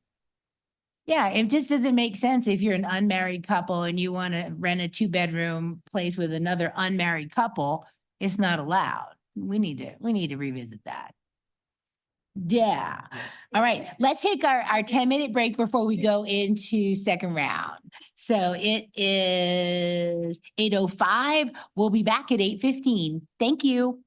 Yeah, it just doesn't make sense if you're an unmarried couple and you want to rent a 2-bedroom place with another unmarried couple, it's not allowed. We need to revisit that. Yeah. All right, let's take our 10-minute break before we go into second round. So it is 8:05. We'll be back at 8:15. Thank you.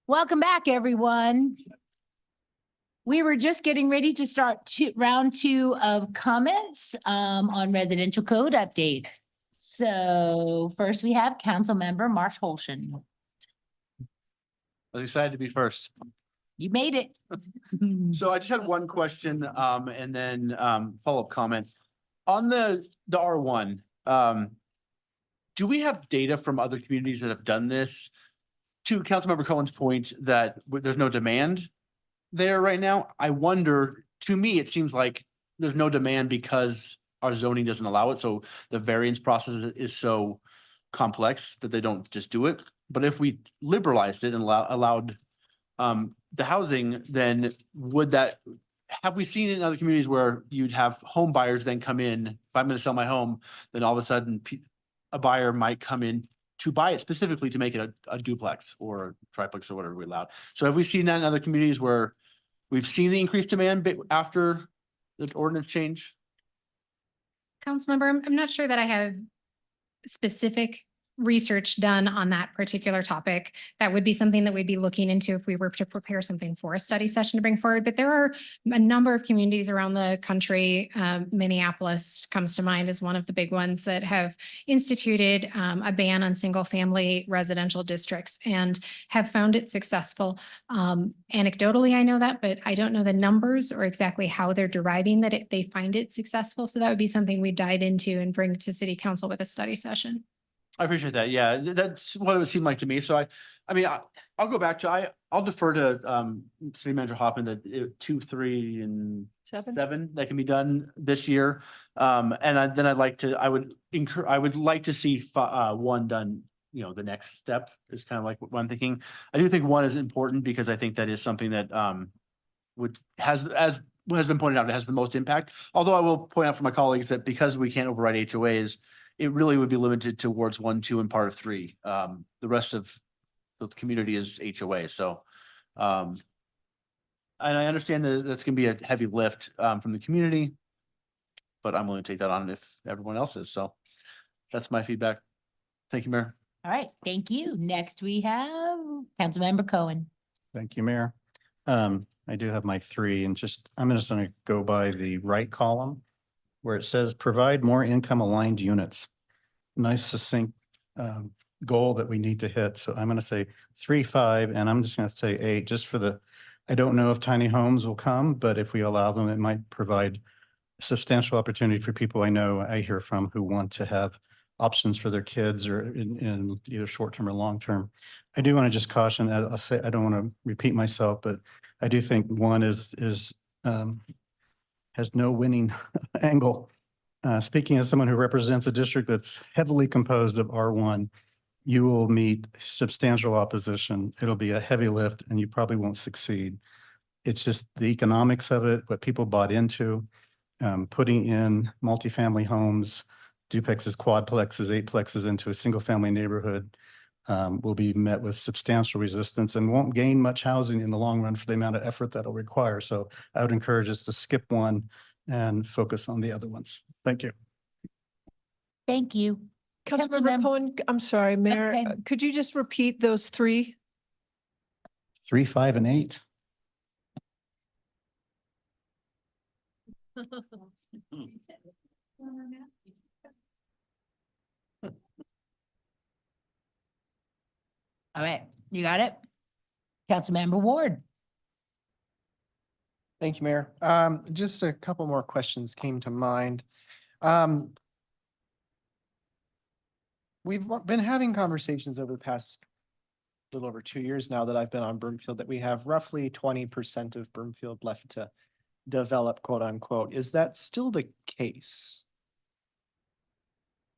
Welcome back, everyone. We were just getting ready to start round two of comments on residential code updates. So first we have Councilmember Marsh Holston. I was excited to be first. You made it. So I just had one question, and then, follow-up comment. On the R1, do we have data from other communities that have done this? To Councilmember Cohen's point that there's no demand there right now, I wonder, to me, it seems like there's no demand because our zoning doesn't allow it, so the variance process is so complex that they don't just do it. But if we liberalized it and allowed the housing, then would that, have we seen in other communities where you'd have home buyers then come in, if I'm gonna sell my home, then all of a sudden a buyer might come in to buy it specifically to make it a duplex or a triplex or whatever we allowed. So have we seen that in other communities where we've seen the increased demand after the ordinance change? Councilmember, I'm not sure that I have specific research done on that particular topic. That would be something that we'd be looking into if we were to prepare something for a study session to bring forward. But there are a number of communities around the country. Minneapolis comes to mind as one of the big ones that have instituted a ban on single family residential districts and have found it successful. Anecdotally, I know that, but I don't know the numbers or exactly how they're deriving that they find it successful. So that would be something we dive into and bring to city council with a study session. I appreciate that. Yeah, that's what it would seem like to me. So I mean, I'll go back to, I'll defer to, City Manager Hoffman that 2, 3, and 7 that can be done this year. And then I would like to see 1 done, the next step is kind of like what I'm thinking. I do think 1 is important because I think that is something that, has been pointed out, it has the most impact. Although I will point out for my colleagues that because we can't override HOAs, it really would be limited towards 1, 2, and part of 3. The rest of the community is HOA. So, and I understand that that's gonna be a heavy lift from the community, but I'm willing to take that on if everyone else is. So that's my feedback. Thank you, Mayor. All right, thank you. Next we have Councilmember Cohen. Thank you, Mayor. I do have my 3 and I'm just gonna go by the right column where it says provide more income aligned units. Nice succinct goal that we need to hit. So I'm gonna say 3, 5, and I'm just gonna say 8 just for I don't know if tiny homes will come, but if we allow them, it might provide substantial opportunity for people I hear from who want to have options for their kids or in either short-term or long-term. I do want to just caution, I'll say, I don't want to repeat myself, but I do think 1 has no winning angle. Speaking as someone who represents a district that's heavily composed of R1, you will meet substantial opposition. It'll be a heavy lift and you probably won't succeed. It's just the economics of it, what people bought into, putting in multifamily homes, duplexes, quadplexes, eightplexes into a single family neighborhood will be met with substantial resistance and won't gain much housing in the long run for the amount of effort that'll require. So I would encourage us to skip 1 and focus on the other ones. Thank you. Thank you. Councilmember Cohen, I'm sorry, Mayor, Okay. could you just repeat those 3? 3, 5, and 8. All right, you got it? Councilmember Ward. Thank you, Mayor. Just a couple more questions came to mind. We've been having conversations over the past little over 2 years now that I've been on Broomfield that we have roughly 20% of Broomfield left to develop, quote unquote. Is that still the case?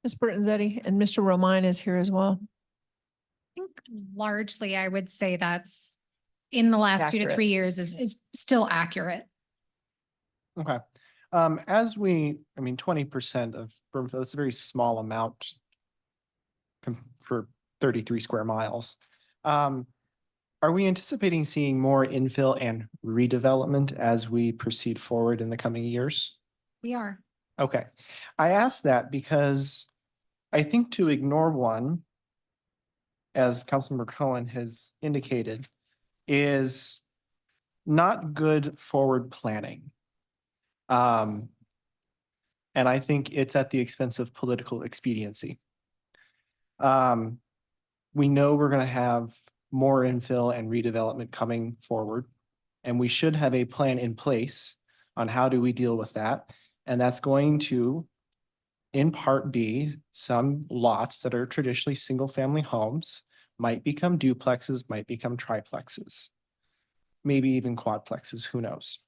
Ms. Bertanzetti and Mr. Romine is here as well. I think largely I would say that's in the last 2 to 3 years is still accurate. Okay. 20% of Broomfield, that's a very small amount for 33 square miles. Are we anticipating seeing more infill and redevelopment as we proceed forward in the coming years? We are. Okay. I ask that because I think to ignore 1, as Councilmember Cohen has indicated, is not good forward planning. And I think it's at the expense of political expediency. We know we're going to have more infill and redevelopment coming forward, and we should have a plan in place on how do we deal with that. And that's going to, in part, be some lots that are traditionally single-family homes might become duplexes, might become triplexes, maybe even quadplexes, who knows?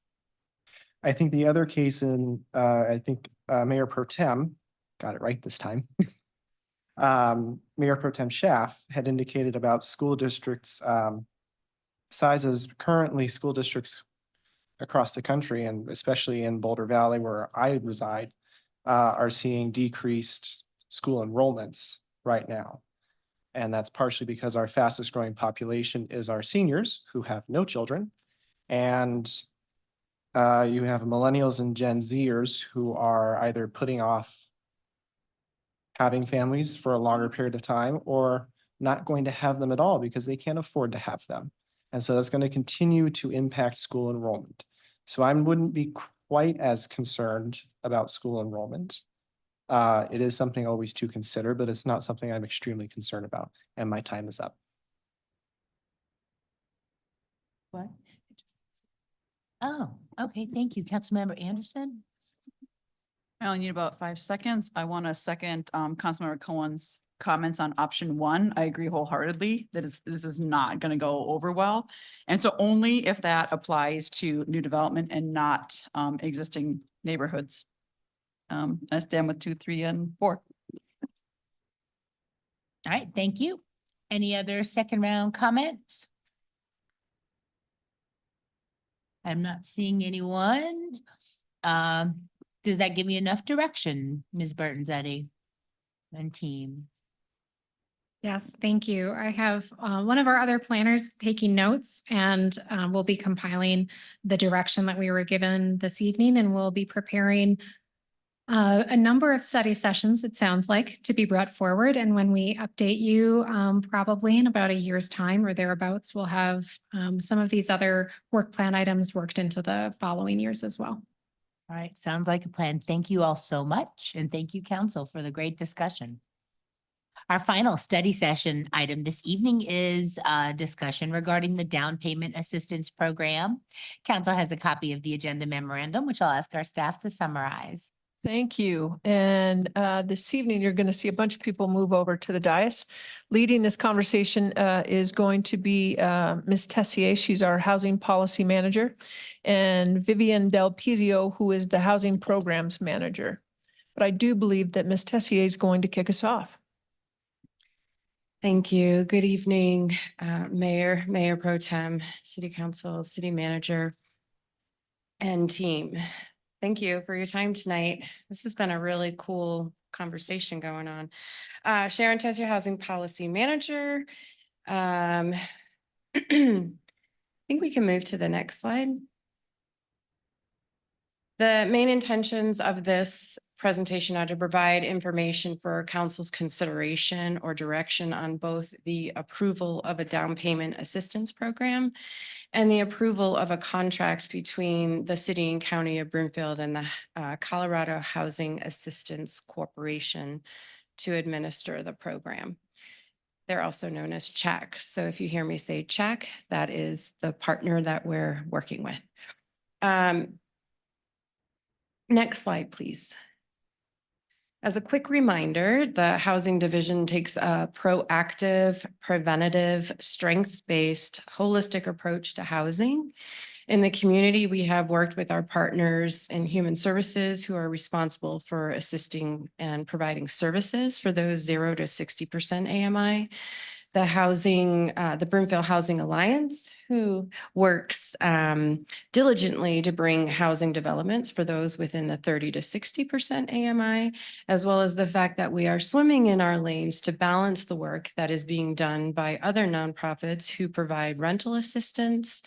I think the other case in, Mayor Pro Tem, got it right this time. Mayor Pro Tem Schaaf had indicated about school districts, sizes. Currently, school districts across the country, and especially in Boulder Valley where I reside, are seeing decreased school enrollments right now. And that's partially because our fastest growing population is our seniors who have no children. And you have millennials and Gen Zers who are either putting off having families for a longer period of time or not going to have them at all because they can't afford to have them. And so that's going to continue to impact school enrollment. So I wouldn't be quite as concerned about school enrollment. It is something always to consider, but it's not something I'm extremely concerned about. And my time is up. What? Oh, okay. Thank you. Councilmember Anderson. I only need about 5 seconds. I want to second Councilmember Cohen's comments on option 1. I agree wholeheartedly that this is not going to go over well. And so only if that applies to new development and not existing neighborhoods. I stand with 2, 3, and 4. All right, thank you. Any other second round comments? I'm not seeing anyone. Does that give me enough direction, Ms. Burton-Zetti and team? Yes, thank you. I have one of our other planners taking notes, and we'll be compiling the direction that we were given this evening, and we'll be preparing a number of study sessions, it sounds like, to be brought forward. And when we update you, probably in about a year's time or thereabouts, we'll have some of these other work plan items worked into the following years as well. All right, sounds like a plan. Thank you all so much. And thank you, council, for the great discussion. Our final study session item this evening is a discussion regarding the down payment assistance program. Council has a copy of the agenda memorandum, which I'll ask our staff to summarize. Thank you. And this evening, you're going to see a bunch of people move over to the dais. Leading this conversation is going to be Ms. Tessier. She's our housing policy manager, and Vivian Del Pizio, who is the housing programs manager. But I do believe that Ms. Tessier is going to kick us off. Thank you. Good evening, Mayor, Mayor Pro Tem, City Council, City Manager, and team. Thank you for your time tonight. This has been a really cool conversation going on. Sharon Tessier, Housing Policy Manager. I think we can move to the next slide. The main intentions of this presentation are to provide information for council's consideration or direction on both the approval of a down payment assistance program and the approval of a contract between the city and county of Broomfield and the Colorado Housing Assistance Corporation to administer the program. They're also known as CHAC. So if you hear me say CHAC, that is the partner that we're working with. Next slide, please. As a quick reminder, the Housing Division takes a proactive, preventative, strengths-based, holistic approach to housing. In the community, we have worked with our partners in human services who are responsible for assisting and providing services for those 0 to 60% AMI. The housing, the Broomfield Housing Alliance, who works diligently to bring housing developments for those within the 30 to 60% AMI, as well as the fact that we are swimming in our lanes to balance the work that is being done by other nonprofits who provide rental assistance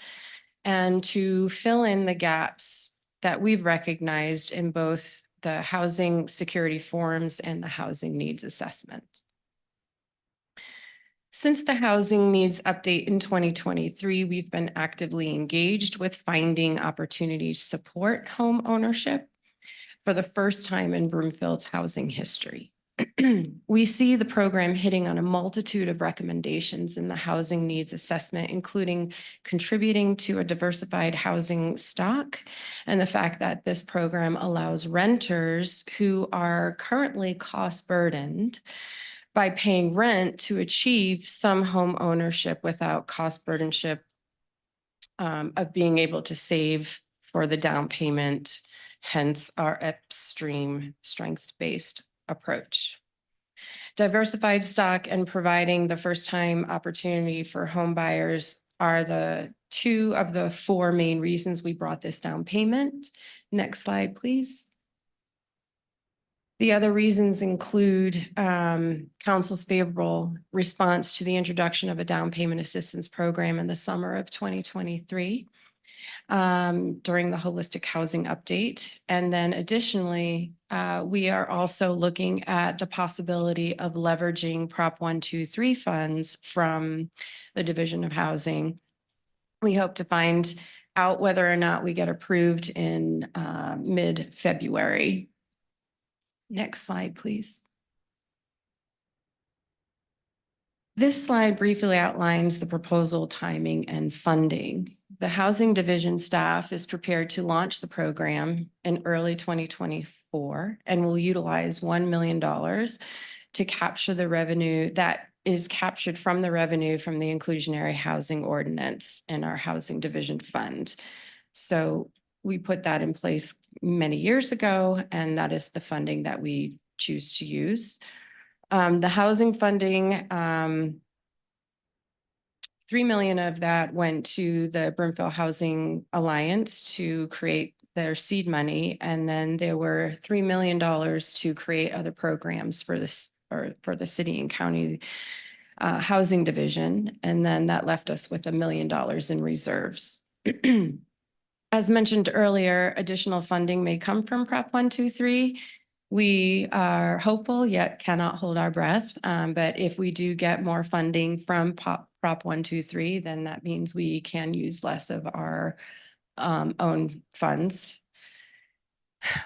and to fill in the gaps that we've recognized in both the housing security forms and the housing needs assessments. Since the housing needs update in 2023, we've been actively engaged with finding opportunities to support home ownership for the first time in Broomfield's housing history. We see the program hitting on a multitude of recommendations in the housing needs assessment, including contributing to a diversified housing stock and the fact that this program allows renters who are currently cost burdened by paying rent to achieve some home ownership without cost burdenship of being able to save for the down payment, hence our upstream strengths-based approach. Diversified stock and providing the first-time opportunity for home buyers are the two of the four main reasons we brought this down payment. Next slide, please. The other reasons include council's favorable response to the introduction of a down payment assistance program in the summer of 2023 during the holistic housing update. And then additionally, we are also looking at the possibility of leveraging Prop 123 funds from the Division of Housing. We hope to find out whether or not we get approved in mid-February. Next slide, please. This slide briefly outlines the proposal timing and funding. The Housing Division staff is prepared to launch the program in early 2024 and will utilize $1 million to capture the revenue that is captured from the revenue from the inclusionary housing ordinance in our Housing Division fund. So we put that in place many years ago, and that is the funding that we choose to use. The housing funding, $3 million of that went to the Broomfield Housing Alliance to create their seed money. And then there were $3 million to create other programs for this, or for the city and county housing division. And then that left us with $1 million in reserves. As mentioned earlier, additional funding may come from Prop 123. We are hopeful yet cannot hold our breath. But if we do get more funding from Prop 123, then that means we can use less of our own funds.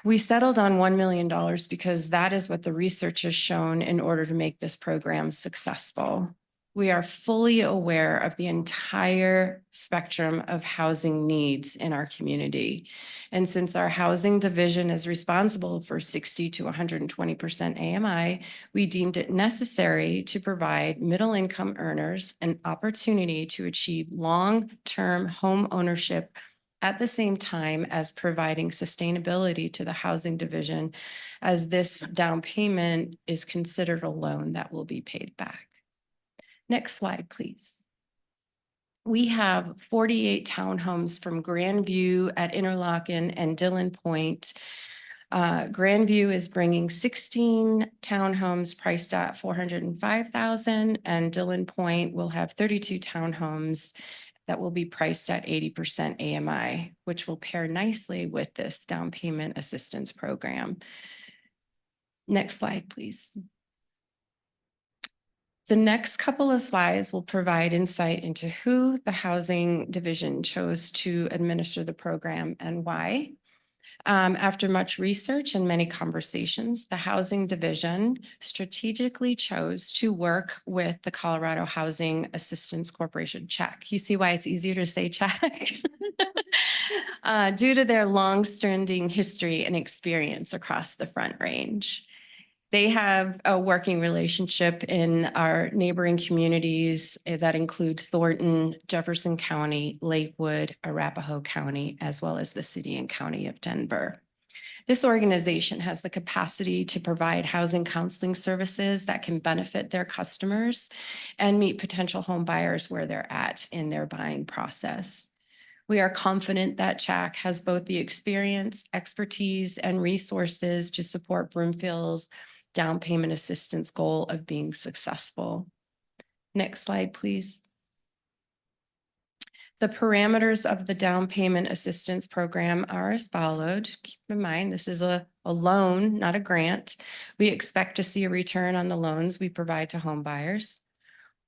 We settled on $1 million because that is what the research has shown in order to make this program successful. We are fully aware of the entire spectrum of housing needs in our community. And since our housing division is responsible for 60 to 120% AMI, we deemed it necessary to provide middle income earners an opportunity to achieve long-term home ownership at the same time as providing sustainability to the housing division, as this down payment is considered a loan that will be paid back. Next slide, please. We have 48 townhomes from Grandview at Interlochen and Dillon Point. Grandview is bringing 16 townhomes priced at $405,000, and Dillon Point will have 32 townhomes that will be priced at 80% AMI, which will pair nicely with this down payment assistance program. Next slide, please. The next couple of slides will provide insight into who the housing division chose to administer the program and why. After much research and many conversations, the housing division strategically chose to work with the Colorado Housing Assistance Corporation, CHAC. You see why it's easier to say CHAC? Due to their long-standing history and experience across the Front Range. They have a working relationship in our neighboring communities that include Thornton, Jefferson County, Lakewood, Arapahoe County, as well as the city and county of Denver. This organization has the capacity to provide housing counseling services that can benefit their customers and meet potential home buyers where they're at in their buying process. We are confident that CHAC has both the experience, expertise, and resources to support Broomfield's down payment assistance goal of being successful. Next slide, please. The parameters of the down payment assistance program are as followed. Keep in mind, this is a loan, not a grant. We expect to see a return on the loans we provide to home buyers.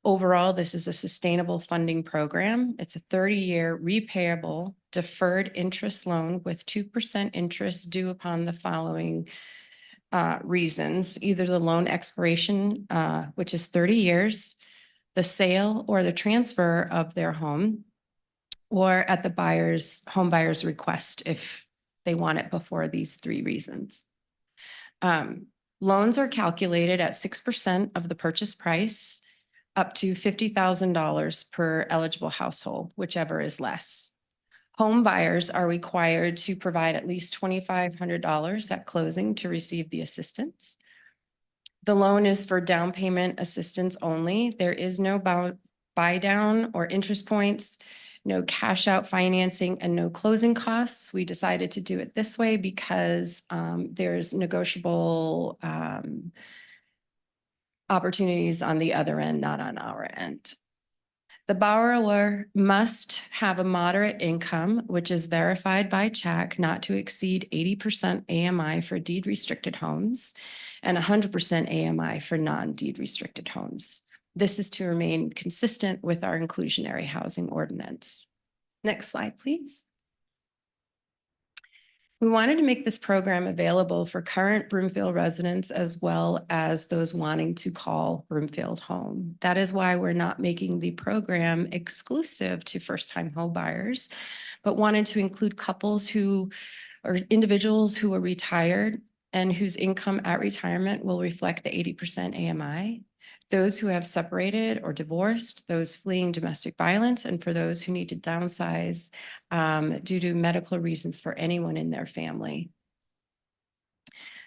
Overall, this is a sustainable funding program. It's a 30-year repayable deferred interest loan with 2% interest due upon the following reasons, either the loan expiration, which is 30 years, the sale or the transfer of their home, or at the home buyer's request if they want it before these 3 reasons. Loans are calculated at 6% of the purchase price, up to $50,000 per eligible household, whichever is less. Home buyers are required to provide at least $2,500 at closing to receive the assistance. The loan is for down payment assistance only. There is no buy down or interest points, no cash out financing, and no closing costs. We decided to do it this way because there's negotiable opportunities on the other end, not on our end. The borrower must have a moderate income, which is verified by check, not to exceed 80% AMI for deed restricted homes and 100% AMI for non-deed restricted homes. This is to remain consistent with our inclusionary housing ordinance. Next slide, please. We wanted to make this program available for current Broomfield residents as well as those wanting to call Broomfield home. That is why we're not making the program exclusive to first-time home buyers, but wanted to include couples who or individuals who are retired and whose income at retirement will reflect the 80% AMI, those who have separated or divorced, those fleeing domestic violence, and for those who need to downsize due to medical reasons for anyone in their family.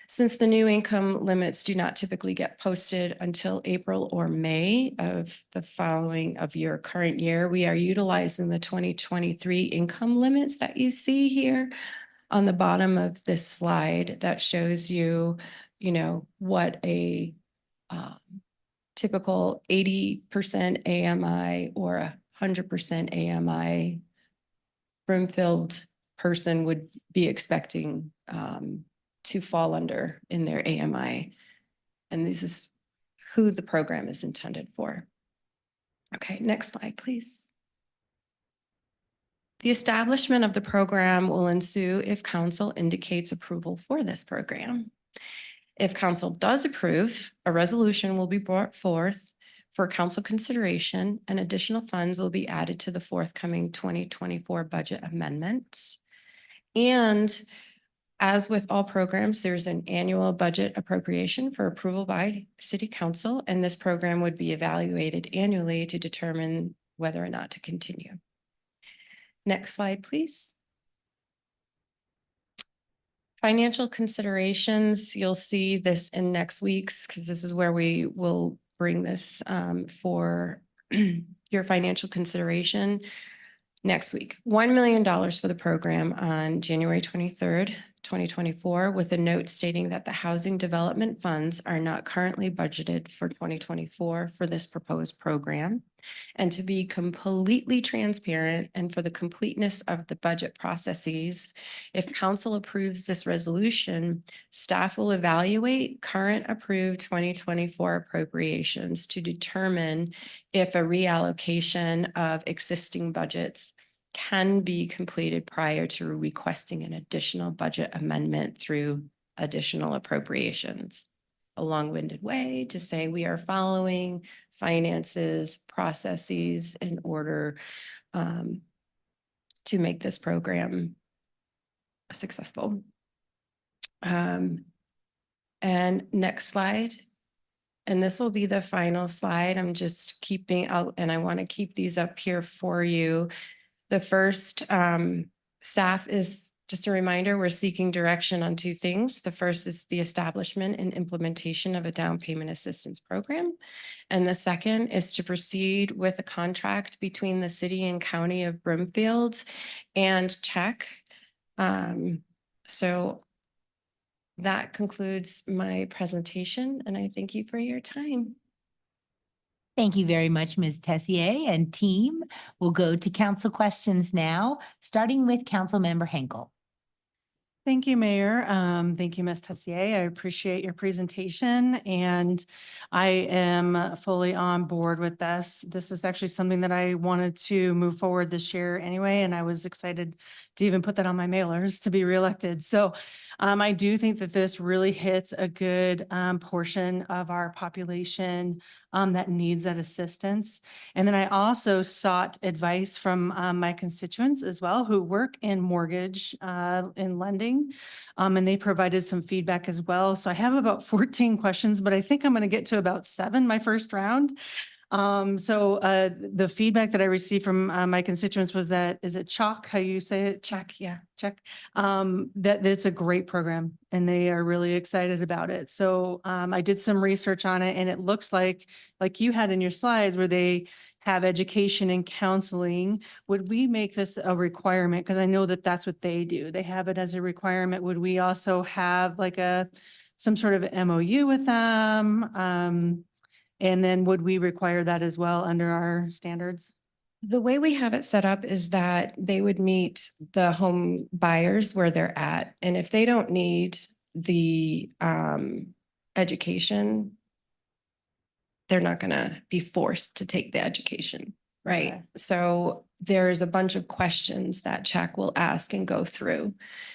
Since the new income limits do not typically get posted until April or May of the following of your current year, we are utilizing the 2023 income limits that you see here on the bottom of this slide that shows you, what a typical 80% AMI or 100% AMI Broomfield person would be expecting to fall under in their AMI. And this is who the program is intended for. Okay, next slide, please. The establishment of the program will ensue if council indicates approval for this program. If council does approve, a resolution will be brought forth for council consideration and additional funds will be added to the forthcoming 2024 budget amendments. And as with all programs, there's an annual budget appropriation for approval by City Council, and this program would be evaluated annually to determine whether or not to continue. Next slide, please. Financial considerations, you'll see this in next week's because this is where we will bring this for your financial consideration next week. $1 million for the program on January 23rd, 2024, with a note stating that the housing development funds are not currently budgeted for 2024 for this proposed program. And to be completely transparent and for the completeness of the budget processes, if council approves this resolution, staff will evaluate current approved 2024 appropriations to determine if a reallocation of existing budgets can be completed prior to requesting an additional budget amendment through additional appropriations. A long-winded way to say we are following finances, processes in order to make this program successful. And next slide. And this will be the final slide. I'm just keeping out, and I want to keep these up here for you. The first, staff is, just a reminder, we're seeking direction on 2 things. The first is the establishment and implementation of a down payment assistance program. And the second is to proceed with a contract between the city and county of Broomfield and CHEC. So that concludes my presentation, and I thank you for your time. Thank you very much, Ms. Tessier and team. We'll go to council questions now, starting with Councilmember Henkel. Thank you, Mayor. Thank you, Ms. Tessier. I appreciate your presentation and I am fully on board with this. This is actually something that I wanted to move forward this year anyway, and I was excited to even put that on my mailers to be reelected. So I do think that this really hits a good portion of our population that needs that assistance. And then I also sought advice from my constituents as well who work in mortgage in lending. And they provided some feedback as well. So I have about 14 questions, but I think I'm going to get to about 7 my first round. The feedback that I received from my constituents was that, is it CHOC, how you say it? CHEck, yeah, check. That it's a great program and they are really excited about it. So I did some research on it and it looks like you had in your slides where they have education and counseling. Would we make this a requirement? Because I know that that's what they do. They have it as a requirement. Would we also have like some sort of MOU with them? And then would we require that as well under our standards? The way we have it set up is that they would meet the home buyers where they're at. And if they don't need the education, they're not going to be forced to take the education, right? Okay. So there's a bunch of questions that CHEck will ask and go through.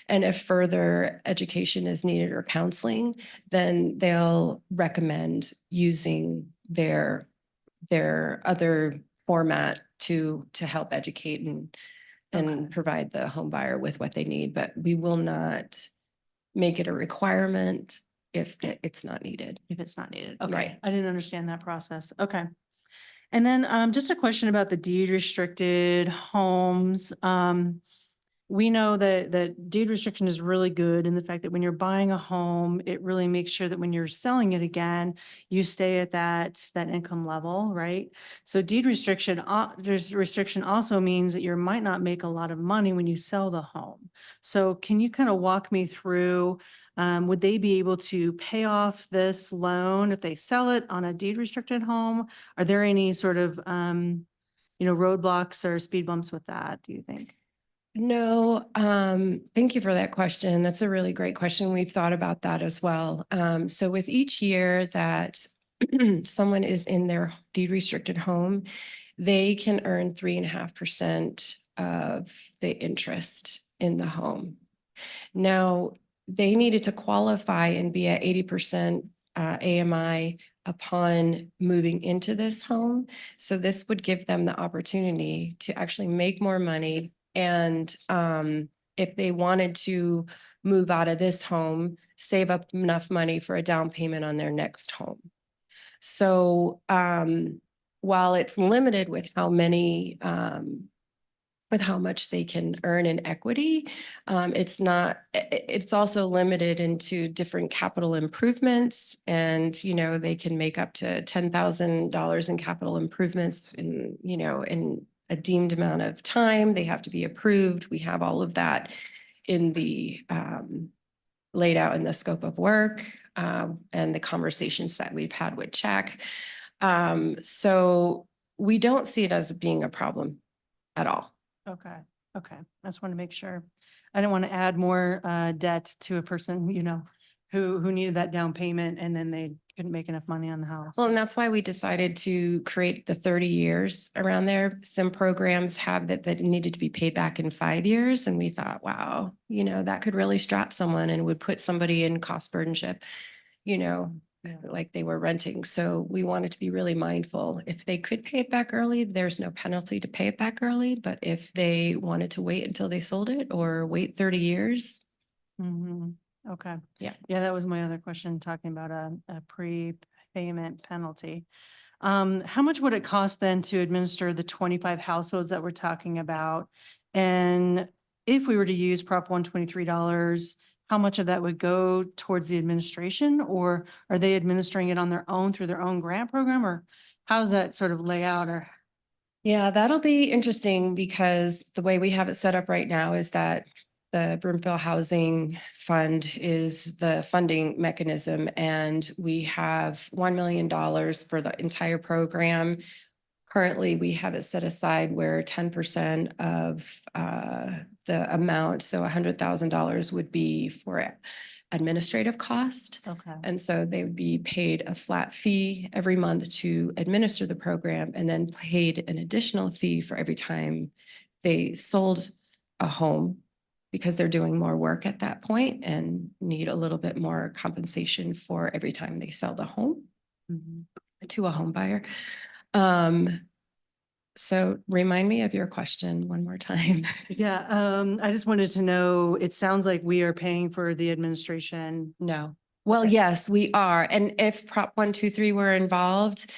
And if further education is needed or counseling, then they'll recommend using their other format to help educate and provide the home buyer with what they need. But we will not make it a requirement if it's not needed. If it's not needed. Okay. Right. I didn't understand that process. Okay. And then just a question about the deed restricted homes. We know that deed restriction is really good in the fact that when you're buying a home, it really makes sure that when you're selling it again, you stay at that income level, right? So deed restriction, restriction also means that you might not make a lot of money when you sell the home. So can you kind of walk me through, would they be able to pay off this loan if they sell it on a deed restricted home? Are there any sort of, roadblocks or speed bumps with that, do you think? No, thank you for that question. That's a really great question. We've thought about that as well. So with each year that someone is in their deed restricted home, they can earn 3.5% of the interest in the home. Now, they needed to qualify and be at 80% AMI upon moving into this home. So this would give them the opportunity to actually make more money. And if they wanted to move out of this home, save up enough money for a down payment on their next home. So while it's limited with how many, with how much they can earn in equity, it's also limited into different capital improvements. And, they can make up to $10,000 in capital improvements in a deemed amount of time. They have to be approved. We have all of that in the laid out in the scope of work and the conversations that we've had with CHEck. So we don't see it as being a problem at all. Okay. Okay. I just want to make sure. I didn't want to add more debt to a person, who needed that down payment and then they couldn't make enough money on the house. Well, and that's why we decided to create the 30 years around there. Some programs have that needed to be paid back in 5 years. And we thought, wow, that could really strap someone and would put somebody in cost burdenship, like they were renting. So we wanted to be really mindful. If they could pay it back early, there's no penalty to pay it back early. But if they wanted to wait until they sold it or wait 30 years. Mm-hmm. Okay. Yeah. Yeah, that was my other question, talking about a prepayment penalty. How much would it cost then to administer the 25 households that we're talking about? And if we were to use Prop $123, how much of that would go towards the administration, or are they administering it on their own through their own grant program, or how's that sort of lay out? Or yeah, that'll be interesting because the way we have it set up right now is that the Broomfield Housing Fund is the funding mechanism, and we have $1 million for the entire program Currently, we have it set aside where 10% of the amount, so $100,000 would be for administrative cost. Okay. And so they would be paid a flat fee every month to administer the program and then paid an additional fee for every time they sold a home because they're doing more work at that point and need a little bit more compensation for every time they sell the home to a home buyer. So remind me of your question one more time. Yeah, I just wanted to know, it sounds like we are paying for the administration. No. Well, yes, we are. And if Prop 123 were involved,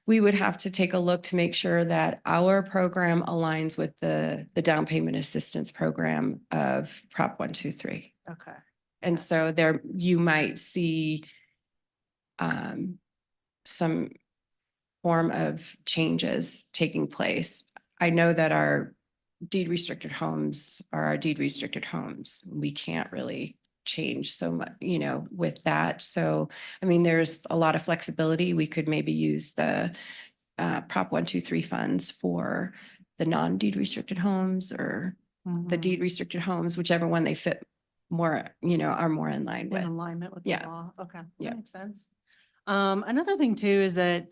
we would have to take a look to make sure that our program aligns with the down payment assistance program of Prop 123. Okay. And so there, you might see some form of changes taking place. I know that our deed restricted homes are our deed restricted homes. We can't really change so much, you know, with that. So, I mean, there's a lot of flexibility. We could maybe use the Prop 123 funds for the non-deed restricted homes or the deed restricted homes, whichever one they fit more, you know, are more in line In with. alignment with the Yeah. law. Okay, Yeah. that makes sense. Another thing too is that,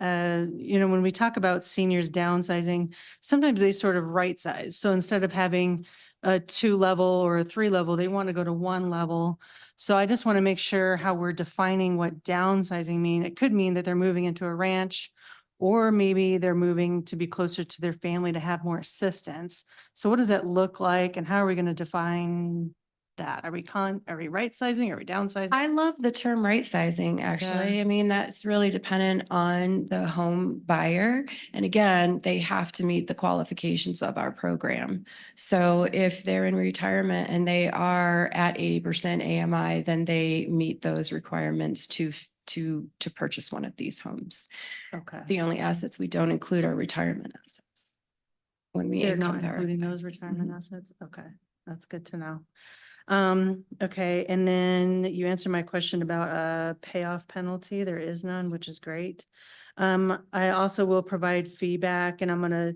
you know, when we talk about seniors downsizing, sometimes they sort of right size. So instead of having a 2-level or a 3-level, they want to go to 1 level. So I just want to make sure how we're defining what downsizing mean. It could mean that they're moving into a ranch, or maybe they're moving to be closer to their family to have more assistance. So what does that look like and how are we going to define that? Are we right sizing? Are we downsizing? I love the term right sizing, actually. I mean, that's really dependent on the home buyer. And again, they have to meet the qualifications of our program. So if they're in retirement and they are at 80% AMI, then they meet those requirements to purchase one of these homes. Okay. The only assets we don't include are retirement assets. When we They're not income including verify. those retirement assets? Okay, that's good to know. Okay, and then you answered my question about a payoff penalty. There is none, which is great. I also will provide feedback and I'm gonna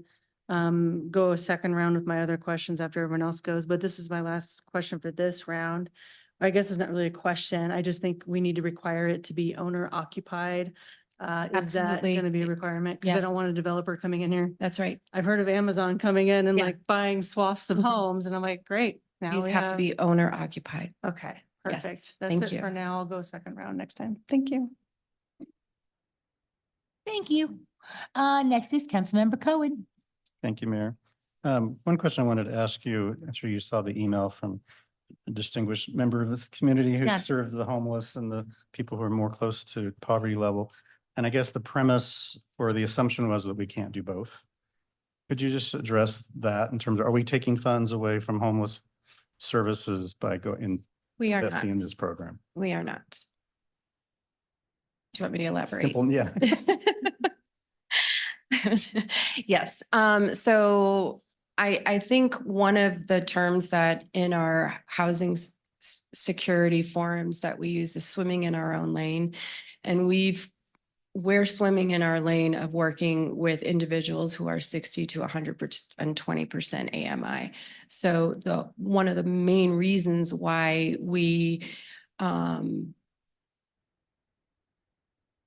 go a second round with my other questions after everyone else goes, but this is my last question for this round. I guess it's not really a question. I just think we need to require it to be owner occupied. Is that Absolutely. going to be a requirement? Because I don't Yes. want a developer coming in here. That's right. I've heard of Amazon coming in and Yeah. like buying swaths of homes and I'm like, great. Now These we have to be owner occupied. Okay, Yes, perfect. That's thank it you. for now. I'll go second round next time. Thank you. Thank you. Next is Councilmember Cohen. Thank you, Mayor. One question I wanted to ask you, I'm sure you saw the email from a distinguished member of this community who Yes. serves the homeless and the people who are more close to poverty level. And I guess the premise or the assumption was that we can't do both. Could you just address that in terms of, are we taking funds away from homeless services by We are not. investing in this program? We are not. Do you want me to elaborate? Simple, yeah. Yes, so I think one of the terms that in our housing security forums that we use is swimming in our own lane. And we're swimming in our lane of working with individuals who are 60 to 120% AMI. So one of the main reasons why we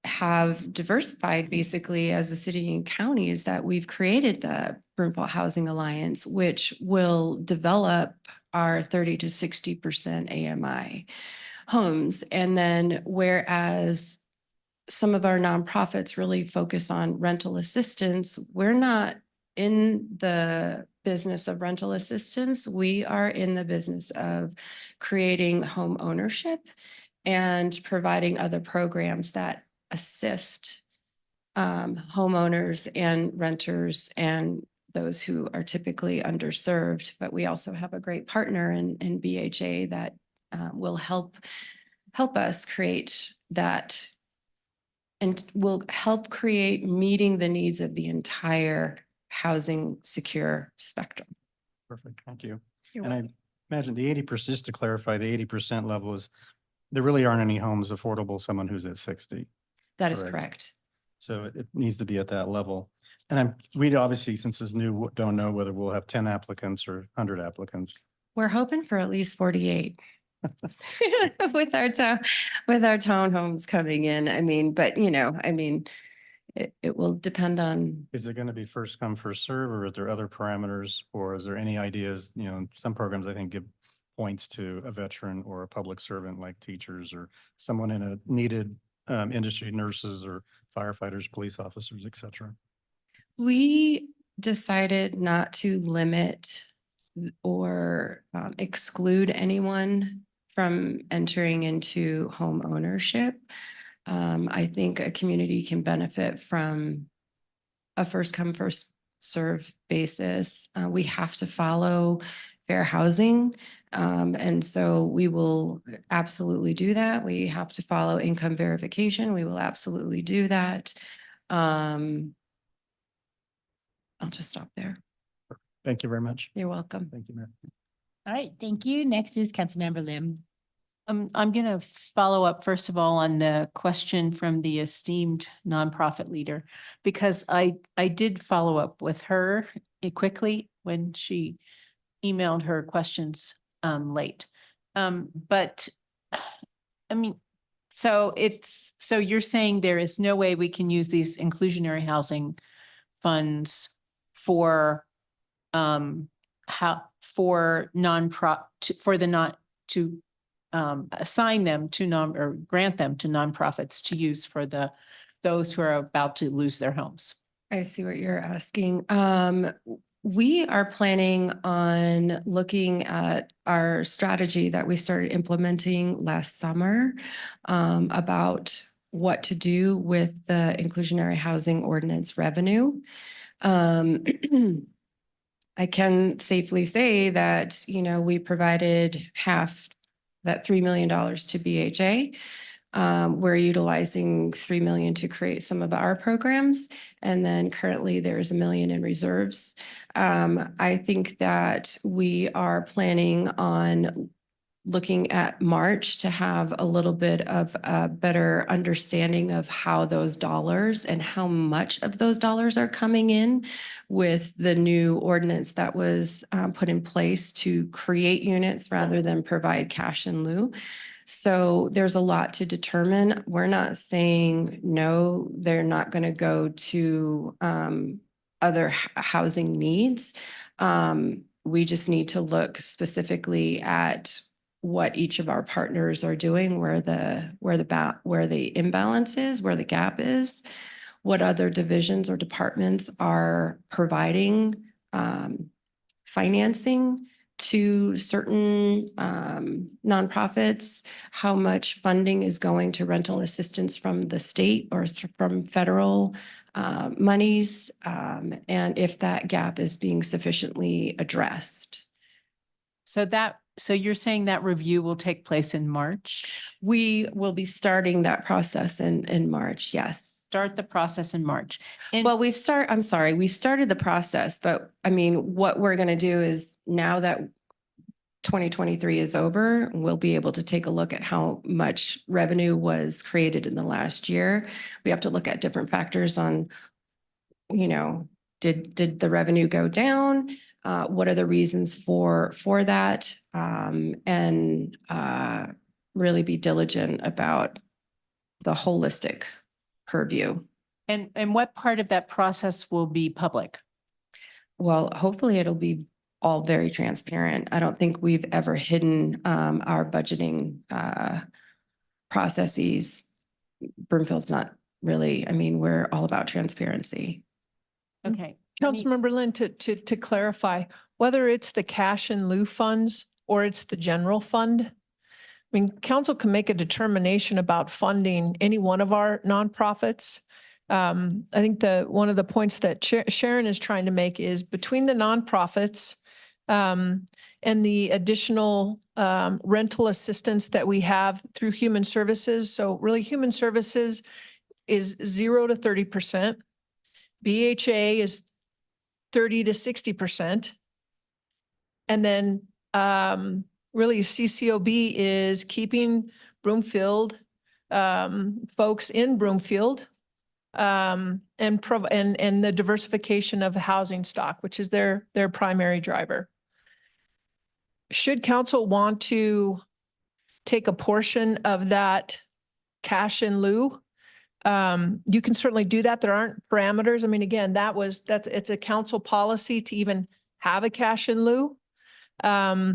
have diversified basically as a city and county is that we've created the Broomfield Housing Alliance, which will develop our 30 to 60% AMI homes. And then whereas some of our nonprofits really focus on rental assistance, we're not in the business of rental assistance. We are in the business of creating home ownership and providing other programs that assist homeowners and renters and those who are typically underserved. But we also have a great partner in BHA that will help us create that and will help create meeting the needs of the entire housing secure spectrum. Perfect, thank you. You're And I imagine the 80%, just to clarify, the 80% level is, there really aren't any homes affordable, someone who's at 60. That is Correct. correct. So it needs to be at that level. And we'd obviously, since it's new, don't know whether we'll have 10 applicants or 100 applicants. We're hoping for at least 48. With our townhomes coming in. I mean, but it will depend on, Is it going to be first come, first serve, or are there other parameters, or is there any ideas? Some programs I think give points to a veteran or a public servant like teachers or someone in a needed industry, nurses or firefighters, police officers, et cetera. we decided not to limit or exclude anyone from entering into home ownership. I think a community can benefit from a first come, first serve basis. We have to follow fair housing. And so we will absolutely do that. We have to follow income verification. We will absolutely do that. I'll just stop there. Thank you very much. You're welcome. Thank you, Mayor. All right, thank you. Next is Councilmember Lim. I'm going to follow up first of all on the question from the esteemed nonprofit leader, because I did follow up with her quickly when she emailed her questions late. But I mean, so you're saying there is no way we can use these inclusionary housing funds for assign them to or grant them to nonprofits to use for those who are about to lose their homes. I see what you're asking. We are planning on looking at our strategy that we started implementing last summer about what to do with the inclusionary housing ordinance revenue. I can safely say that, we provided half that $3 million to BHA. We're utilizing 3 million to create some of our programs. And then currently there's $1 million in reserves. I think that we are planning on looking at March to have a little bit of a better understanding of how those dollars and how much of those dollars are coming in with the new ordinance that was put in place to create units rather than provide cash in lieu. So there's a lot to determine. We're not saying no, they're not going to go to other housing needs. We just need to look specifically at what each of our partners are doing, where the imbalance is, where the gap is, what other divisions or departments are providing financing to certain nonprofits, how much funding is going to rental assistance from the state or from federal monies, and if that gap is being sufficiently addressed. So you're saying that review will take place in March? We will be starting that process in March, yes. Start the process in March. Well, we started the process, but I mean, what we're going to do is now that 2023 is over, we'll be able to take a look at how much revenue was created in the last year. We have to look at different factors on, did the revenue go down? What are the reasons for that? And really be diligent about the holistic purview. And what part of that process will be public? Well, hopefully it'll be all very transparent. I don't think we've ever hidden our budgeting processes. Broomfield's not really, we're all about transparency. Okay. Councilmember Lynn, to clarify, whether it's the cash in lieu funds or it's the general fund, council can make a determination about funding any one of our nonprofits. I think one of the points that Sharon is trying to make is between the nonprofits and the additional rental assistance that we have through Human Services. So really Human Services is 0 to 30%. BHA is 30 to 60%. And then really CCOB is keeping Broomfield folks in Broomfield and the diversification of the housing stock, which is their primary driver. Should council want to take a portion of that cash in lieu, you can certainly do that. There aren't parameters. I mean, again, it's a council policy to even have a cash in lieu. Yeah,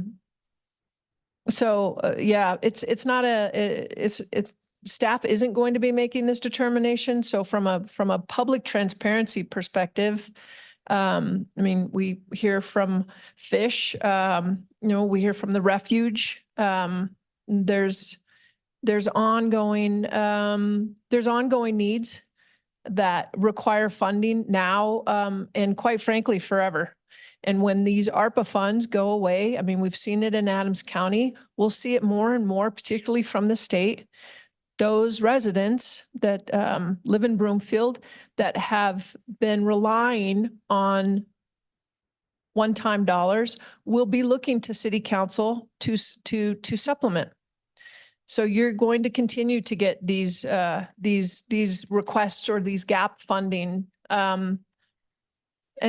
it's not it's staff isn't going to be making this determination. So from a public transparency perspective, I mean, we hear from Fish, we hear from the refuge. There's ongoing needs that require funding now, and quite frankly, forever. And when these ARPA funds go away, I mean, we've seen it in Adams County, we'll see it more and more, particularly from the state. Those residents that live in Broomfield that have been relying on one-time dollars will be looking to city council to supplement. So you're going to continue to get these requests or these gap funding. And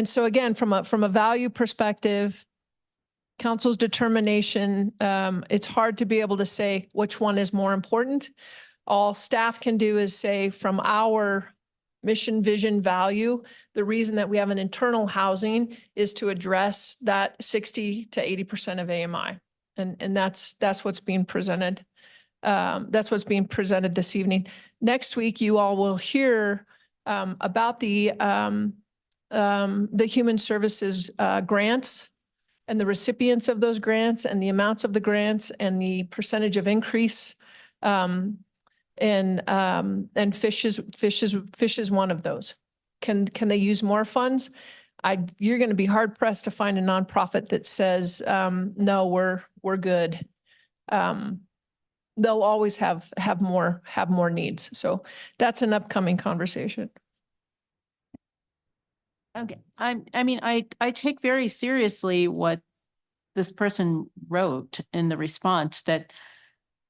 so again, from a value perspective, council's determination, it's hard to be able to say which one is more important. All staff can do is say from our mission, vision, value, the reason that we have an internal housing is to address that 60 to 80% of AMI. And that's what's being presented. That's what's being presented this evening. Next week, you all will hear about the human services grants and the recipients of those grants and the amounts of the grants and the percentage of increase. And Fish is one of those. Can they use more funds? You're going to be hard pressed to find a nonprofit that says, no, we're good. They'll always have more needs. So that's an upcoming conversation. Okay, I mean, I take very seriously what this person wrote in the response that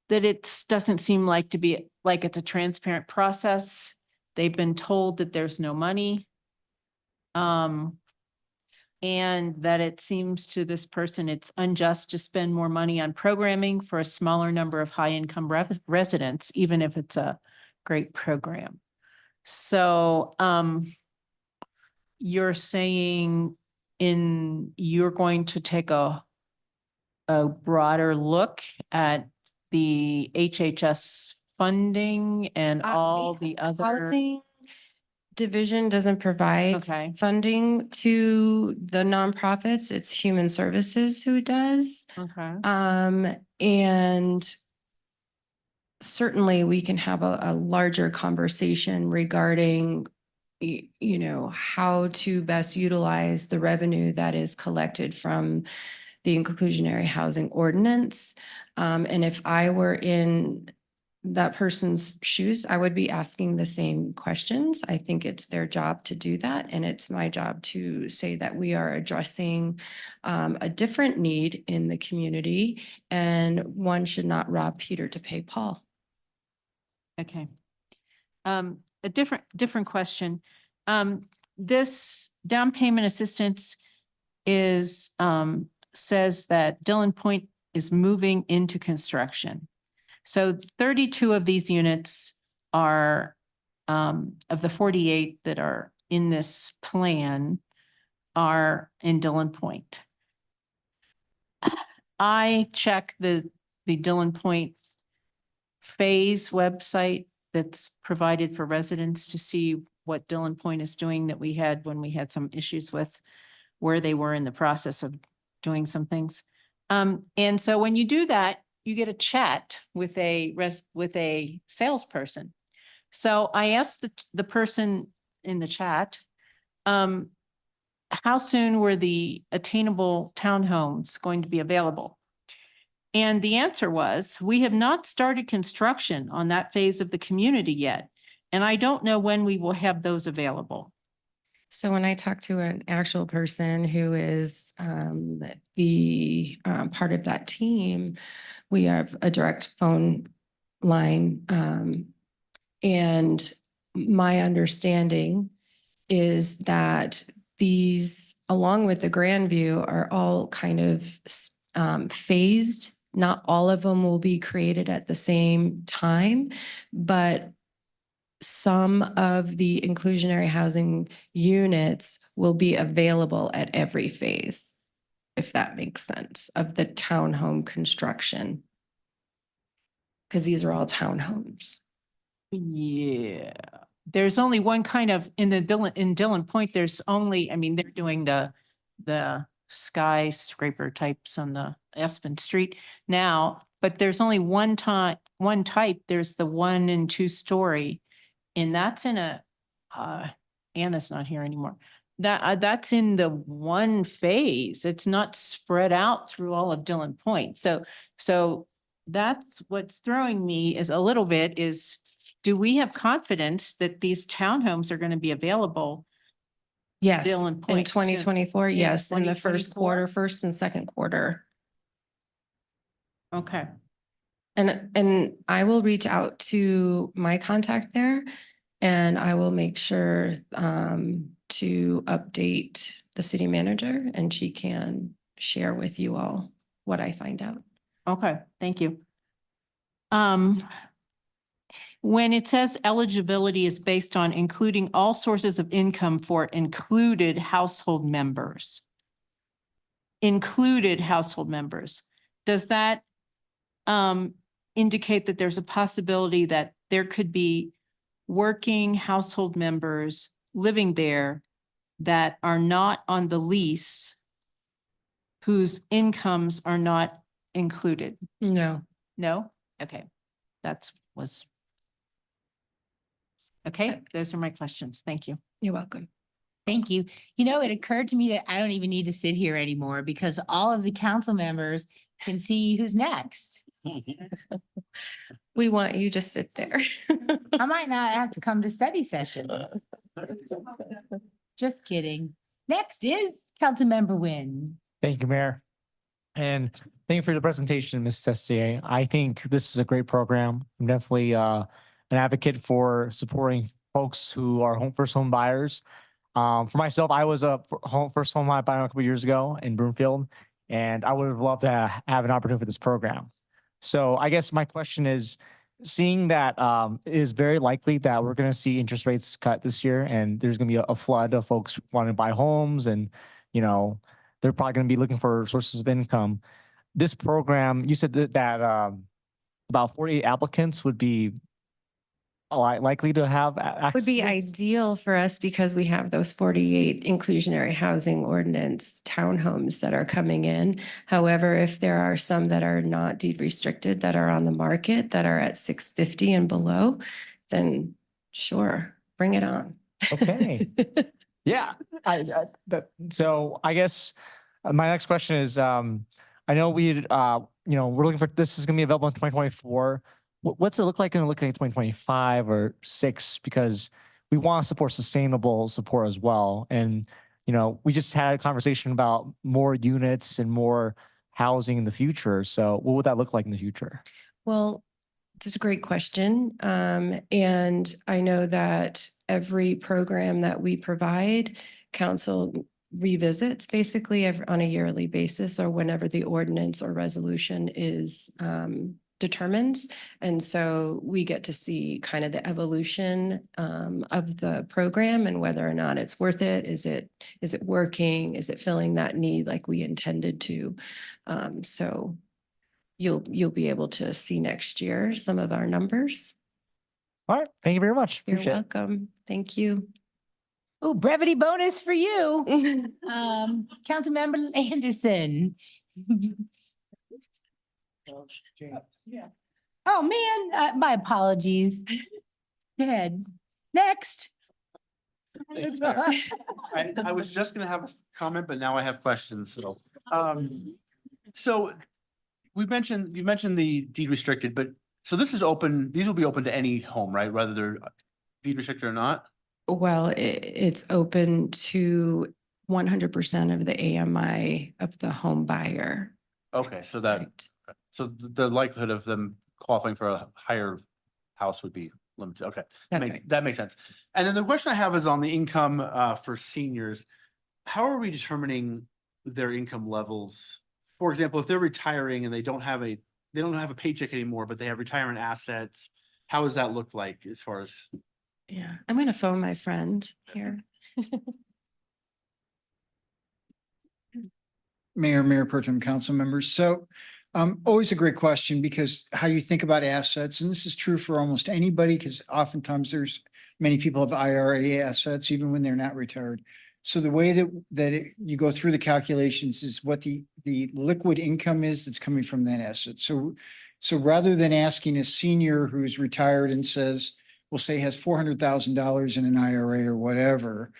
it doesn't seem like to be like it's a transparent process. They've been told that there's no money. And that it seems to this person, it's unjust to spend more money on programming for a smaller number of high-income residents, even if it's a great program. So, you're saying you're going to take a broader look at the HHS funding and all the other. Housing division doesn't provide funding to the nonprofits. It's Human Services who does. Okay. And certainly we can have a larger conversation regarding how to best utilize the revenue that is collected from the inclusionary housing ordinance. And if I were in that person's shoes, I would be asking the same questions. I think it's their job to do that. And it's my job to say that we are addressing a different need in the community, and one should not rob Peter to pay Paul. Okay. A different question. This down payment assistance is, says that Dillon Point is moving into construction. So 32 of these units are, of the 48 that are in this plan are in Dillon Point. I check the Dillon Point phase website that's provided for residents to see what Dillon Point is doing that we had when we had some issues with where they were in the process of doing some things. And so when you do that, you get a chat with a salesperson. So I asked the person in the chat, how soon were the attainable townhomes going to be available? And the answer was, we have not started construction on that phase of the community yet. And I don't know when we will have those available. So when I talk to an actual person who is the part of that team, we have a direct phone line. And my understanding is that these, along with the Grandview, are all kind of phased. Not all of them will be created at the same time, but some of the inclusionary housing units will be available at every phase, if that makes sense, of the townhome construction. Because these are all townhomes. Yeah, there's only one kind of, in Dillon Point, there's only, I mean, they're doing the skyscraper types on the Aspen Street now, but there's only one type, there's the 1 and 2 story. And that's in a, Anna's not here anymore. That's in the one phase. It's not spread out through all of Dillon Point. So that's what's throwing me is a little bit is, do we have confidence that these townhomes are going to be available? Yes, Dillon in Point too. 2024, yes, in the first 2024? quarter, first and second quarter. Okay. And I will reach out to my contact there and I will make sure to update the city manager and she can share with you all what I find out. Okay, thank you. When it says eligibility is based on including all sources of income for included household members. Included household members, does that indicate that there's a possibility that there could be working household members living there that are not on the lease, whose incomes are not included? No. No? Okay, okay, those are my questions. Thank you. You're welcome. Thank you. You know, it occurred to me that I don't even need to sit here anymore because all of the council members can see who's next. We want you to sit there. I might not have to come to study session. Just kidding. Next is Councilmember Nguyen. Thank you, Mayor. And thank you for the presentation, Ms. Tessier. I think this is a great program. I'm definitely an advocate for supporting folks who are first home buyers. For myself, I was a first home buyer a couple of years ago in Broomfield, and I would have loved to have an opportunity for this program. So I guess my question is, seeing that it is very likely that we're going to see interest rates cut this year, and there's going to be a flood of folks wanting to buy homes, and you know they're probably going to be looking for sources of income. This program, you said that about 48 applicants would be likely to have access. Would be to it? ideal for us because we have those 48 inclusionary housing ordinance townhomes that are coming in. However, if there are some that are not deed restricted that are on the market that are at 650 and below, then sure, bring it on. Okay. Yeah. So I guess my next question is, I know we're looking for, this is going to be available in 2024. What's it look like? Going to look like 2025 or 6? Because we want to support sustainable support as well. And, we just had a conversation about more units and more housing in the future. So what would that look like in the future? Well, it's a great question. And I know that every program that we provide, council revisits basically on a yearly basis or whenever the ordinance or resolution is determines. And so we get to see kind of the evolution of the program and whether or not it's worth it. Is it working? Is it filling that need like we intended to? So you'll be able to see next year some of our numbers. All right. Thank you very much. You're Appreciate it. welcome. Thank you. Oh, brevity bonus for you. Councilmember Anderson. Oh, man, my apologies. Go ahead. Next. I was just gonna have a comment, but now I have questions, so you mentioned the deed restricted, but so this is open, these will be open to any home, right? Whether they're deed restricted or not? Well, it's open to 100% of the AMI of the home buyer. Okay, so that, Right. so the likelihood of them qualifying for a higher house would be limited. Okay. That's right. That makes sense. And then the question I have is on the income for seniors. How are we determining their income levels? For example, if they're retiring and they don't have a paycheck anymore, but they have retirement assets, how does that look like as far as? Yeah, I'm going to phone my friend here. Mayor Pro Tem, council members. So always a great question because how you think about assets, and this is true for almost anybody, because oftentimes there's many people have IRA assets even when they're not retired. So the way you go through the calculations is what the liquid income is that's coming from that asset. So rather than asking a senior who's retired and says, we'll say has $400,000 in an IRA or whatever,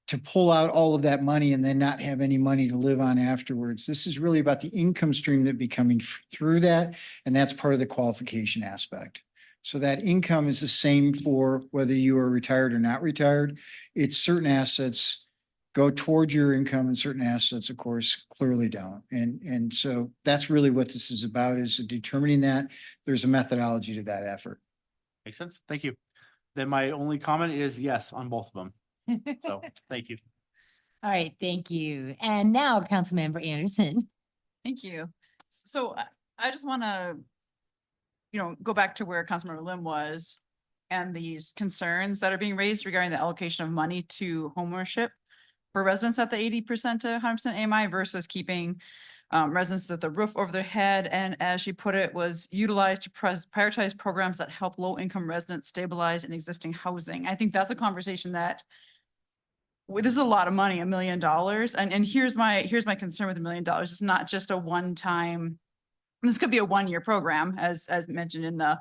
to pull out all of that money and then not have any money to live on afterwards. This is really about the income stream that be coming through that, and that's part of the qualification aspect. So that income is the same for whether you are retired or not retired. It's certain assets go towards your income and certain assets, of course, clearly don't. And so that's really what this is about, is determining that. There's a methodology to that effort. Makes sense. Thank you. Then my only comment is yes on both of them. So thank you. All right, thank you. And now Councilmember Anderson. Thank you. So I just want to, go back to where Councilmember Lim was and these concerns that are being raised regarding the allocation of money to homeownership for residents at the 80% to 100% AMI versus keeping residents with the roof over their head. And as she put it, was utilized to prioritize programs that help low-income residents stabilize in existing housing. I think that's a conversation that this is a lot of money, $1 million. And here's my concern with $1 million. It's not just a one-time, this could be a one-year program, as mentioned in the,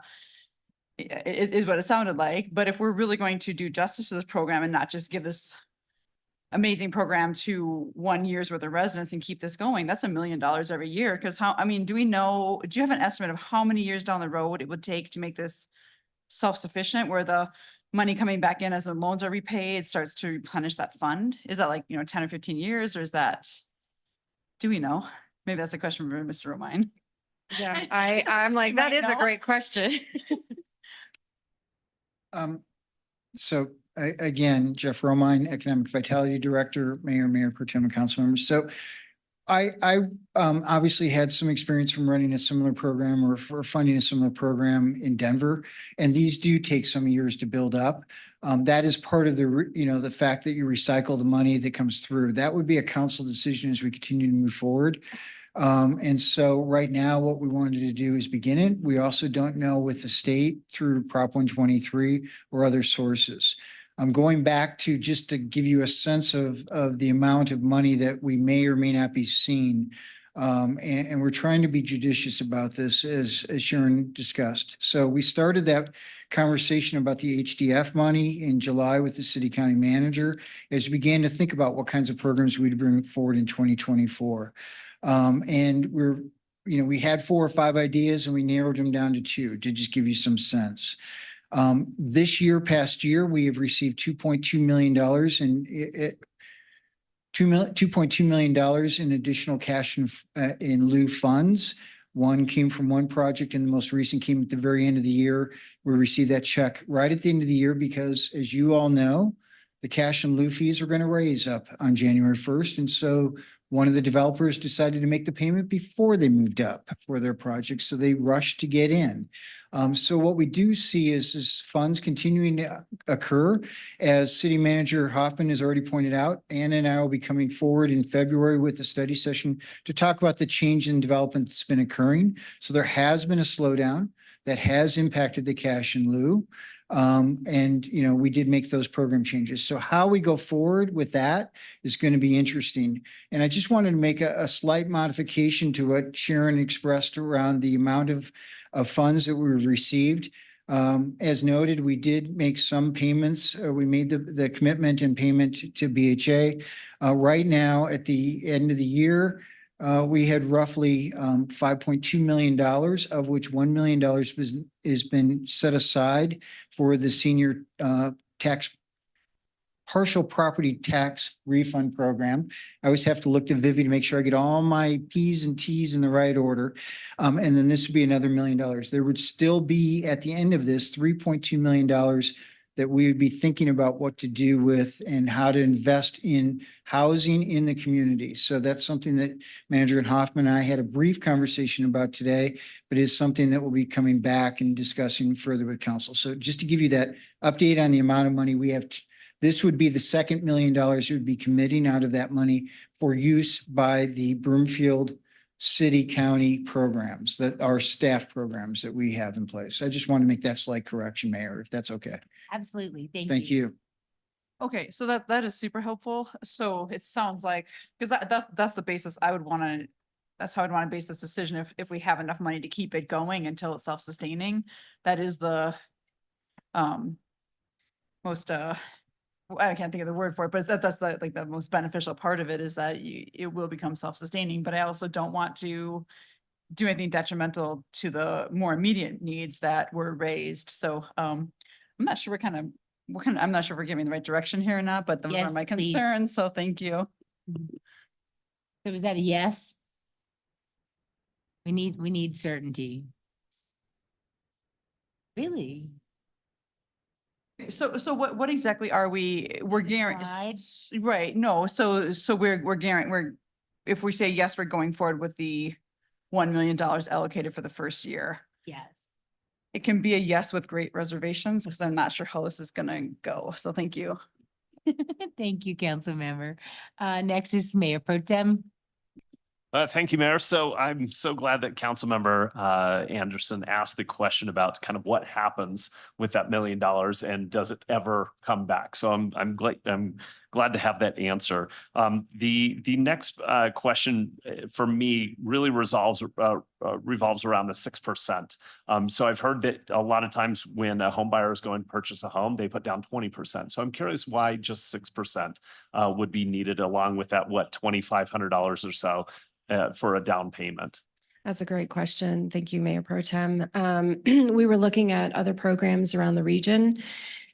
is what it sounded like. But if we're really going to do justice to this program and not just give this amazing program to 1 year's worth of residents and keep this going, that's $1 million every year. Because do you have an estimate of how many years down the road it would take to make this self-sufficient, where the money coming back in as the loans are repaid starts to replenish that fund? Is that 10 or 15 years, or is that, do we know? Maybe that's a question for Mr. Romine. Yeah, I'm like, that is a great question. So again, Jeff Romine, Economic Vitality Director, Mayor Pro Tem, and council members. So I obviously had some experience from running a similar program or for funding a similar program in Denver, and these do take some years to build up. That is part of the fact that you recycle the money that comes through. That would be a council decision as we continue to move forward. And so right now, what we wanted to do is begin it. We also don't know with the state through Prop 123 or other sources. I'm going back to just to give you a sense of the amount of money that we may or may not be seeing. And we're trying to be judicious about this, as Sharon discussed. So we started that conversation about the HDF money in July with the city county manager as we began to think about what kinds of programs we'd bring forward in 2024. And we had 4 or 5 ideas and we narrowed them down to 2 to just give you some sense. This past year, we have received $2.2 million $2.2 million in additional cash in lieu funds. One came from one project and the most recent came at the very end of the year. We received that check right at the end of the year because, as you all know, the cash in lieu fees are going to raise up on January 1st. And so one of the developers decided to make the payment before they moved up for their project. So they rushed to get in. So what we do see is funds continuing to occur. As City Manager Hoffman has already pointed out, Anna and I will be coming forward in February with a study session to talk about the change in development that's been occurring. So there has been a slowdown that has impacted the cash in lieu. And we did make those program changes. So how we go forward with that is going to be interesting. And I just wanted to make a slight modification to what Sharon expressed around the amount of funds that we've received. As noted, we did make some payments. We made the commitment and payment to BHA. Right now, at the end of the year, we had roughly $5.2 million, of which $1 million has been set aside for the senior tax partial property tax refund program. I always have to look to Vivi to make sure I get all my Ps and Ts in the right order. And then this would be another $1 million. There would still be at the end of this $3.2 million that we would be thinking about what to do with and how to invest in housing in the community. So that's something that Manager Hoffman and I had a brief conversation about today, but is something that will be coming back and discussing further with council. So just to give you that update on the amount of money we have, this would be the second $1 million we would be committing out of that money for use by the Broomfield city county programs, that are staff programs that we have in place. I just want to make that slight correction, Mayor, if that's okay. Absolutely. Thank you. Okay, so that is super helpful. So it sounds like, because that's the basis I would want to, that's how I'd want to base this decision if we have enough money to keep it going until it's self-sustaining. That is the most I can't think of the word for it, but that's the like the most beneficial part of it is that it will become self-sustaining. But I also don't want to do anything detrimental to the more immediate needs that were raised. So I'm not sure I'm not sure if we're giving the right direction here or not, but those are Yes, my please. concerns. So thank you. So was that a yes? We need certainty. Really? So what exactly are we're guaranteed, Decide? right? No, so we're guaranteed, if we say yes, we're going forward with the $1 million allocated for the first year. Yes. It can be a yes with great reservations because I'm not sure how this is gonna go. So thank you. Thank you, council member. Next is Mayor Pro Tem. Thank you, Mayor. So I'm so glad that Councilmember Anderson asked the question about kind of what happens with that $1 million and does it ever come back? So I'm glad to have that answer. The next question for me really revolves around the 6%. So I've heard that a lot of times when a home buyer is going to purchase a home, they put down 20%. So I'm curious why just 6% would be needed along with that, what, $2,500 or so for a down payment? That's a great question. Thank you, Mayor Pro Tem. We were looking at other programs around the region,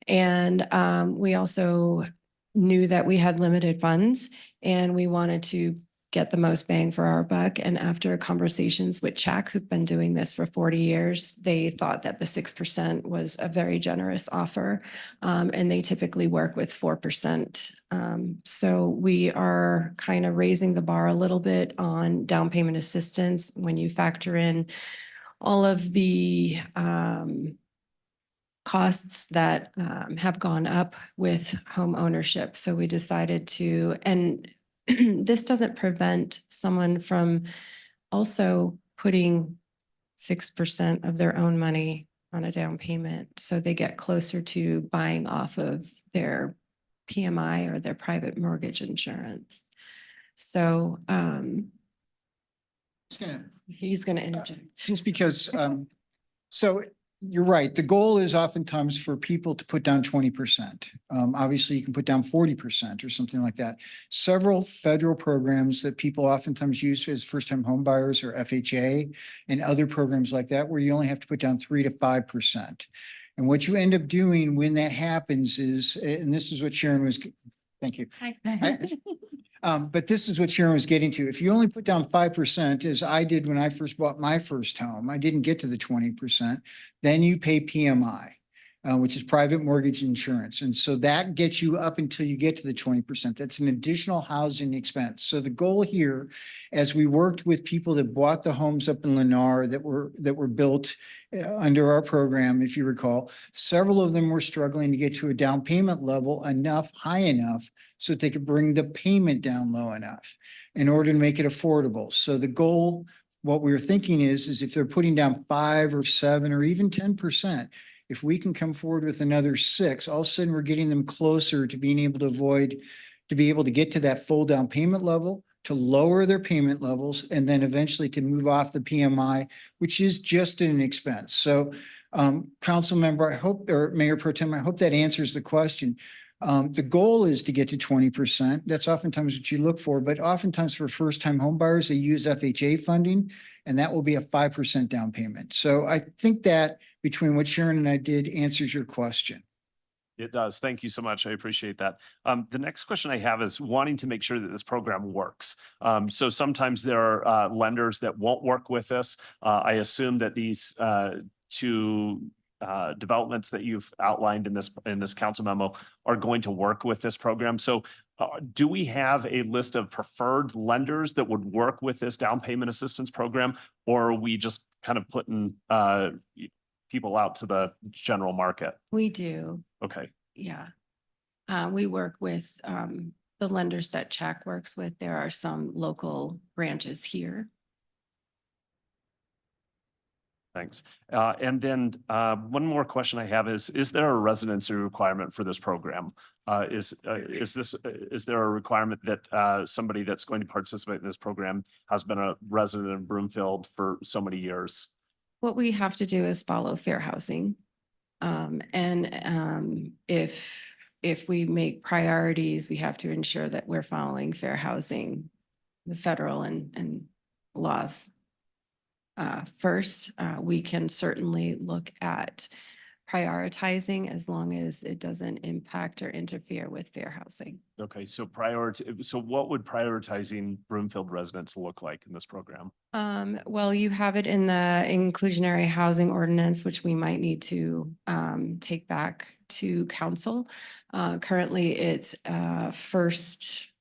and we also knew that we had limited funds and we wanted to get the most bang for our buck. And after conversations with CHAC, who've been doing this for 40 years, they thought that the 6% was a very generous offer. And they typically work with 4%. So we are kind of raising the bar a little bit on down payment assistance when you factor in all of the costs that have gone up with home ownership. So we decided to, and this doesn't prevent someone from also putting 6% of their own money on a down payment. So they get closer to buying off of their PMI or their private mortgage insurance. So he's going to interject. Just because, so you're right. The goal is oftentimes for people to put down 20%. Obviously, you can put down 40% or something like that. Several federal programs that people oftentimes use as first-time home buyers or FHA and other programs like that, where you only have to put down 3 to 5%. And what you end up doing when that happens is, and this is what Sharon was, thank you. But this is what Sharon was getting to. If you only put down 5%, as I did when I first bought my first home, I didn't get to the 20%, then you pay PMI, which is private mortgage insurance. And so that gets you up until you get to the 20%. That's an additional housing expense. So the goal here, as we worked with people that bought the homes up in Lennar that were built under our program, if you recall, several of them were struggling to get to a down payment level high enough so that they could bring the payment down low enough in order to make it affordable. So the goal, what we were thinking is if they're putting down 5 or 7 or even 10%, if we can come forward with another 6, all of a sudden we're getting them closer to being able to be able to get to that full down payment level, to lower their payment levels, and then eventually to move off the PMI, which is just an expense. So council member, I hope, or Mayor Pro Tem, I hope that answers the question. The goal is to get to 20%. That's oftentimes what you look for, but oftentimes for first-time home buyers, they use FHA funding, and that will be a 5% down payment. So I think that between what Sharon and I did answers your question. It does. Thank you so much. I appreciate that. The next question I have is wanting to make sure that this program works. So sometimes there are lenders that won't work with this. I assume that these two developments that you've outlined in this council memo are going to work with this program. So do we have a list of preferred lenders that would work with this down payment assistance program, or are we just kind of putting people out to the general market? We do, Okay. yeah. We work with the lenders that Check works with. There are some local branches here. Thanks. And then one more question I have is there a residency requirement for this program? Is there a requirement that somebody that's going to participate in this program has been a resident in Broomfield for so many years? What we have to do is follow fair housing. If we make priorities, we have to ensure that we're following fair housing, the federal and laws. First, we can certainly look at prioritizing as long as it doesn't impact or interfere with fair housing. Okay, so what would prioritizing Broomfield residents look like in this program? Well, you have it in the inclusionary housing ordinance, which we might need to take back to council. Currently, it's first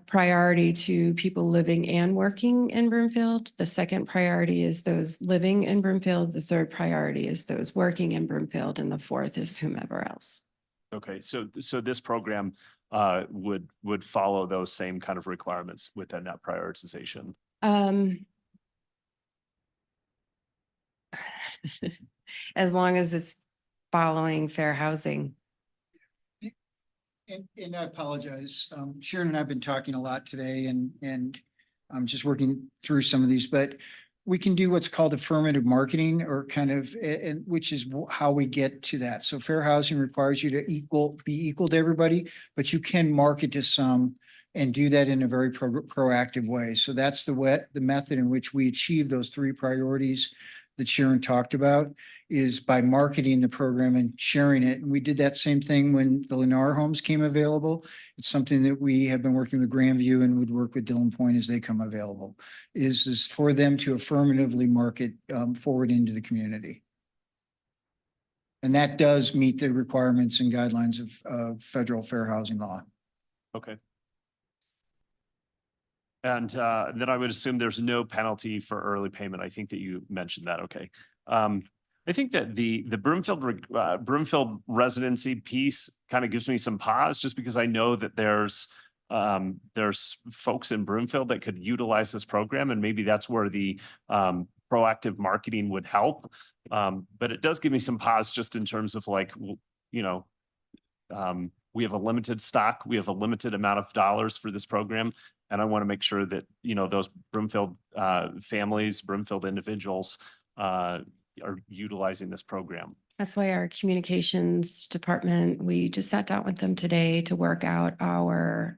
priority to people living and working in Broomfield. The second priority is those living in Broomfield. The third priority is those working in Broomfield, and the fourth is whomever else. Okay, so this program would follow those same kind of requirements within that prioritization. As long as it's following fair housing. And I apologize. Sharon and I have been talking a lot today and I'm just working through some of these, but we can do what's called affirmative marketing or kind of, and which is how we get to that. So fair housing requires you to be equal to everybody, but you can market to some and do that in a very proactive way. So that's the method in which we achieve those three priorities that Sharon talked about, is by marketing the program and sharing it. And we did that same thing when the Lennar homes came available. It's something that we have been working with Grandview and would work with Dillon Point as they come available, is for them to affirmatively market forward into the community. And that does meet the requirements and guidelines of federal fair housing law. Okay. And then I would assume there's no penalty for early payment. I think that you mentioned that. Okay. I think that the Broomfield residency piece kind of gives me some pause, just because I know that there's folks in Broomfield that could utilize this program, and maybe that's where the proactive marketing would help. But it does give me some pause just in terms of like, you know, we have a limited stock, we have a limited amount of dollars for this program. And I want to make sure that, you know, those Broomfield families, Broomfield individuals are utilizing this program. That's why our communications department, we just sat down with them today to work out our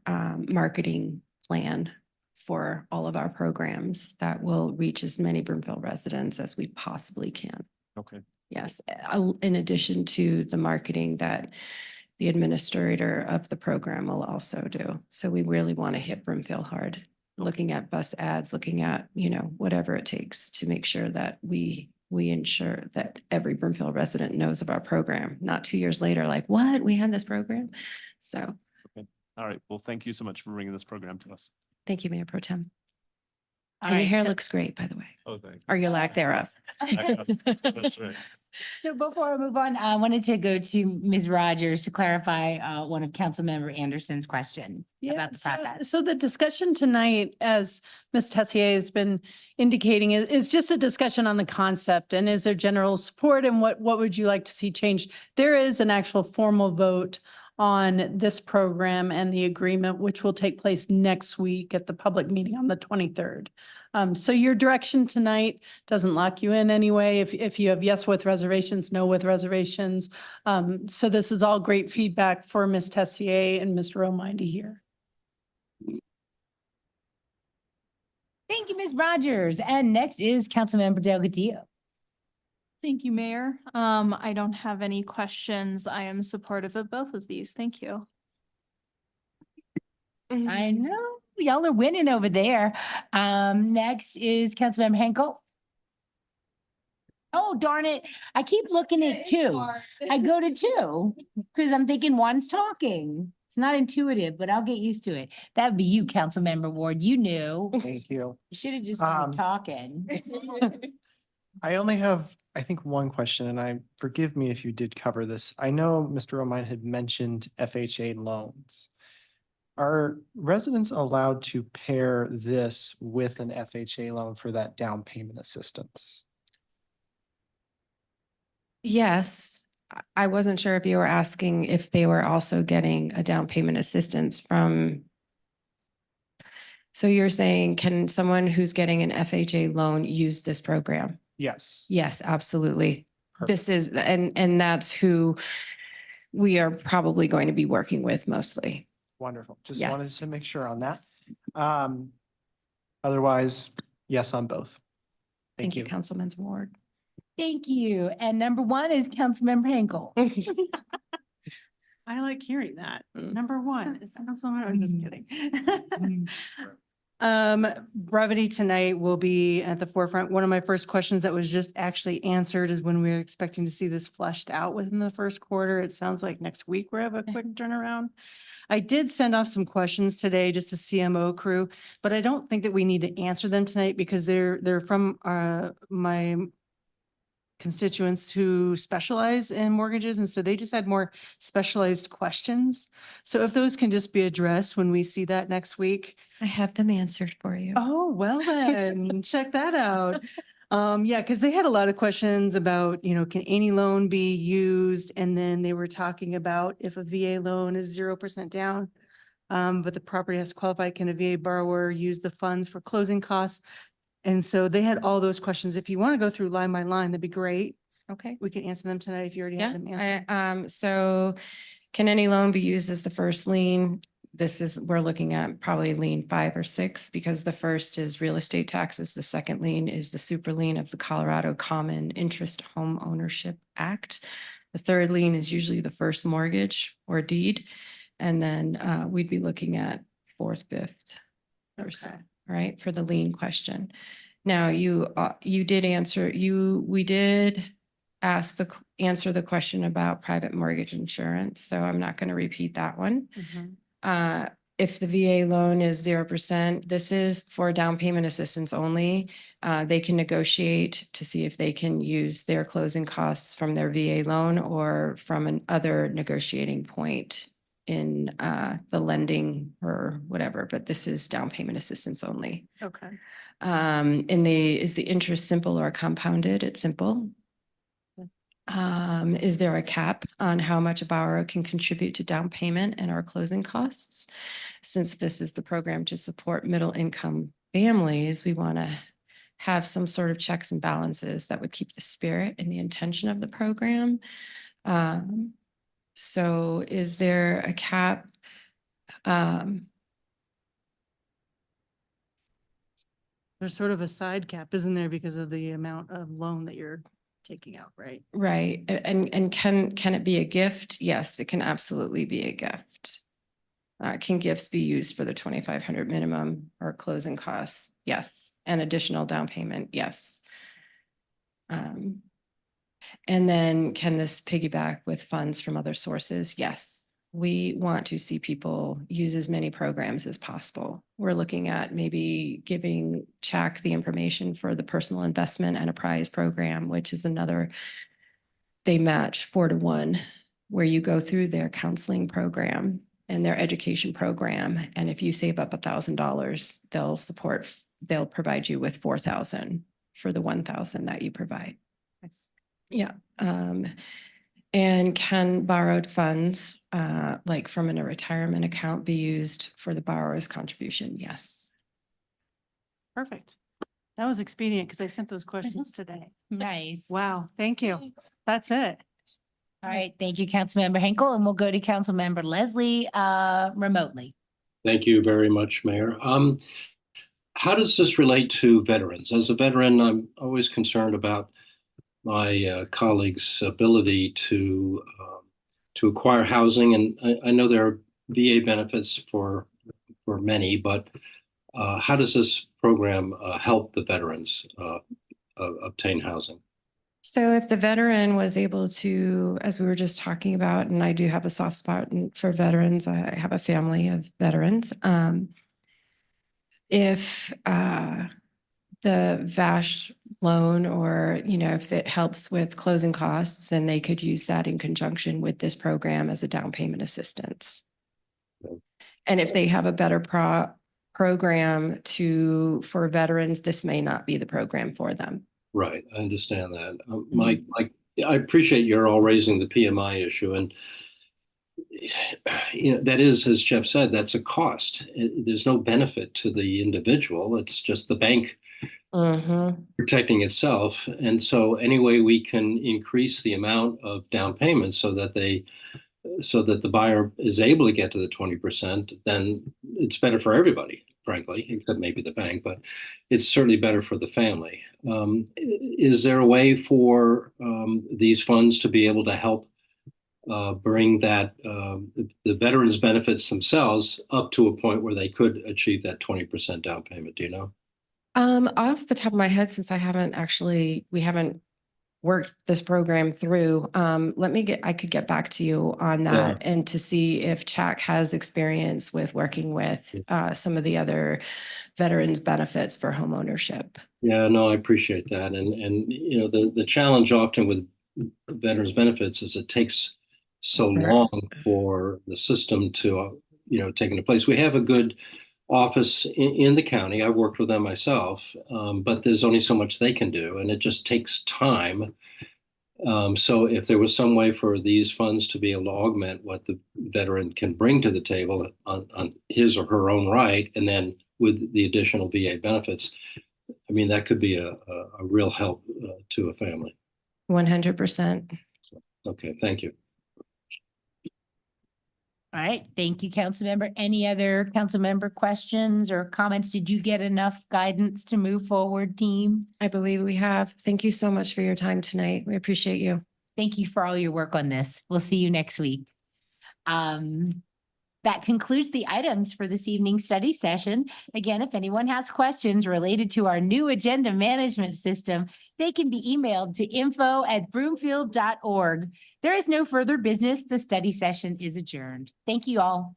marketing plan for all of our programs that will reach as many Broomfield residents as we possibly can. Okay. Yes, in addition to the marketing that the administrator of the program will also do. So we really want to hit Broomfield hard, looking at bus ads, looking at, you know, whatever it takes to make sure that we ensure that every Broomfield resident knows of our program, not 2 years later, like, what, we had this program? So. Okay. All right. Well, thank you so much for bringing this program to us. Thank you, Mayor Pro Tem. All And your right, hair so- looks great, by the way, Oh, thanks. or your lack thereof. That's right. So before I move on, I wanted to go to Ms. Rogers to clarify one of Councilmember Anderson's questions about the process. So the discussion tonight, as Ms. Tessier has been indicating, is just a discussion on the concept, and is there general support, and what would you like to see changed? There is an actual formal vote on this program and the agreement, which will take place next week at the public meeting on the 23rd. So your direction tonight doesn't lock you in anyway. If you have yes with reservations, no with reservations. So this is all great feedback for Ms. Tessier and Mr. Romine to hear. Thank you, Ms. Rogers. And next is Councilmember Delgadillo. Thank you, Mayor. I don't have any questions. I am supportive of both of these. Thank you. I know, y'all are winning over there. Next is Councilmember Henkel. Oh, darn it. I keep looking at two. I go to two because I'm thinking one's talking. It's not intuitive, but I'll get used to it. That'd be you, Councilmember Ward. You knew. Thank you. You should have just started talking. I only have, I think, one question, and forgive me if you did cover this. I know Mr. Romine had mentioned FHA loans. Are residents allowed to pair this with an FHA loan for that down payment assistance? Yes, I wasn't sure if you were asking if they were also getting a down payment assistance from. So you're saying, can someone who's getting an FHA loan use this program? Yes. Yes, absolutely. Perfect. This is, and that's who we are probably going to be working with mostly. Wonderful. Just wanted Yes. to make sure on that. Otherwise, yes on both. Thank you, Councilman Ward. Thank you. And number one is Councilmember Henkel. I like hearing that. Number one is Councilmember, I'm just kidding. Brevity tonight will be at the forefront. One of my first questions that was just actually answered is when we're expecting to see this fleshed out within the first quarter. It sounds like next week we have a quick turnaround. I did send off some questions today just to CMO crew, but I don't think that we need to answer them tonight because they're from my constituents who specialize in mortgages. And so they just had more specialized questions. So if those can just be addressed when we see that next week. I have them answered for you. Oh, well then, check that out. Yeah, because they had a lot of questions about, can any loan be used? And then they were talking about if a VA loan is 0% down, but the property has to qualify, can a VA borrower use the funds for closing costs? And so they had all those questions. If you want to go through line by line, that'd be great. Okay. We can answer them tonight if you already have them answered. So can any loan be used as the first lien? We're looking at probably lien 5 or 6 because the first is real estate taxes. The second lien is the super lien of the Colorado Common Interest Home Ownership Act. The third lien is usually the first mortgage or deed. And then we'd be looking at 4th, 5th or so, right, for the lien question. Now, you did answer, we did answer the question about private mortgage insurance. So I'm not going to repeat that one. If the VA loan is 0%, this is for down payment assistance only. They can negotiate to see if they can use their closing costs from their VA loan or from another negotiating point in the lending or whatever, but this is down payment assistance only. Okay. Is the interest simple or compounded? It's simple. Is there a cap on how much a borrower can contribute to down payment and our closing costs? Since this is the program to support middle income families, we want to have some sort of checks and balances that would keep the spirit and the intention of the program. So is there a cap? There's sort of a side cap, isn't there, because of the amount of loan that you're taking out, right? Right. And can it be a gift? Yes, it can absolutely be a gift. Can gifts be used for the 2,500 minimum or closing costs? Yes. And additional down payment? Yes. And then can this piggyback with funds from other sources? Yes. We want to see people use as many programs as possible. We're looking at maybe giving CHAC the information for the personal investment enterprise program, which is they match 4-to-1, where you go through their counseling program and their education program. And if you save up $1,000, they'll provide you with 4,000 for the 1,000 that you provide. Nice. Yeah. And can borrowed funds, like from a retirement account, be used for the borrower's contribution? Yes. Perfect. That was expedient because I sent those questions today. Nice. Wow, thank you. That's it. All right. Thank you, Councilmember Henkel. And we'll go to Councilmember Leslie remotely. Thank you very much, Mayor. How does this relate to veterans? As a veteran, I'm always concerned about my colleagues' ability to acquire housing. And I know there are VA benefits for many, but how does this program help the veterans obtain housing? So if the veteran was able to, as we were just talking about, and I do have a soft spot for veterans, I have a family of veterans. If the VASH loan, or, you know, if it helps with closing costs, then they could use that in conjunction with this program as a down payment assistance. And if they have a better program for veterans, this may not be the program for them. Right, I understand that. Mike, I appreciate you're all raising the PMI issue, and you know, that is, as Jeff said, that's a cost. There's no benefit to the individual. It's just the bank protecting itself. And so any way we can increase the amount of down payment so that the buyer is able to get to the 20%, then it's better for everybody, frankly, except maybe the bank, but it's certainly better for the family. Is there a way for these funds to be able to help bring that the veterans' benefits themselves up to a point where they could achieve that 20% down payment? Do you know? Off the top of my head, since we haven't worked this program through, I could get back to you on that and to see if CHAC has experience with working with some of the other veterans benefits for home ownership. Yeah, no, I appreciate that. And you know, the challenge often with veterans benefits is it takes so long for the system to, you know, take into place. We have a good office in the county. I've worked with them myself, but there's only so much they can do, and it just takes time. So if there was some way for these funds to be able to augment what the veteran can bring to the table on his or her own right, and then with the additional VA benefits, I mean, that could be a real help to a family. 100%. Okay, thank you. All right, thank you, council member. Any other council member questions or comments? Did you get enough guidance to move forward, team? I believe we have. Thank you so much for your time tonight. We appreciate you. Thank you for all your work on this. We'll see you next week. That concludes the items for this evening's study session. Again, if anyone has questions related to our new agenda management system, they can be emailed to info@broomfield.org. There is no further business. The study session is adjourned. Thank you all.